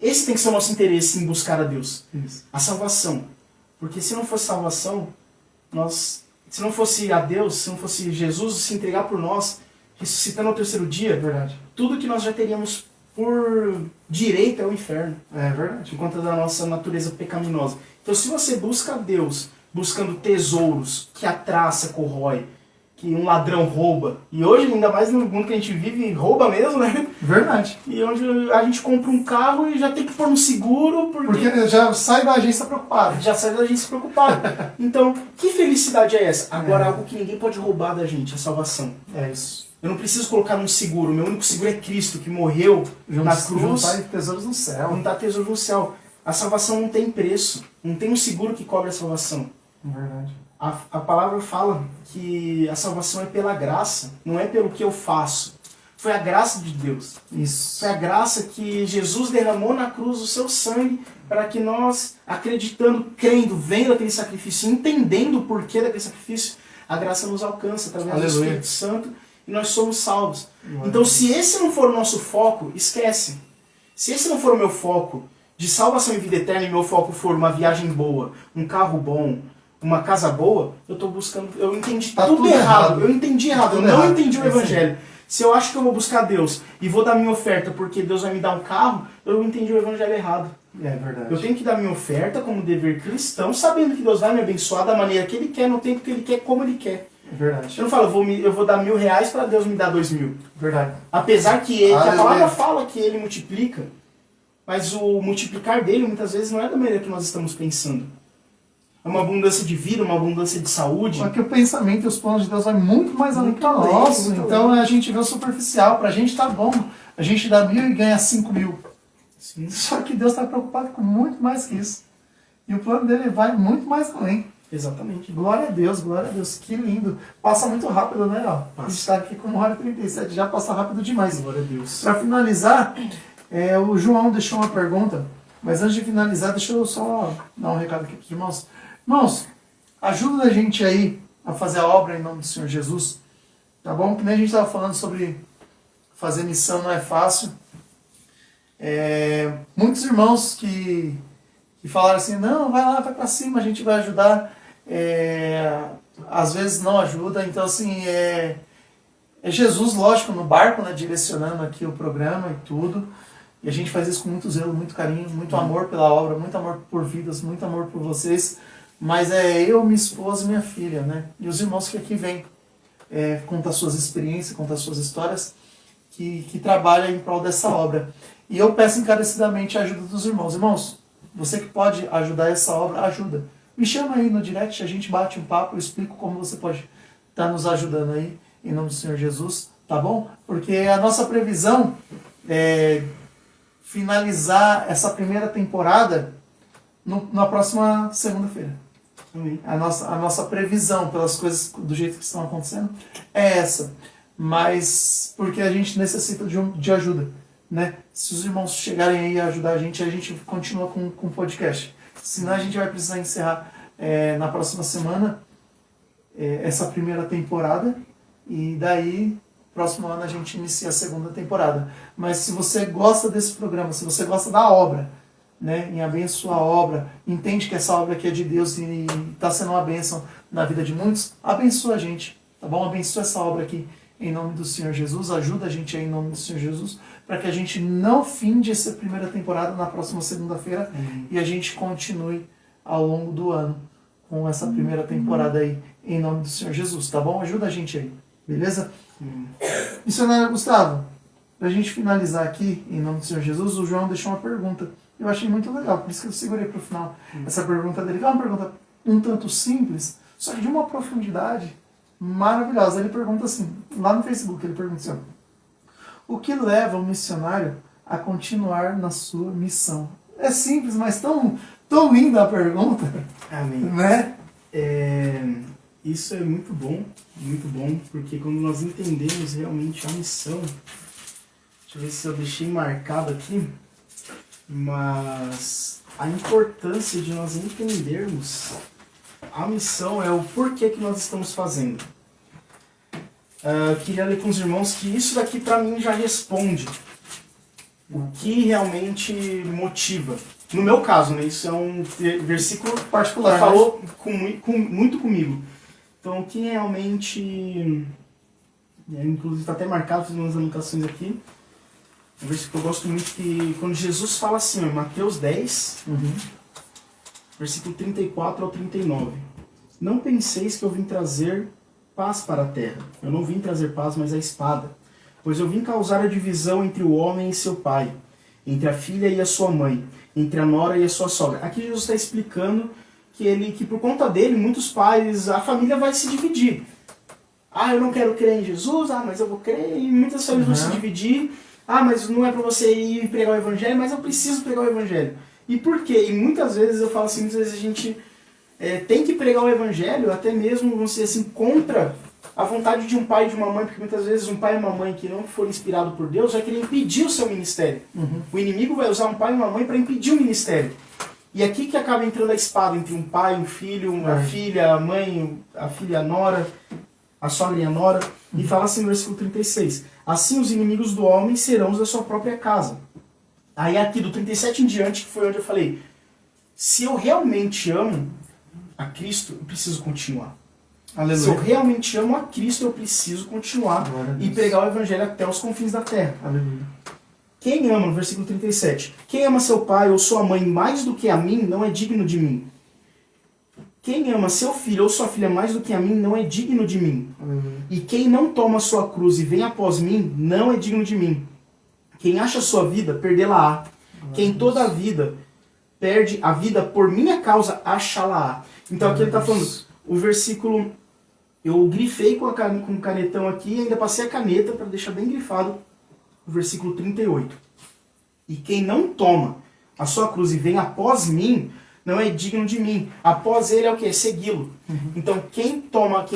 Esse tem que ser o nosso interesse em buscar a Deus. Isso. A salvação. Porque se não fosse salvação, se não fosse a Deus, se não fosse Jesus se entregar por nós, ressuscitando ao terceiro dia, É verdade. tudo que nós já teríamos por direito é o inferno, É verdade. por conta da nossa natureza pecaminosa. Então se você busca a Deus buscando tesouros que a traça corrói, que um ladrão rouba, e hoje, ainda mais no mundo que a gente vive, rouba mesmo, né? Verdade. E onde a gente compra um carro e já tem que pôr no seguro, Porque já sai da agência preocupado. já sai da gente se preocupar. Então, que felicidade é essa? Agora, algo que ninguém pode roubar da gente, a salvação. É isso. Eu não preciso colocar num seguro, meu único seguro é Cristo, que morreu na cruz. Juntar tesouros no céu. Não dá tesouro no céu. A salvação não tem preço, não tem um seguro que cobre a salvação. Verdade. A palavra fala que a salvação é pela graça, não é pelo que eu faço. Foi a graça de Deus. Isso. Foi a graça que Jesus derramou na cruz o seu sangue para que nós, acreditando, crendo, vendo aquele sacrifício, entendendo o porquê daquele sacrifício, a graça nos alcança através do Aleluia. Espírito Santo e nós somos salvos. Glória Então, a Deus. se esse não for o nosso foco, esquece. Se esse não for o meu foco de salvação e vida eterna e meu foco for uma viagem boa, um carro bom, uma casa boa, eu estou buscando, eu entendi Tá tudo tudo errado. errado. Eu entendi errado, eu Tudo não errado. entendi o É assim. evangelho. Se eu acho que eu vou buscar Deus e vou dar minha oferta porque Deus vai me dar um carro, eu entendi o evangelho errado. É verdade. Eu tenho que dar minha oferta como dever cristão, sabendo que Deus vai me abençoar da maneira que Ele quer, no tempo que Ele quer, como Ele quer. É verdade. Eu não falo, eu vou dar R$1.000 para Deus me dar 2.000. Verdade. Apesar que a Aleluia. palavra fala que Ele multiplica, mas o multiplicar dele muitas vezes não é da maneira que nós estamos pensando. É uma abundância de vida, uma abundância de saúde. Só que o pensamento e os planos de Deus vai muito mais além Muito que o além, nosso. muito Então além. a gente vê o superficial. Pra gente tá bom. A gente dá 1.000 e ganha 5.000. Sim. Só que Deus está preocupado com muito mais que isso. E o plano dele vai muito mais além. Exatamente. Glória a Deus, glória a Deus. Que lindo. Passa muito rápido, né? Ó, a gente está aqui com 1h37, já passa rápido demais. Glória a Deus. Para finalizar, o João deixou uma pergunta, mas antes de finalizar, deixa eu só dar um recado aqui para os irmãos. Irmãos, ajuda a gente aí a fazer a obra em nome do Senhor Jesus, tá bom? Que nem a gente estava falando sobre fazer missão não é fácil. Muitos irmãos que falaram assim, não, vai lá, vai para cima, a gente vai ajudar. Às vezes não ajuda, então assim, é Jesus, lógico, no barco, né, direcionando aqui o programa e tudo. E a gente faz isso com muito zelo, muito carinho, muito amor pela obra, muito amor por vidas, muito amor por vocês. Mas eu, minha esposa e minha filha, né? E os irmãos que aqui vêm contar suas experiências, contar suas histórias, que trabalham em prol dessa obra. E eu peço encarecidamente a ajuda dos irmãos. Irmãos, você que pode ajudar essa obra, ajuda. Me chama aí no direct, a gente bate um papo, eu explico como você pode estar nos ajudando aí, em nome do Senhor Jesus, tá bom? Porque a nossa previsão é finalizar essa primeira temporada na próxima segunda-feira. A nossa previsão, pelas coisas do jeito que estão acontecendo, é essa. Mas porque a gente necessita de ajuda, né? Se os irmãos chegarem aí a ajudar a gente continua com o podcast. Senão a gente vai precisar encerrar na próxima semana essa primeira temporada. E daí, próximo ano, a gente inicia a segunda temporada. Mas se você gosta desse programa, se você gosta da obra, né, em abençoar a obra, entende que essa obra aqui é de Deus e está sendo uma bênção na vida de muitos, abençoa a gente, tá bom? Abençoa essa obra aqui em nome do Senhor Jesus, ajuda a gente aí em nome do Senhor Jesus, para que a gente não finde essa primeira temporada na próxima segunda-feira e a gente continue ao longo do ano com essa primeira temporada aí em nome do Senhor Jesus, tá bom? Ajuda a gente aí, beleza? Missionário Gustavo, para a gente finalizar aqui em nome do Senhor Jesus, o João deixou uma pergunta. Eu achei muito legal, por isso que eu segurei para o final essa pergunta dele, que é uma pergunta um tanto simples, só que de uma profundidade maravilhosa. Ele pergunta assim, lá no Facebook, ele pergunta assim, o que leva um missionário a continuar na sua missão? É simples, mas tão linda a pergunta. Amém. Né? Isso é muito bom, porque quando nós entendemos realmente a missão, deixa eu ver se eu deixei marcado aqui, mas a importância de nós entendermos a missão é o porquê que nós estamos fazendo. Queria ler com os irmãos que isso daqui para mim já responde o que realmente motiva. No meu caso, né, isso é um versículo particular, que falou muito comigo. Então, o que realmente, inclusive está até marcado, fiz umas anotações aqui, um versículo que eu gosto muito, que quando Jesus fala assim, em Mateus 10, versículo 34 ao 39. Não penseis que eu vim trazer paz para a terra. Eu não vim trazer paz, mas a espada. Pois eu vim causar a divisão entre o homem e seu pai, entre a filha e a sua mãe, entre a nora e a sua sogra. Aqui Jesus está explicando que por conta dele, muitos pais, a família vai se dividir. Eu não quero crer em Jesus, mas eu vou crer, e muitas famílias vão se dividir. Mas não é para você ir pregar o evangelho, mas eu preciso pregar o evangelho. E por quê? E muitas vezes eu falo assim, muitas vezes a gente tem que pregar o evangelho, até mesmo, vamos dizer assim, contra a vontade de um pai e de uma mãe, porque muitas vezes um pai e uma mãe que não for inspirado por Deus vai querer impedir o seu ministério. O inimigo vai usar um pai e uma mãe para impedir o ministério. E aqui que acaba entrando a espada entre um pai, um filho, a filha, a mãe, a filha, a nora, a sogra e a nora. E fala assim no versículo 36. Assim os inimigos do homem serão os da sua própria casa. Aí aqui do 37 em diante, que foi onde eu falei, se eu realmente amo a Cristo, eu preciso continuar. Aleluia. Se eu realmente amo a Cristo, eu preciso continuar e pregar o evangelho até os confins da terra. Aleluia. Quem ama, no versículo 37, quem ama seu pai ou sua mãe mais do que a mim, não é digno de mim. Quem ama seu filho ou sua filha mais do que a mim, não é digno de mim. E quem não toma sua cruz e vem após mim, não é digno de mim. Quem acha sua vida, perdê-la-á. Quem toda a vida perde a vida por minha causa, achá-la-á. Então aqui ele está falando, o versículo, eu grifei com o canetão aqui e ainda passei a caneta para deixar bem grifado o versículo 38. E quem não toma a sua cruz e vem após mim, não é digno de mim. Após ele é o quê? Segui-lo. Então quem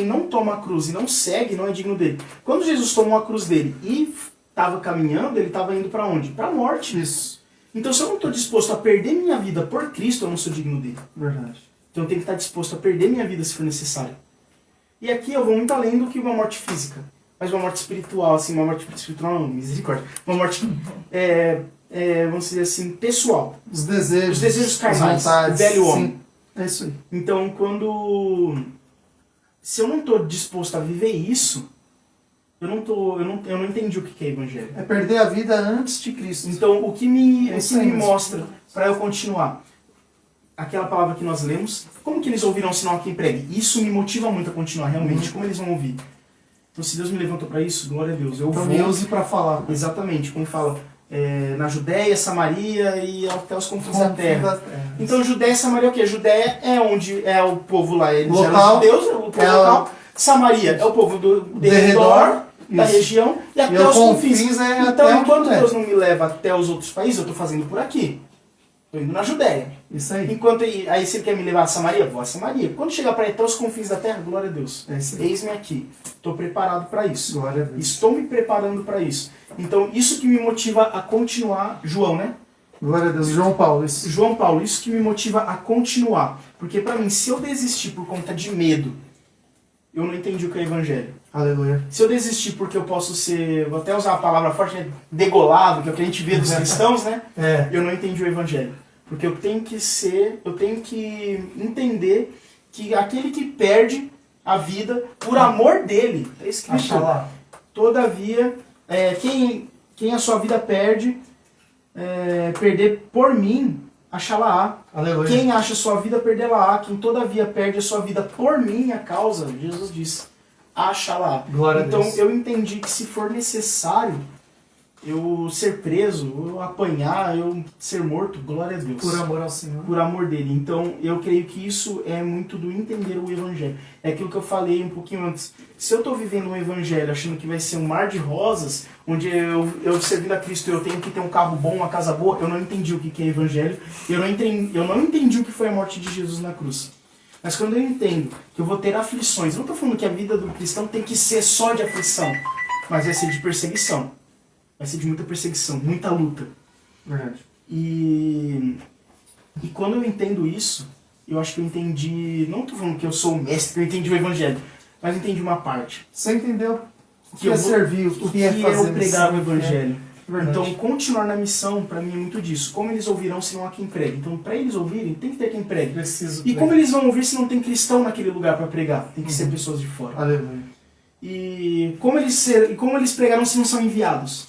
não toma a cruz e não segue, não é digno dele. Quando Jesus tomou a cruz dele e estava caminhando, ele estava indo para onde? Para a morte. Isso. Então se eu não estou disposto a perder minha vida por Cristo, eu não sou digno dele. Verdade. Então eu tenho que estar disposto a perder minha vida se for necessário. E aqui eu vou muito além do que uma morte física. mas uma morte espiritual, assim, uma morte espiritual, não, misericórdia, uma morte, vamos dizer assim, pessoal. Os desejos carnais, vontades, o velho homem. Sim, é isso aí. Então, se eu não estou disposto a viver isso, eu não entendi o que é evangelho. É perder a vida antes de Cristo. Então, o que me mesmo. mostra para eu continuar? Aquela palavra que nós lemos, como que eles ouvirão senão a quem pregue? Isso me motiva muito a continuar, realmente. Como eles vão ouvir? Então, se Deus me levantou para isso, glória a Deus. Eu Então vou. me use para falar. Exatamente, como fala, na Judéia, Samaria e até os confins da terra. Então, Judéia e Samaria é o quê? Judéia é onde é o povo lá, eles Local, eram judeus, o povo local. Samaria é o povo de redor, da isso. região, e até E os o confins. confins é até Então, onde enquanto é. Deus não me leva até os outros países, eu estou fazendo por aqui. Estou indo na Judéia. Isso aí. Enquanto aí se ele quer me levar a Samaria, vou a Samaria. Quando chegar para até os confins da terra, glória a Deus. É isso aí. Eis-me aqui. Estou preparado para isso. Glória a Deus. Estou me preparando para isso. Então, isso que me motiva a continuar, João, né? Glória a Deus. João Paulo, isso. João Paulo, isso que me motiva a continuar. Porque para mim, se eu desistir por conta de medo, eu não entendi o que é evangelho. Aleluia. Se eu desistir porque eu posso ser, vou até usar uma palavra forte, né? Degolado, que é o que a gente vê dos cristãos, né? Eu não entendi o evangelho. Porque eu tenho que entender que aquele que perde a vida por amor dele, está escrito. Acha lá. Todavia, quem a sua vida perde, perder por mim, achará. Aleluia. Quem acha a sua vida, perdê-la-á. Quem todavia perde a sua vida por minha causa, Jesus disse, achará. Glória a Então Deus. eu entendi que se for necessário eu ser preso, eu apanhar, eu ser morto, glória a Deus. Por amor ao Senhor. Por amor dele. Então, eu creio que isso é muito do entender o Evangelho. É aquilo que eu falei um pouquinho antes. Se eu estou vivendo um Evangelho achando que vai ser um mar de rosas, onde eu servindo a Cristo eu tenho que ter um carro bom, uma casa boa, eu não entendi o que é Evangelho. Eu não entendi o que foi a morte de Jesus na cruz. Mas quando eu entendo que eu vou ter aflições, eu não estou falando que a vida do cristão tem que ser só de aflição, mas vai ser de perseguição. Vai ser de muita perseguição, muita luta. Verdade. E quando eu entendo isso, eu acho que eu entendi, não estou falando que eu sou o mestre, que eu entendi o Evangelho, mas eu entendi uma parte. Você entendeu o que eu é vou- servir, o que é fazer pregar o missão. Evangelho. Verdade. Então, continuar na missão, para mim, é muito disso. Como eles ouvirão se não há quem pregue? Então, para eles ouvirem, tem que ter quem pregue. Preciso. E como eles vão ouvir se não tem cristão naquele lugar para pregar? Tem que ser pessoas de fora. Aleluia. E como eles pregaram se não são enviados?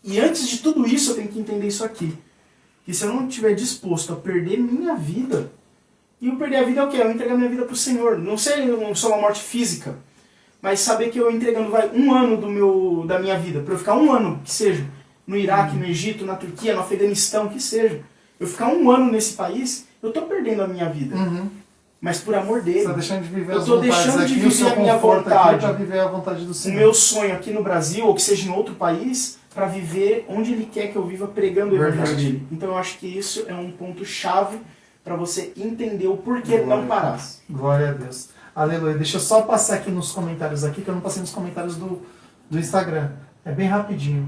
E antes de tudo isso, eu tenho que entender isso aqui. Que se eu não estiver disposto a perder minha vida, e eu perder a vida é o quê? Eu entregar minha vida para o Senhor. Não sei só uma morte física, mas saber que eu entregando um ano da minha vida, para eu ficar um ano, que seja, no Iraque, no Egito, na Turquia, no Afeganistão, que seja, eu ficar um ano nesse país, eu estou perdendo a minha vida. Mas por amor dele. Você está deixando de viver Eu as tô vontades deixando de aqui, viver o seu a minha conforto vontade. aqui para viver a vontade do O Senhor. meu sonho aqui no Brasil, ou que seja em outro país, para viver onde ele quer que eu viva pregando o Evangelho Verdade. dele. Então eu acho que isso é um ponto-chave para você entender o porquê não parar. Glória a Deus. Aleluia. Deixa eu só passar aqui nos comentários aqui, que eu não passei nos comentários do Instagram. É bem rapidinho.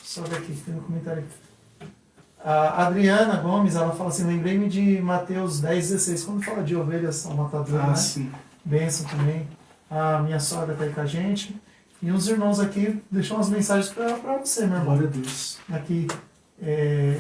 Só ver aqui, tem um comentário aqui. A Adriana Gomes, ela fala assim, lembrei-me de Mateus 10,16, quando fala de ovelhas salvatadoras, né? Sim. Bênção também. A minha sogra está aí com a gente. E uns irmãos aqui deixam umas mensagens para você, meu irmão. Glória a Deus. Aqui,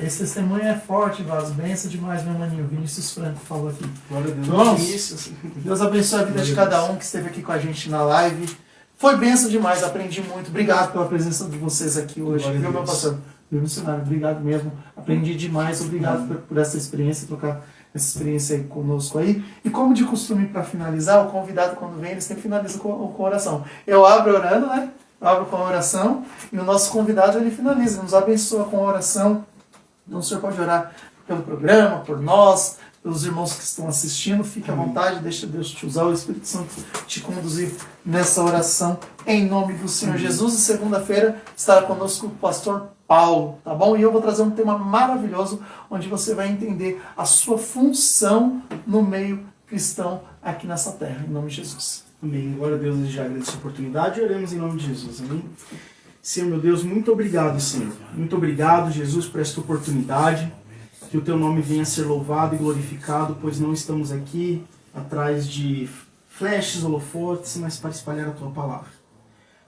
esse testemunho é forte, Vaz. Benção demais, meu maninho. Vinícius Franco falou aqui. Glória a Deus. Vamos. Isso, assim. Deus abençoe a vida de cada um que esteve aqui com a gente na live. Foi benção demais, aprendi muito. Obrigado pela presença de vocês aqui hoje. Glória a Viu, meu Deus. pastor? Meu missionário, obrigado mesmo. Aprendi demais. Obrigado por essa experiência, trocar essa experiência aí conosco aí. E como de costume, para finalizar, o convidado quando vem, ele sempre finaliza com oração. Eu abro orando, né? Abro com a oração e o nosso convidado ele finaliza, nos abençoa com a oração. Então o senhor pode orar pelo programa, por nós, pelos irmãos que estão assistindo. Fique à vontade, deixa Deus te usar, o Espírito Santo te conduzir nessa oração em nome do Senhor Jesus. E segunda-feira estará conosco o pastor Paulo, tá bom? E eu vou trazer um tema maravilhoso onde você vai entender a sua função no meio cristão aqui nessa terra, em nome de Jesus. Amém. Glória a Deus, eu já agradeço a oportunidade e oremos em nome de Jesus. Amém. Senhor, meu Deus, muito obrigado, Senhor. Muito obrigado, Jesus, por esta oportunidade. Que o teu nome venha a ser louvado e glorificado, pois não estamos aqui atrás de flashes, holofotes, mas para espalhar a tua palavra.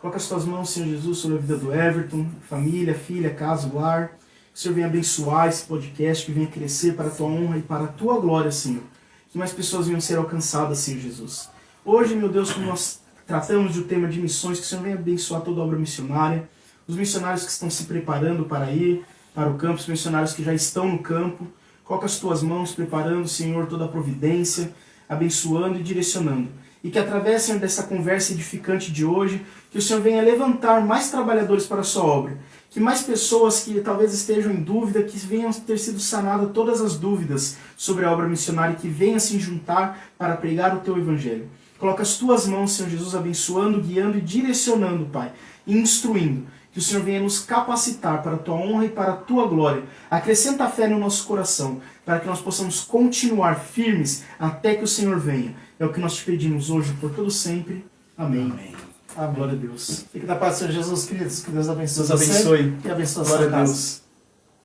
Coloca as tuas mãos, Senhor Jesus, sobre a vida do Everton, família, filha, casa, lar. Que o Senhor venha abençoar esse podcast, que venha crescer para a tua honra e para a tua glória, Senhor. Que mais pessoas venham ser alcançadas, Senhor Jesus. Hoje, meu Deus, como nós tratamos do tema de missões, que o Senhor venha abençoar toda a obra missionária, os missionários que estão se preparando para ir para o campo, os missionários que já estão no campo. Coloca as tuas mãos, preparando, Senhor, toda a providência, abençoando e direcionando. E que através, Senhor, dessa conversa edificante de hoje, que o Senhor venha levantar mais trabalhadores para a sua obra. Que mais pessoas que talvez estejam em dúvida, que venham ter sido sanadas todas as dúvidas sobre a obra missionária, que venham se juntar para pregar o teu evangelho. Coloca as tuas mãos, Senhor Jesus, abençoando, guiando e direcionando, Pai, e instruindo. Que o Senhor venha nos capacitar para a tua honra e para a tua glória. Acrescenta a fé no nosso coração, para que nós possamos continuar firmes até que o Senhor venha. É o que nós te pedimos hoje, por todo sempre. Amém. Amém. Amém. Glória a Deus. Fique na paz do Senhor Jesus, queridos. Que Deus abençoe Deus abençoe. você e abençoe a Glória sua a casa. Deus.